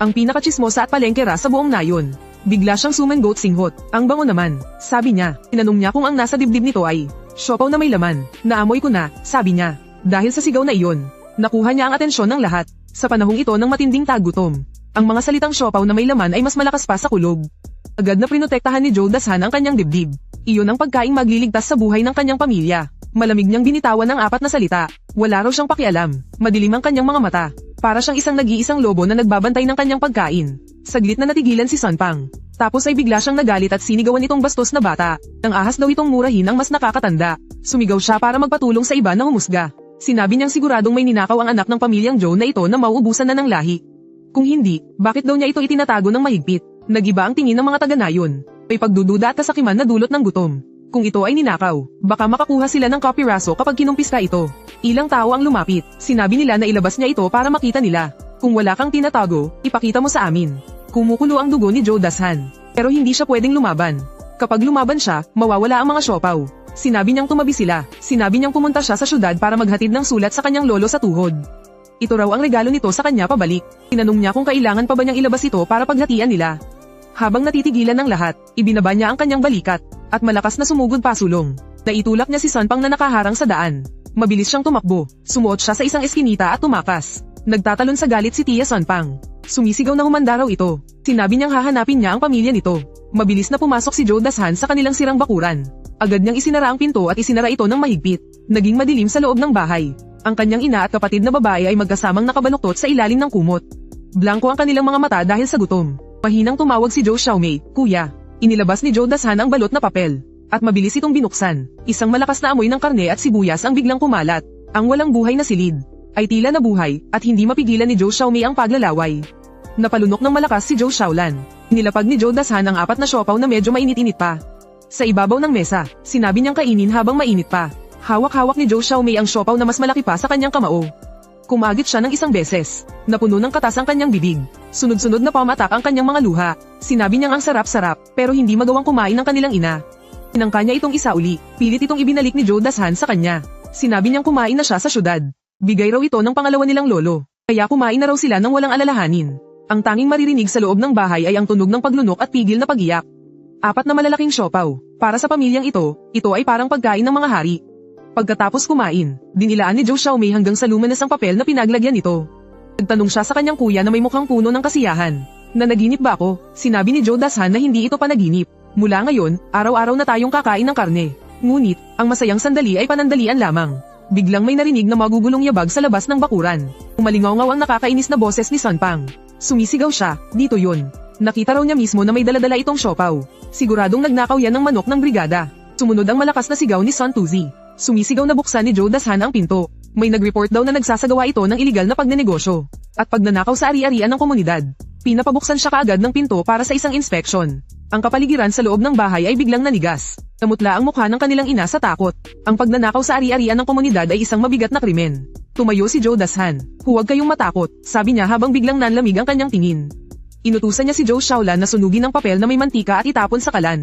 Ang pinakachismosa at palengkera sa buong nayon. Bigla siyang sumangot singhot. Ang bango naman, sabi niya. Tinanong niya kung ang nasa dibdib nito ay siopaw na may laman. Naamoy ko na, sabi niya. Dahil sa sigaw na iyon, nakuha niya ang atensyon ng lahat. Sa panahong ito ng matinding tagutom, ang mga salitang siopaw na may laman ay mas malakas pa sa kulog. Agad na prinotektahan ni Joe Dashan ang kanyang dibdib. Iyon ang pagkaing magliligtas sa buhay ng kanyang pamilya. Malamig niyang binitawan ng 4 na salita. Wala raw siyang pakialam. Madilim ang kanyang mga mata. Para siyang isang nag-iisang lobo na nagbabantay ng kanyang pagkain. Saglit na natigilan si Sun Pang. Tapos ay bigla siyang nagalit at sinigawan itong bastos na bata. Nang ahas daw itong murahin ang mas nakakatanda. Sumigaw siya para magpatulong sa iba na humusga. Sinabi niyang siguradong may ninakaw ang anak ng pamilyang Joe na ito na mauubusan na ng lahi. Kung hindi, bakit daw niya ito itinatago ng mahigpit? Nagiba ang tingin ng mga taga-nayon. May pagdududa at kasakiman na dulot ng gutom. Kung ito ay ninakaw, baka makakuha sila ng kopiraso kapag kinumpis ka ito. Ilang tao ang lumapit. Sinabi nila na ilabas niya ito para makita nila. Kung wala kang tinatago, ipakita mo sa amin. Kumukulo ang dugo ni Joe Dashan. Pero hindi siya pwedeng lumaban. Kapag lumaban siya, mawawala ang mga siopaw. Sinabi niyang tumabi sila. Sinabi niyang pumunta siya sa syudad para maghatid ng sulat sa kanyang lolo sa tuhod. Ito raw ang regalo nito sa kanya pabalik. Tinanong niya kung kailangan pa ba niyang ilabas ito para paghatian nila. Habang natitigilan ng lahat, ibinaba niya ang kanyang balikat, at malakas na sumugod pasulong. Naitulak niya si Sun Pang na nakaharang sa daan. Mabilis siyang tumakbo, sumuot siya sa isang eskinita at tumakas. Nagtatalon sa galit si Tia Sun Pang. Sumisigaw na humanda raw ito. Sinabi niyang hahanapin niya ang pamilya nito. Mabilis na pumasok si Joe Dashan sa kanilang sirang bakuran. Agad niyang isinara ang pinto at isinara ito ng mahigpit. Naging madilim sa loob ng bahay. Ang kanyang ina at kapatid na babae ay magkasamang nakabaluktot sa ilalim ng kumot. Blanko ang kanilang mga mata dahil sa gutom. Mahinang tumawag si Joe Xiaomei, "Kuya." Inilabas ni Joe Dashan ang balot na papel. At mabilis itong binuksan. Isang malakas na amoy ng karne at sibuyas ang biglang kumalat. Ang walang buhay na silid ay tila nabuhay at hindi mapigilan ni Joe Xiaomei ang paglalaway. Napalunok ng malakas si Joe Xiaolan. Nilapag ni Joe Dashan ang 4 na siopaw na medyo mainit-init pa. Sa ibabaw ng mesa, sinabi niyang kainin habang mainit pa. Hawak-hawak ni Joe Xiaomei ang siopaw na mas malaki pa sa kanyang kamao. Kumagit siya ng isang beses. Napuno ng katas ang kanyang bibig. Sunod-sunod na pamatak ang kanyang mga luha. Sinabi niyang ang sarap-sarap, pero hindi magawang kumain ng kanilang ina. Tinangka niya itong isa uli. Pilit itong ibinalik ni Joe Dashan sa kanya. Sinabi niyang kumain na siya sa syudad. Bigay raw ito ng pangalawa nilang lolo. Kaya kumain na raw sila ng walang alalahanin. Ang tanging maririnig sa loob ng bahay ay ang tunog ng paglunok at pigil na pag-iyak. 4 na malalaking siopaw. Para sa pamilyang ito ay parang pagkain ng mga hari. Pagkatapos kumain, dinilaan ni Joe Xiaomei hanggang sa luminas ang papel na pinaglagyan nito. Nagtanong siya sa kanyang kuya na may mukhang puno ng kasiyahan. Nanaginip ba ako? Sinabi ni Joe Dashan na hindi ito panaginip. Mula ngayon, araw-araw na tayong kakain ng karne. Ngunit, ang masayang sandali ay panandalian lamang. Biglang may narinig na magugulong yabag sa labas ng bakuran. Umalingaw-ngaw ang nakakainis na boses ni Sun Pang. Sumisigaw siya, "Dito yun." Nakita raw niya mismo na may daladala itong siopaw. Siguradong nagnakaw yan ng manok ng brigada. Sumunod ang malakas na sigaw ni Sun Tuzi. Sumisigaw na buksan ni Joe Dashan ang pinto. May nag-report daw na nagsasagawa ito ng iligal na pagnenegosyo at pagnanakaw sa ari-arian ng komunidad. Pinapabuksan siya kaagad ng pinto para sa isang inspeksyon. Ang kapaligiran sa loob ng bahay ay biglang nanigas. Namutla ang mukha ng kanilang ina sa takot. Ang pagnanakaw sa ari-arian ng komunidad ay isang mabigat na krimen. Tumayo si Joe Dashan. "Huwag kayong matakot," sabi niya habang biglang nanlamig ang kanyang tingin. Inutusan niya si Zhou Xiaolan na sunugin ng papel na may mantika at itapon sa kalan.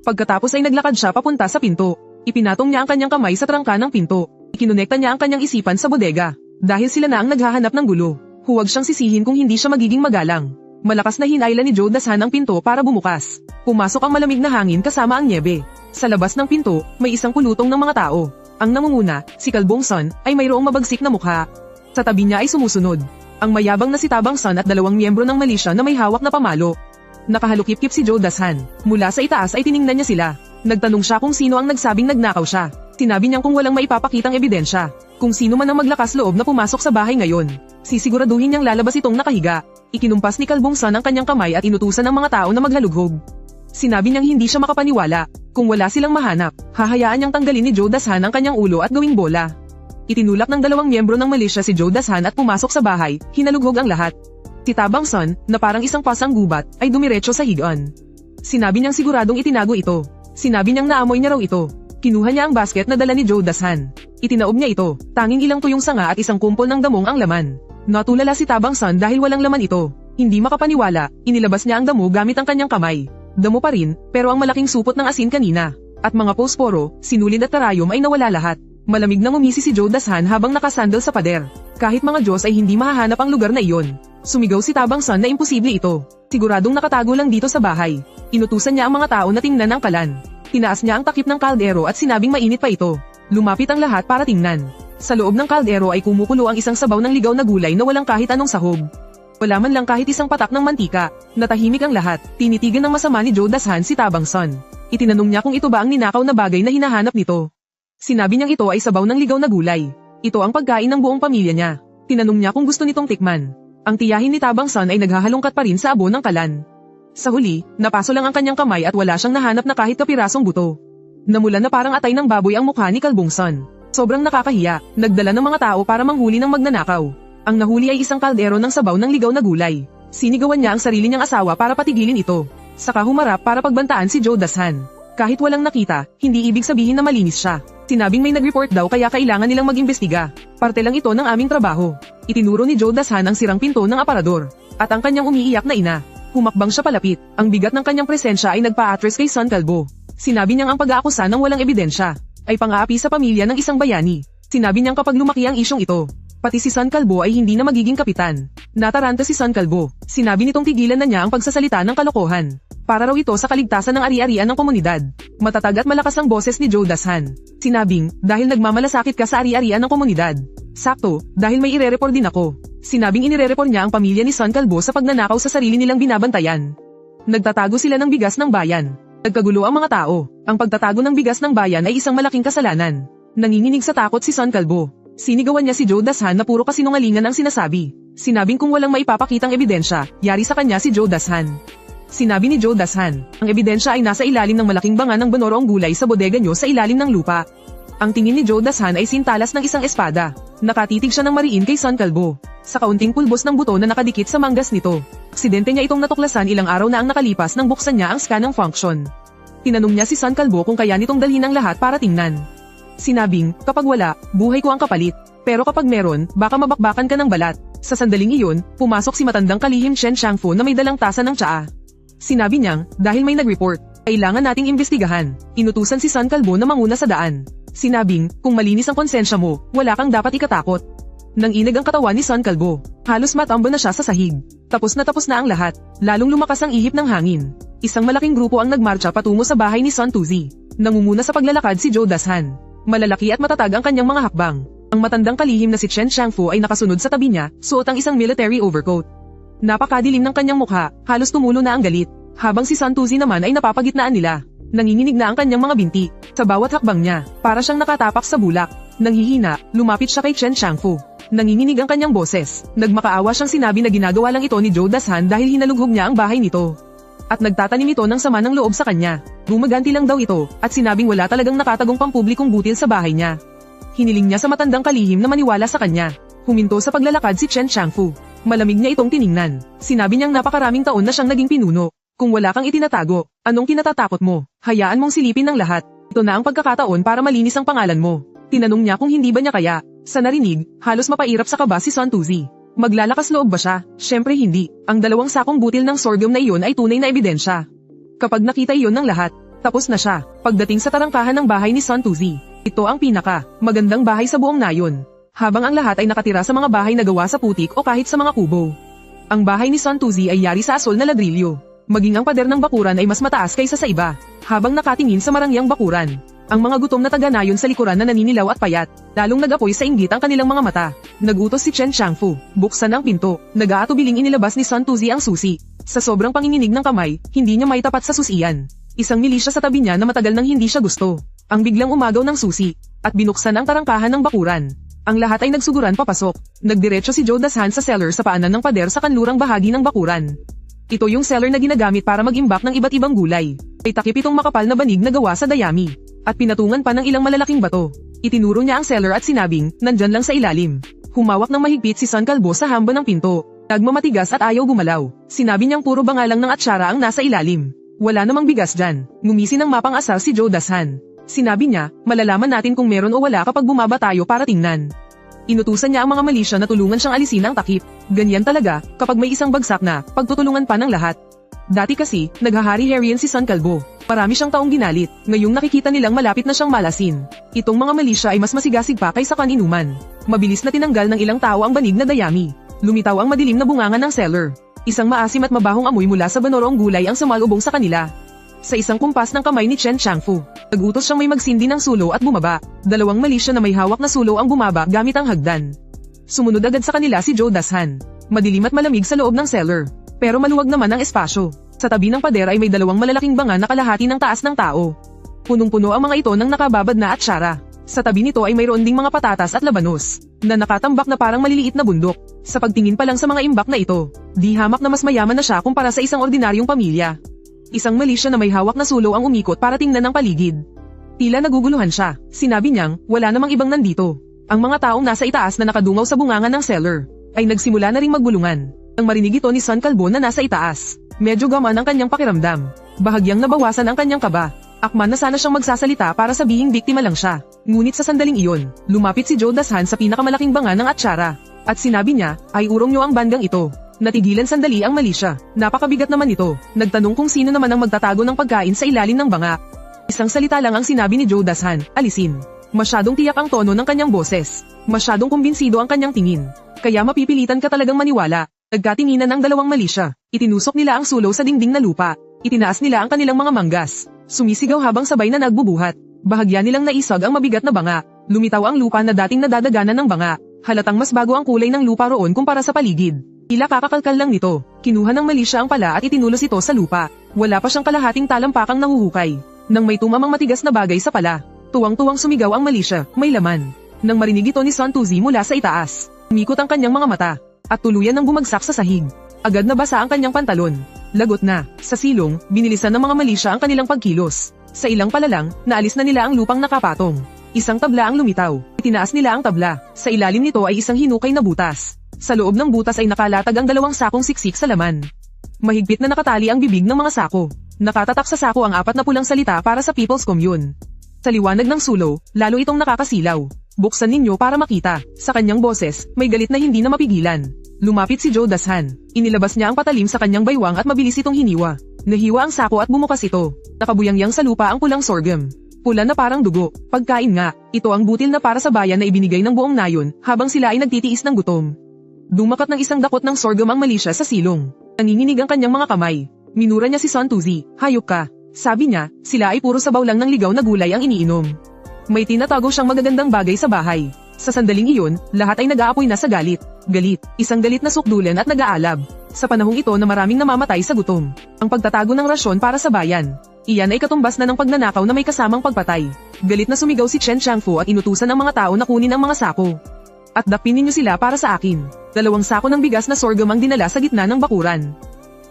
Pagkatapos ay naglakad siya papunta sa pinto. Ipinatong niya ang kanyang kamay sa trangka ng pinto. Ikinonekta niya ang kanyang isipan sa bodega. Dahil sila na ang naghahanap ng gulo, huwag siyang sisihin kung hindi siya magiging magalang. Malakas na hinailan ni Zhou Dashan ang pinto para bumukas. Pumasok ang malamig na hangin kasama ang niebe. Sa labas ng pinto, may isang kulutong ng mga tao. Ang namumuna, si Kalbong Son, ay mayroong mabagsik na mukha. Sa tabi niya ay sumusunod ang mayabang na si Tabang Son at 2 miyembro ng milisya na may hawak na pamalo. Nakahalukip-kip si Zhou Dashan. Mula sa itaas ay tiningnan niya sila. Nagtanong siya kung sino ang nagsabing nagnakaw siya. Sinabi niyang kung walang maipapakitang ebidensya, kung sino man ang maglakas loob na pumasok sa bahay ngayon, sisiguraduhin niyang lalabas itong nakahiga. Ikinumpas ni Kalbong Son ang kanyang kamay at inutusan ng mga tao na maghalughog. Sinabi niyang hindi siya makapaniwala. Kung wala silang mahanap, hahayaan niyang tanggalin ni Zhou Dashan ang kanyang ulo at gawing bola. Itinulak ng 2 miyembro ng milisya si Zhou Dashan at pumasok sa bahay, hinalughog ang lahat. Si Tabang Son, na parang isang pasang gubat, ay dumiretso sa higaan. Sinabi niyang siguradong itinago ito. Sinabi niyang naamoy niya raw ito. Kinuha niya ang basket na dala ni Zhou Dashan. Itinaob niya ito, tanging ilang tuyong sanga at isang kumpol ng damong ang laman. Natulala si Tabang Son dahil walang laman ito. Hindi makapaniwala, inilabas niya ang damo gamit ang kanyang kamay. Damo pa rin, pero ang malaking supot ng asin kanina, at mga posporo, sinulid at karayom ay nawala lahat. Malamig na ngumisi si Zhou Dashan habang nakasandal sa pader. Kahit mga Diyos ay hindi mahahanap ang lugar na iyon. Sumigaw si Tabang Son na imposible ito. Siguradong nakatago lang dito sa bahay. Inutusan niya ang mga tao na tingnan ang kalan. Tinaas niya ang takip ng kaldero at sinabing mainit pa ito. Lumapit ang lahat para tingnan. Sa loob ng kaldero ay kumukulo ang isang sabaw ng ligaw na gulay na walang kahit anong sahog. Wala man lang kahit isang patak ng mantika. Natahimik ang lahat. Tinitigan ng masama ni Zhou Dashan si Tabang Son. Itinanong niya kung ito ba ang ninakaw na bagay na hinahanap nito. Sinabi niyang ito ay sabaw ng ligaw na gulay. Ito ang pagkain ng buong pamilya niya. Tinanong niya kung gusto nitong tikman. Ang tiyahin ni Tabang Son ay naghahalongkat pa rin sa abo ng kalan. Sa huli, napaso lang ang kanyang kamay at wala siyang nahanap na kahit kapirasong buto. Namulan na parang atay ng baboy ang mukha ni Kalbong Son. Sobrang nakakahiya, nagdala ng mga tao para manghuli ng magnanakaw. Ang nahuli ay isang kaldero ng sabaw ng ligaw na gulay. Sinigawan niya ang sarili niyang asawa para patigilin ito. Saka humarap para pagbantaan si Zhou Dashan. Kahit walang nakita, hindi ibig sabihin na malinis siya. Sinabing may nag-report daw kaya kailangan nilang mag-imbestiga. Parte lang ito ng aming trabaho. Itinuro ni Zhou Dashan ang sirang pinto ng aparador. At ang kanyang umiiyak na ina. Humakbang siya palapit. Ang bigat ng kanyang presensya ay nagpa-atres kay Son Kalbo. Sinabi niyang ang pag-aakusa ng walang ebidensya ay pang-aapi sa pamilya ng isang bayani. Sinabi niyang kapag lumaki ang isyong ito, pati si Son Kalbo ay hindi na magiging kapitan. Nataranta si Son Kalbo. Sinabi nitong tigilan na niya ang pagsasalita ng kalokohan. Para raw ito sa kaligtasan ng ari-arian ng komunidad. Matatag at malakas ang boses ni Zhou Dashan. Sinabing, dahil nagmamalasakit ka sa ari-arian ng komunidad. Sakto, dahil may irereport din ako. Sinabing inirereport niya ang pamilya ni Son Kalbo sa pagnanakaw sa sarili nilang binabantayan. Nagtatago sila ng bigas ng bayan. Nagkagulo ang mga tao. Ang pagtatago ng bigas ng bayan ay isang malaking kasalanan. Nanginginig sa takot si Son Kalbo. Sinigawan niya si Zhou Dashan na puro kasinungalingan ang sinasabi. Sinabing kung walang maipapakitang ebidensya, yari sa kanya si Zhou Dashan. Sinabi ni Zhou Dashan, ang ebidensya ay nasa ilalim ng malaking banga ng banoroong gulay sa bodega niyo sa ilalim ng lupa. Ang tingin ni Zhou Dashan ay sintalas ng isang espada. Nakatitig siya ng mariin kay Son Kalbo. Sa kaunting pulbos ng buto na nakadikit sa manggas nito. Aksidente niya itong natuklasan ilang araw na ang nakalipas nang buksan niya ang scan ng function. Tinanong niya si Son Kalbo kung kaya nitong dalhin ang lahat para tingnan. Sinabing, kapag wala, buhay ko ang kapalit. Pero kapag meron, baka mabakbakan ka ng balat. Sa sandaling iyon, pumasok si matandang kalihim Chen Shangfu na may dalang tasa ng tsaa. Sinabi niyang, dahil may nag-report, kailangan nating imbestigahan. Inutusan si Son Kalbo na manguna sa daan. Sinabing, kung malinis ang konsensya mo, wala kang dapat ikatakot. Nang inag ang katawan ni Son Kalbo, halos matamba na siya sa sahig. Tapos na ang lahat, lalong lumakas ang ihip ng hangin. Isang malaking grupo ang nagmarcha patungo sa bahay ni Son Tuzi. Nangunguna sa paglalakad si Zhou Dashan. Malalaki at matatag ang kanyang mga hakbang. Ang matandang kalihim na si Chen Shangfu ay nakasunod sa tabi niya, suot ang isang military overcoat. Napakadilim ng kanyang mukha, halos tumulo na ang galit. Habang si Son Tuzi naman ay napapagitnaan nila. Nanginginig na ang kanyang mga binti. Sa bawat hakbang niya, para siyang nakatapak sa bulak. Nanghihina, lumapit siya kay Chen Shangfu. Nanginginig ang kanyang boses. Nagmakaawa siyang sinabi na ginagawa lang ito ni Zhou Dashan dahil hinalughog niya ang bahay nito. At nagtatanim ito ng sama ng loob sa kanya. Gumaganti lang daw ito, at sinabing wala talagang nakatagong pampublikong butil sa bahay niya. Hiniling niya sa matandang kalihim na maniwala sa kanya. Huminto sa paglalakad si Chen Shangfu. Malamig niya itong tiningnan. Sinabi niyang napakaraming taon na siyang naging pinuno. Kung wala kang itinatago, anong kinatatakot mo? Hayaan mong silipin ng lahat. Ito na ang pagkakataon para malinis ang pangalan mo. Tinanong niya kung hindi ba niya kaya. Sa narinig, halos mapairap sa kaba si Son Tuzi. Maglalakas loob ba siya? Syempre hindi. Ang 2 sakong butil ng sorghum na iyon ay tunay na ebidensya. Kapag nakita iyon ng lahat, tapos na siya. Pagdating sa tarangkahan ng bahay ni Sun Tuzi, ito ang magandang bahay sa buong nayon. Habang ang lahat ay nakatira sa mga bahay na gawa sa putik o kahit sa mga kubo. Ang bahay ni Sun Tuzi ay yari sa asol na ladrilyo. Maging ang pader ng bakuran ay mas mataas kaysa sa iba. Habang nakatingin sa marangyang bakuran, ang mga gutom na taga-nayon sa likuran na naninilaw at payat, lalong nag-apoy sa inggit ang kanilang mga mata. Nagutos si Chen Changfu, buksan ang pinto. Nag-aatubiling inilabas ni Sun Tuzi ang susi. Sa sobrang panginginig ng kamay, hindi niya maitapat sa susian. Isang milisya sa tabi niya na matagal nang hindi siya gusto. Ang biglang umagaw ng susi, at binuksan ang tarangkahan ng bakuran. Ang lahat ay nagsuguran papasok. Nagdiretso si Joe Dashan sa cellar sa paanan ng pader sa kanlurang bahagi ng bakuran. Ito yung cellar na ginagamit para mag-imbak ng iba't ibang gulay. Ay takip itong makapal na banig na gawa sa dayami. At pinatungan pa ng ilang malalaking bato. Itinuro niya ang cellar at sinabing, nandyan lang sa ilalim. Humawak ng mahigpit si Sun Kalbo sa hamba ng pinto. Nagmamatigas at ayaw gumalaw. Sinabi niyang puro bangalang ng atsara ang nasa ilalim. Wala namang bigas dyan. Ngumisi ng mapang-asar si Joe Dashan. Sinabi niya, malalaman natin kung meron o wala kapag bumaba tayo para tingnan. Inutusan niya ang mga milisya na tulungan siyang alisin ang takip. Ganyan talaga, kapag may isang bagsak na, pagtutulungan pa ng lahat. Dati kasi, naghahari-harian si Sun Kalbo. Marami siyang taong ginalit, ngayong nakikita nilang malapit na siyang malasin. Itong mga milisya ay mas masigasig pa kaysa kaninuman. Mabilis na tinanggal ng ilang tao ang banig na dayami. Lumitaw ang madilim na bungangan ng cellar. Isang maasim at mabahong amoy mula sa banoroong gulay ang sumalubong sa kanila. Sa isang kumpas ng kamay ni Chen Changfu, nagutos siyang may magsindi ng sulo at bumaba. 2 milisya na may hawak na sulo ang bumaba gamit ang hagdan. Sumunod agad sa kanila si Joe Dashan. Madilim at malamig sa loob ng cellar. Pero maluwag naman ang espasyo. Sa tabi ng pader ay may 2 malalaking banga na kalahati ng taas ng tao. Punong-puno ang mga ito ng nakababad na atsara. Sa tabi nito ay mayroon ding mga patatas at labanos, na nakatambak na parang maliliit na bundok. Sa pagtingin pa lang sa mga imbak na ito, di hamak na mas mayaman na siya kumpara sa isang ordinaryong pamilya. Isang milisya na may hawak na sulo ang umikot para tingnan ang paligid. Tila naguguluhan siya. Sinabi niyang, wala namang ibang nandito. Ang mga taong nasa itaas na nakadungaw sa bungangan ng cellar, ay nagsimula na ring magbulungan. Nang marinig ito ni Sun Kalbo na nasa itaas, medyo gaman ang kanyang pakiramdam. Bahagyang nabawasan ang kanyang kaba. Akman na sana siyang magsasalita para sabihing biktima lang siya. Ngunit sa sandaling iyon, lumapit si Joe Dashan sa pinakamalaking banga ng atsara. At sinabi niya, ay urong niyo ang bandang ito. Natigilan sandali ang milisya. Napakabigat naman ito. Nagtanong kung sino naman ang magtatago ng pagkain sa ilalim ng banga. Isang salita lang ang sinabi ni Joe Dashan, alisin. Masyadong tiyak ang tono ng kanyang boses. Masyadong kumbinsido ang kanyang tingin. Kaya mapipilitan ka talagang maniwala. Nagkatinginan ang 2 milisya. Itinusok nila ang sulo sa dingding na lupa. Itinaas nila ang kanilang mga manggas. Sumisigaw habang sabay na nagbubuhat. Bahagya nilang naisag ang mabigat na banga. Lumitaw ang lupa na dating nadadaganan ng banga. Halatang mas bago ang kulay ng lupa roon kumpara sa paligid. Tila kakakalkal lang nito. Kinuha ng milisya ang pala at itinulos ito sa lupa. Wala pa siyang kalahating talampakang nahuhukay. Nang may tumamang matigas na bagay sa pala, tuwang-tuwang sumigaw ang milisya, may laman. Nang marinig ito ni Sun Tuzi mula sa itaas, umikot ang kanyang mga mata, at tuluyan ng bumagsak sa sahig. Agad na basa ang kanyang pantalon. Lagot na, sa silong, binilisan ng mga milisya ang kanilang pagkilos. Sa ilang palalang, naalis na nila ang lupang nakapatong. Isang tabla ang lumitaw. Itinaas nila ang tabla. Sa ilalim nito ay isang hinukay na butas. Sa loob ng butas ay nakalatag ang 2 sakong siksik sa laman. Mahigpit na nakatali ang bibig ng mga sako. Nakatatak sa sako ang 4 na pulang salita para sa People's Commune. Sa liwanag ng sulo, lalo itong nakakasilaw. Buksan ninyo para makita. Sa kanyang boses, may galit na hindi na mapigilan. Lumapit si Joe Dashan. Inilabas niya ang patalim sa kanyang baywang at mabilis itong hiniwa. Nahiwa ang sako at bumukas ito. Nakabuyangyang sa lupa ang pulang sorghum. Pula na parang dugo. Pagkain nga, ito ang butil na para sa bayan na ibinigay ng buong nayon habang sila ay nagtitiis ng gutom. Dumakat ng isang dakot ng sorghum ang milisya sa silong. Nanginginig ang kanyang mga kamay. Minura niya si Sun Tuzi, hayop ka. Sabi niya, sila ay puro sabaw lang ng ligaw na gulay ang iniinom. May tinatago siyang magagandang bagay sa bahay. Sa sandaling iyon, lahat ay nag-aapoy na sa galit. Galit, isang galit na sukdulan at nag-aalab. Sa panahong ito na maraming namamatay sa gutom. Ang pagtatago ng rasyon para sa bayan. Iyan ay katumbas na ng pagnanakaw na may kasamang pagpatay. Galit na sumigaw si Chen Changfu at inutusan ang mga tao na kunin ang mga sako. At dakpin ninyo sila para sa akin. 2 sako ng bigas na sorghum ang dinala sa gitna ng bakuran.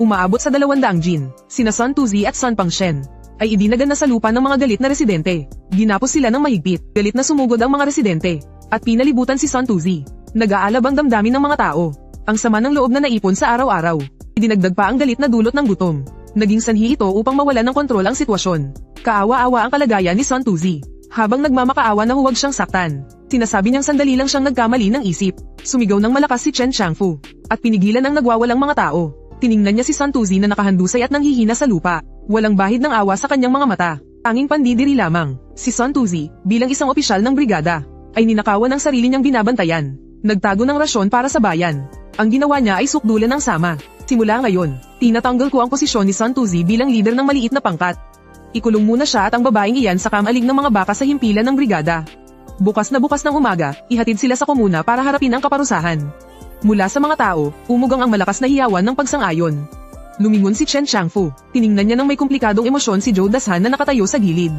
Umaabot sa 200 jin. Sina Sun Tuzi at Sun Pangshen ay idinagan na sa lupa ng mga galit na residente. Ginapos sila ng mahigpit. Galit na sumugod ang mga residente. At pinalibutan si Sun Tuzi. Nag-aalab ang damdamin ng mga tao. Ang sama ng loob na naipon sa araw-araw. Idinagdag pa ang galit na dulot ng gutom. Naging sanhi ito upang mawalan ng kontrol ang sitwasyon. Kaawa-awa ang kalagayan ni Sun Tuzi. Habang nagmamakaawa na huwag siyang saktan. Sinasabi niyang sandali lang siyang nagkamali ng isip. Sumigaw ng malakas si Chen Changfu, at pinigilan ang nagwawalang mga tao. Tiningnan niya si Sun Tuzi na nakahandusay at nanghihina sa lupa. Walang bahid ng awa sa kanyang mga mata. Tanging pandidiri lamang. Si Sun Tuzi, bilang isang opisyal ng brigada, ay ninakawan ang sarili niyang binabantayan. Nagtago ng rasyon para sa bayan. Ang ginawa niya ay sukdulan ng sama. Simula ngayon, tinatanggal ko ang posisyon ni Sun Tuzi bilang leader ng maliit na pangkat. Ikulong muna siya at ang babaeng iyan sa kamalig ng mga baka sa himpilan ng brigada. Bukas ng umaga, ihatid sila sa komuna para harapin ang kaparusahan. Mula sa mga tao, umugang ang malakas na hiyawan ng pagsang-ayon. Lumingon si Chen Changfu. Tiningnan niya ng may komplikadong emosyon si Zhou Dashan na nakatayo sa gilid.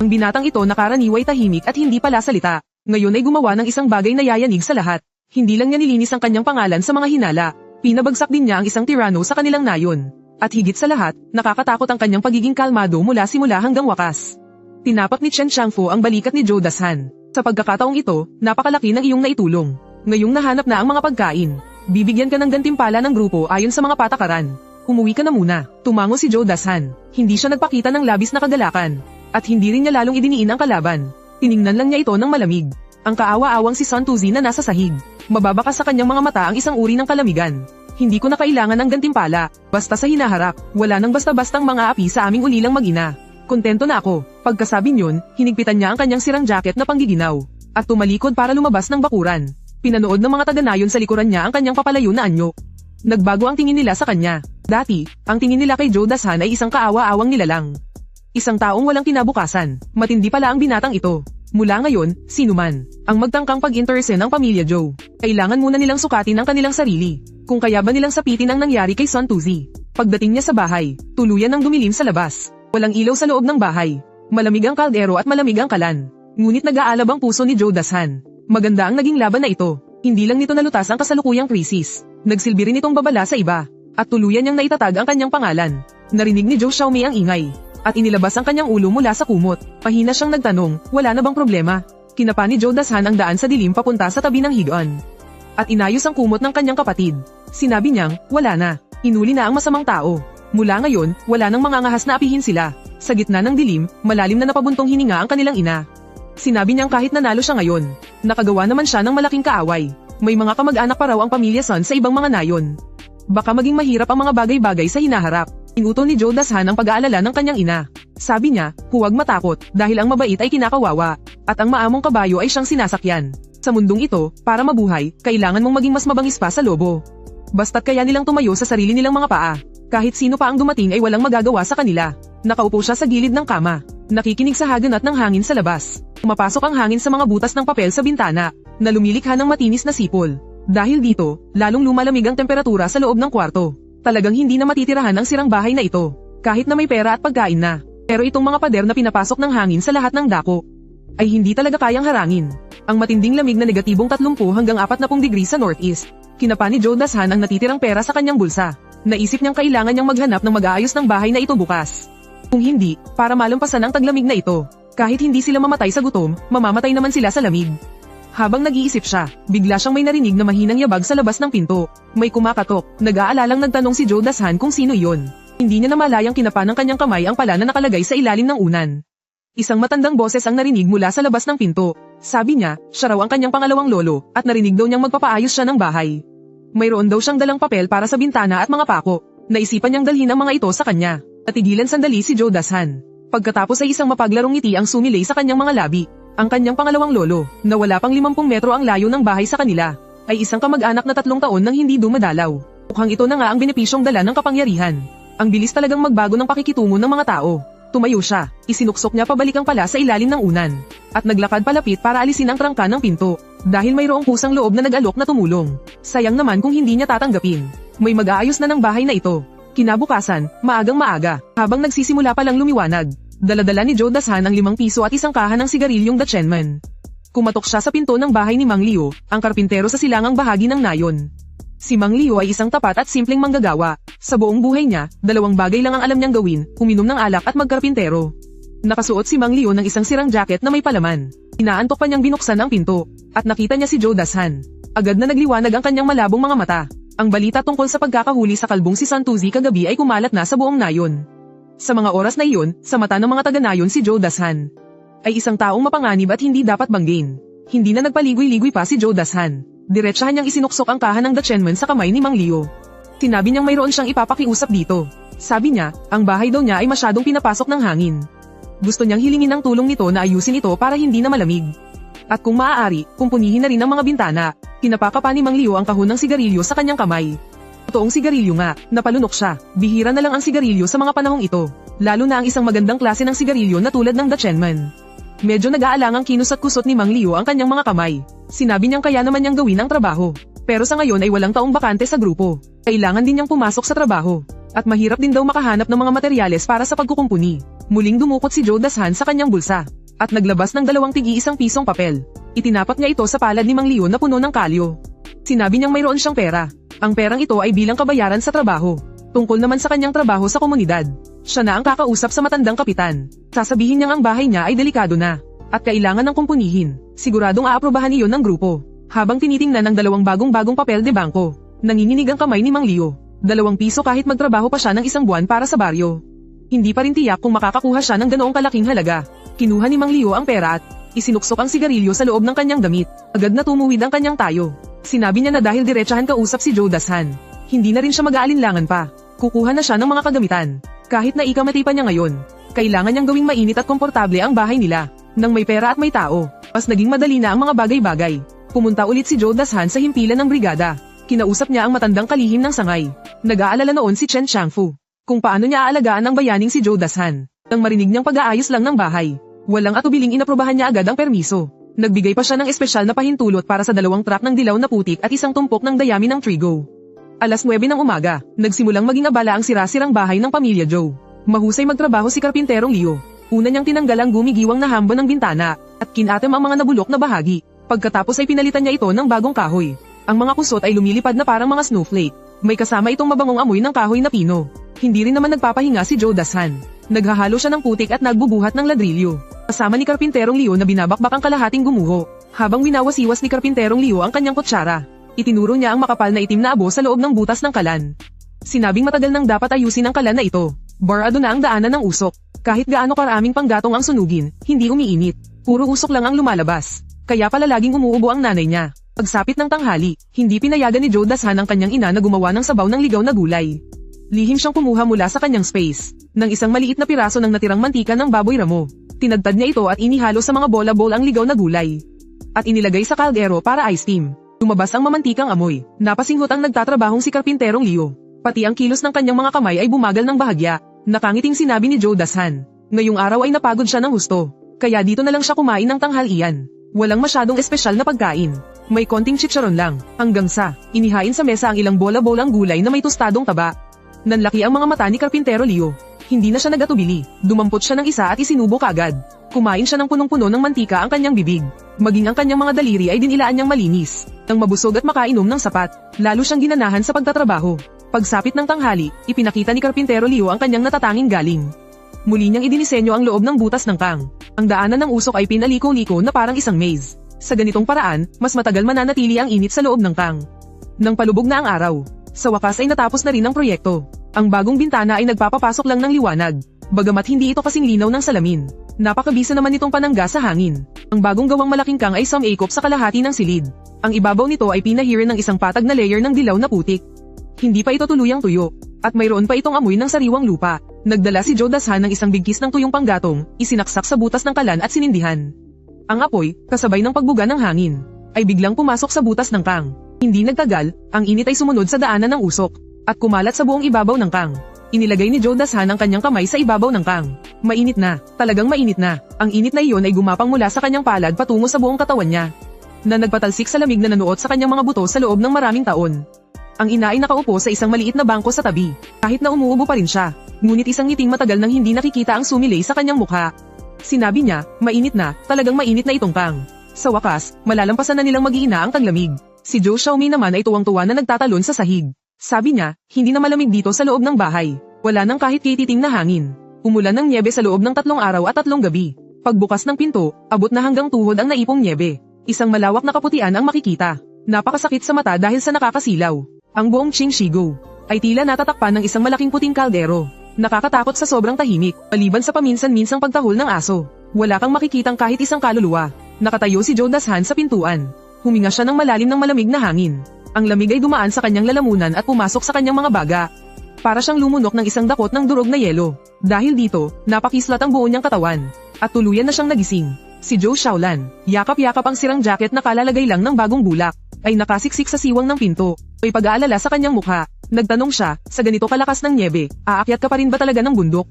Ang binatang ito nakaraniway tahimik at hindi pala salita. Ngayon ay gumawa ng isang bagay na yayanig sa lahat. Hindi lang niya nilinis ang kanyang pangalan sa mga hinala. Pinabagsak din niya ang isang tirano sa kanilang nayon. At higit sa lahat, nakakatakot ang kanyang pagiging kalmado mula simula hanggang wakas. Tinapak ni Chen Changfu ang balikat ni Zhou Dashan. Sa pagkakataong ito, napakalaki ng iyong naitulong. Ngayong nahanap na ang mga pagkain. Bibigyan ka ng gantimpala ng grupo ayon sa mga patakaran. Umuwi ka na muna. Tumango si Zhou Dashan. Hindi siya nagpakita ng labis na kagalakan. At hindi rin niya lalong idiniin ang kalaban. Tiningnan lang niya ito ng malamig. Ang kaawa-awang si Sun Tuzi na nasa sahig. Mababakas sa kanyang mga mata ang isang uri ng kalamigan. Hindi ko na kailangan ng gantimpala. Basta sa hinaharap, wala nang basta-bastang mga api sa aming ulilang mag-ina. Kontento na ako. Pagkasabi niyon, hinigpitan niya ang kanyang sirang jacket na panggiginaw. At tumalikod para lumabas ng bakuran. Pinanood ng mga taga-nayon sa likuran niya ang kanyang papalayo na anyo. Nagbago ang tingin nila sa kanya. Dati, ang tingin nila kay Zhou Dashan ay isang kaawa-awang nilalang. Isang taong walang kinabukasan. Matindi pala ang binatang ito. Mula ngayon, sino man ang magtangkang pag-interesin ng pamilya Zhou, kailangan muna nilang sukatin ang kanilang sarili. Kung kaya ba nilang sapitin ang nangyari kay Sun Tuzi. Pagdating niya sa bahay, tuluyan ng dumilim sa labas. Walang ilaw sa loob ng bahay. Malamig ang kaldero at malamig ang kalan. Ngunit nag-aalab ang puso ni Zhou Dashan. Maganda ang naging laban na ito. Hindi lang nito nalutas ang kasalukuyang krisis. Nagsilbi rin itong babala sa iba. At tuluyan niyang naitatag ang kanyang pangalan. Narinig ni Zhou Xiaomei ang ingay. At inilabas ang kanyang ulo mula sa kumot. Mahina siyang nagtanong, wala na bang problema? Kinapa ni Zhou Dashan ang daan sa dilim papunta sa tabi ng higaan. At inayos ang kumot ng kanyang kapatid. Sinabi niyang, wala na. Inuli na ang masamang tao. Mula ngayon, wala nang mangangahas na apihin sila. Sa gitna ng dilim, malalim na napabuntong hininga ang kanilang ina. Sinabi niyang kahit nanalo siya ngayon, nakagawa naman siya ng malaking kaaway. May mga kamag-anak pa raw ang pamilya Sun sa ibang mga nayon. Baka maging mahirap ang mga bagay-bagay sa hinaharap. Inutol ni Zhou Dashan ang pag-aalala ng kanyang ina. Sabi niya, huwag matakot dahil ang mabait ay kinakawawa at ang maamong kabayo ay siyang sinasakyan. Sa mundong ito, para mabuhay, kailangan mong maging mas mabangis pa sa lobo. Basta't kaya nilang tumayo sa sarili nilang mga paa. Kahit sino pa ang dumating ay walang magagawa sa kanila. Nakaupo siya sa gilid ng kama. Nakikinig sa haganat ng hangin sa labas. Pumapasok ang hangin sa mga butas ng papel sa bintana, na lumilikha ng matinis na sipol. Dahil dito, lalong lumalamig ang temperatura sa loob ng kwarto. Talagang hindi na matitirahan ang sirang bahay na ito. Kahit na may pera at pagkain na. Pero itong mga pader na pinapasok ng hangin sa lahat ng dako, ay hindi talaga kayang harangin. Ang matinding lamig na negatibong 30 hanggang 40 degree sa northeast. Kinapa ni Zhou Dashan ang natitirang pera sa kanyang bulsa. Naisip niyang kailangan niyang maghanap ng mag-aayos ng bahay na ito bukas. Kung hindi, para malampasan ang taglamig na ito. Kahit hindi sila mamatay sa gutom, mamamatay naman sila sa lamig. Habang nag-iisip siya, bigla siyang may narinig na mahinang yabag sa labas ng pinto. May kumakatok. Nag-aalalang nagtanong si Zhou Dashan kung sino iyon. Hindi niya namalayang kinapa ng kanyang kamay ang pala na nakalagay sa ilalim ng unan. Isang matandang boses ang narinig mula sa labas ng pinto. Sabi niya, siya raw ang kanyang pangalawang lolo, at narinig daw niyang magpapaayos siya ng bahay. Mayroon daw siyang dalang papel para sa bintana at mga pako. Naisipan niyang dalhin ang mga ito sa kanya. Natigilan sandali si Zhou Dashan. Pagkatapos ay isang mapaglarong ngiti ang sumilay sa kanyang mga labi. Ang kanyang pangalawang lolo, na wala pang 50 metro ang layo ng bahay sa kanila, ay isang kamag-anak na 3 taon nang hindi dumadalaw. Mukhang ito na nga ang benepisyong dala ng kapangyarihan. Ang bilis talagang magbago ng pakikitungo ng mga tao. Tumayo siya, isinuksok niya pabalik ang pala sa ilalim ng unan, at naglakad palapit para alisin ang trangka ng pinto, dahil mayroong pusang loob na nag-alok na tumulong. Sayang naman kung hindi niya tatanggapin. May mag-aayos na ng bahay na ito. Kinabukasan, maagang maaga, habang nagsisimula palang lumiwanag, dala-dala ni Zhou Dashan ang 5 piso at isang kaha ng sigarilyong Dutchman. Kumatok siya sa pinto ng bahay ni Mang Liu, ang karpintero sa silangang bahagi ng nayon. Si Mang Liu ay isang tapat at simpleng manggagawa. Sa buong buhay niya, 2 bagay lang ang alam niyang gawin, uminom ng alak at magkarpintero. Nakasuot si Mang Liu ng isang sirang jacket na may palaman. Inaantok pa niyang binuksan ang pinto, at nakita niya si Zhou Dashan. Agad na nagliwanag ang kanyang malabong mga mata. Ang balita tungkol sa pagkakahuli sa kalbong si Sun Tuzi kagabi ay kumalat na sa buong nayon. Sa mga oras na iyon, sa mata ng mga taga-nayon si Zhou Dashan ay isang taong mapanganib at hindi dapat banggin. Hindi na nagpaligoy-ligoy pa si Zhou Dashan. Diretsahan niyang isinuksok ang kaha ng Dutchman sa kamay ni Mang Leo. Sinabi niyang mayroon siyang ipapakiusap dito. Sabi niya, ang bahay daw niya ay masyadong pinapasok ng hangin. Gusto niyang hilingin ang tulong nito na ayusin ito para hindi na malamig. At kung maaari, kumpunihin na rin ang mga bintana. Pinapaka pa ni Mang Leo ang kahon ng sigarilyo sa kanyang kamay. Totoong sigarilyo nga, napalunok siya. Bihira na lang ang sigarilyo sa mga panahong ito. Lalo na ang isang magandang klase ng sigarilyo na tulad ng Dutchman. Medyo nag-aalangang kinus at kusot ni Mang Leo ang kanyang mga kamay. Sinabi niyang kaya naman niyang gawin ang trabaho. Pero sa ngayon ay walang taong bakante sa grupo. Kailangan din niyang pumasok sa trabaho. At mahirap din daw makahanap ng mga materyales para sa pagkukumpuni. Muling dumukot si Joe Dashan sa kanyang bulsa. At naglabas ng 2 tig-1 pisong papel. Itinapat niya ito sa palad ni Mang Leo na puno ng kalyo. Sinabi niyang mayroon siyang pera. Ang perang ito ay bilang kabayaran sa trabaho. Tungkol naman sa kanyang trabaho sa komunidad. Siya na ang kakausap sa matandang kapitan. Sasabihin niyang ang bahay niya ay delikado na. At kailangan ng kumpunihin. Siguradong aaprobahan iyon ng grupo. Habang tinitingnan ang 2 bagong-bagong papel de bangko. Nanginginig ang kamay ni Mang Leo. 2 piso kahit magtrabaho pa siya ng 1 buwan para sa baryo. Hindi pa rin tiyak kung makakakuha siya ng ganoong kalaking halaga. Kinuha ni Mang Leo ang pera at isinuksok ang sigarilyo sa loob ng kanyang damit. Agad na tumuwid ang kanyang tayo. Sinabi niya na dahil diretsahan kausap si Joe Dashan, hindi na rin siya mag-aalinlangan pa. Kukuha na siya ng mga kagamitan. Kahit na ikamati pa niya ngayon, kailangan niyang gawing mainit at komportable ang bahay nila. Nang may pera at may tao, mas naging madali na ang mga bagay-bagay. Pumunta ulit si Joe Dashan sa himpilan ng brigada. Kinausap niya ang matandang kalihim ng sangay. Nag-aalala noon si Chen Changfu kung paano niya aalagaan ang bayaning si Joe Dashan. Nang marinig niyang pag-aayos lang ng bahay, walang atubiling inaprobahan niya agad ang permiso. Nagbigay pa siya ng espesyal na pahintulot para sa 2 truck ng dilaw na putik at 1 tumpok ng dayami ng trigo. Alas 9 ng umaga, nagsimulang maging abala ang sira-sirang bahay ng pamilya Joe. Mahusay magtrabaho si Karpinterong Leo. Una niyang tinanggal ang gumigiwang na hambo ng bintana at kinatem ang mga nabulok na bahagi. Pagkatapos ay pinalitan niya ito ng bagong kahoy. Ang mga kusot ay lumilipad na parang mga snowflake. May kasama itong mabangong amoy ng kahoy na pino. Hindi rin naman nagpapahinga si Joe Dashan. Naghahalo siya ng putik at nagbubuhat ng ladrilyo. Kasama ni Karpinterong Leo na binabakbak ang kalahating gumuho. Habang winawasiwas ni Karpinterong Leo ang kanyang kutsara, itinuro niya ang makapal na itim na abo sa loob ng butas ng kalan. Sinabing matagal nang dapat ayusin ang kalan na ito. Barado na ang daanan ng usok. Kahit gaano karaming panggatong ang sunugin, hindi umiinit. Puro usok lang ang lumalabas. Kaya pala laging umuubo ang nanay niya. Pagsapit ng tanghali, hindi pinayagan ni Joe Dashan ang kanyang ina na gumawa ng sabaw ng ligaw na gulay. Lihim siyang kumuha mula sa kanyang space ng isang maliit na piraso ng natirang mantika ng baboy ramo. Tinadtad niya ito at inihalo sa mga bola-bola ang ligaw na gulay. At inilagay sa kaldero para ice steam. Lumabas ang mamantikang amoy. Napasinghot ang nagtatrabahong si Karpinterong Leo. Pati ang kilos ng kanyang mga kamay ay bumagal ng bahagya. Nakangiting sinabi ni Joe Dashan. Ngayong araw ay napagod siya ng husto. Kaya dito na lang siya kumain ng tanghalian. Walang masyadong espesyal na pagkain. May konting chicharon lang, hanggang sa inihain sa mesa ang ilang bola-bolang gulay na may tostadong taba. Nanlaki ang mga mata ni Karpintero Leo. Hindi na siya nagatubili. Dumampot siya ng isa at isinubo kaagad. Kumain siya ng punong-puno ng mantika ang kanyang bibig. Maging ang kanyang mga daliri ay dinilaan niyang malinis. Nang mabusog at makainom ng sapat, lalo siyang ginanahan sa pagtatrabaho. Pagsapit ng tanghali, ipinakita ni Karpintero Leo ang kanyang natatanging galing. Muli niyang idinisenyo ang loob ng butas ng kang. Ang daanan ng usok ay pinaliko-liko na parang isang maze. Sa ganitong paraan, mas matagal mananatili ang init sa loob ng kang. Nang palubog na ang araw, sa wakas ay natapos na rin ang proyekto. Ang bagong bintana ay nagpapapasok lang ng liwanag. Bagamat hindi ito kasing linaw ng salamin, napakabisa naman itong panangga sa hangin. Ang bagong gawang malaking kang ay sumikop sa kalahati ng silid. Ang ibabaw nito ay pinahiran ng isang patag na layer ng dilaw na putik. Hindi pa ito tuluyang tuyo, at mayroon pa itong amoy ng sariwang lupa. Nagdala si Joe Dashan ng isang bigkis ng tuyong panggatong, isinaksak sa butas ng kalan at sinindihan. Ang apoy, kasabay ng pagbuga ng hangin, ay biglang pumasok sa butas ng kang. Hindi nagtagal, ang init ay sumunod sa daanan ng usok, at kumalat sa buong ibabaw ng kang. Inilagay ni Joe Dashan ang kanyang kamay sa ibabaw ng kang. Mainit na, talagang mainit na. Ang init na iyon ay gumapang mula sa kanyang palad patungo sa buong katawan niya, na nagpatalsik sa lamig na nanuot sa kanyang mga buto sa loob ng maraming taon. Ang ina ay nakaupo sa isang maliit na bangko sa tabi, kahit na umuubo pa rin siya, ngunit isang ngiting matagal nang hindi nakikita ang sumilay sa kanyang mukha. Sinabi niya, mainit na, talagang mainit na itong kang. Sa wakas, malalampasan na nilang mag-iina ang tanglamig. Si Joe Xiaomi naman ay tuwang-tuwa na nagtatalon sa sahig. Sabi niya, hindi na malamig dito sa loob ng bahay. Wala nang kahit kititing na hangin. Umulan ng nyebe sa loob ng 3 araw at 3 gabi. Pagbukas ng pinto, abot na hanggang tuhod ang naipong nyebe. Isang malawak na kaputian ang makikita. Napakasakit sa mata dahil sa nakakasilaw. Ang buong Qingshigo ay tila natatakpan ng isang malaking puting kaldero. Nakakatakot sa sobrang tahimik, maliban sa paminsan-minsang pagtahol ng aso. Wala kang makikitang kahit isang kaluluwa. Nakatayo si Joe Dashan sa pintuan. Huminga siya ng malalim ng malamig na hangin. Ang lamig ay dumaan sa kanyang lalamunan at pumasok sa kanyang mga baga. Para siyang lumunok ng isang dakot ng durog na yelo. Dahil dito, napakislat ang buo niyang katawan. At tuluyan na siyang nagising. Si Zhou Xiaolan, yakap-yakap ang sirang jacket na kalalagay lang ng bagong bulak, ay nakasiksik sa siwang ng pinto. May pag-aalala sa kanyang mukha. Nagtanong siya, sa ganito kalakas ng nyebe, aakyat ka pa rin ba talaga ng bundok?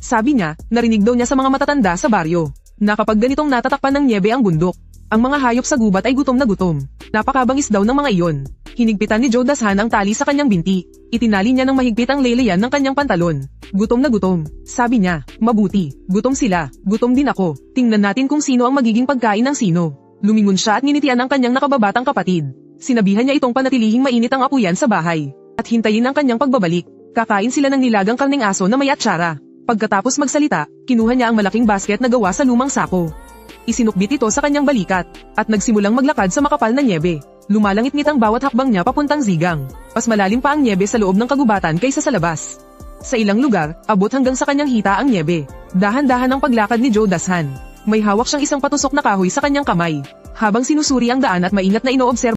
Sabi niya, narinig daw niya sa mga matatanda sa baryo, na kapag ganitong natatakpan ng nyebe ang bundok, ang mga hayop sa gubat ay gutom na gutom. Napakabangis daw ng mga iyon. Hinigpitan ni Zhou Dashan ang tali sa kanyang binti. Itinali niya ng mahigpit ang leleyan ng kanyang pantalon. Gutom na gutom. Sabi niya, mabuti. Gutom sila. Gutom din ako. Tingnan natin kung sino ang magiging pagkain ng sino. Lumingon siya at nginitian ang kanyang nakababatang kapatid. Sinabihan niya itong panatilihing mainit ang apuyan sa bahay. At hintayin ang kanyang pagbabalik. Kakain sila ng nilagang karneng aso na may atsara. Pagkatapos magsalita, kinuha niya ang malaking basket na gawa sa lumang sako. Isinukbit ito sa kanyang balikat, at nagsimulang maglakad sa makapal na nyebe. Lumalangit-ngit ang bawat hakbang niya papuntang zigang. Mas malalim pa ang nyebe sa loob ng kagubatan kaysa sa labas. Sa ilang lugar, abot hanggang sa kanyang hita ang nyebe. Dahan-dahan ang paglakad ni Zhou Dashan. May hawak siyang isang patusok na kahoy sa kanyang kamay. Habang sinusuri ang daan at maingat na inoobserba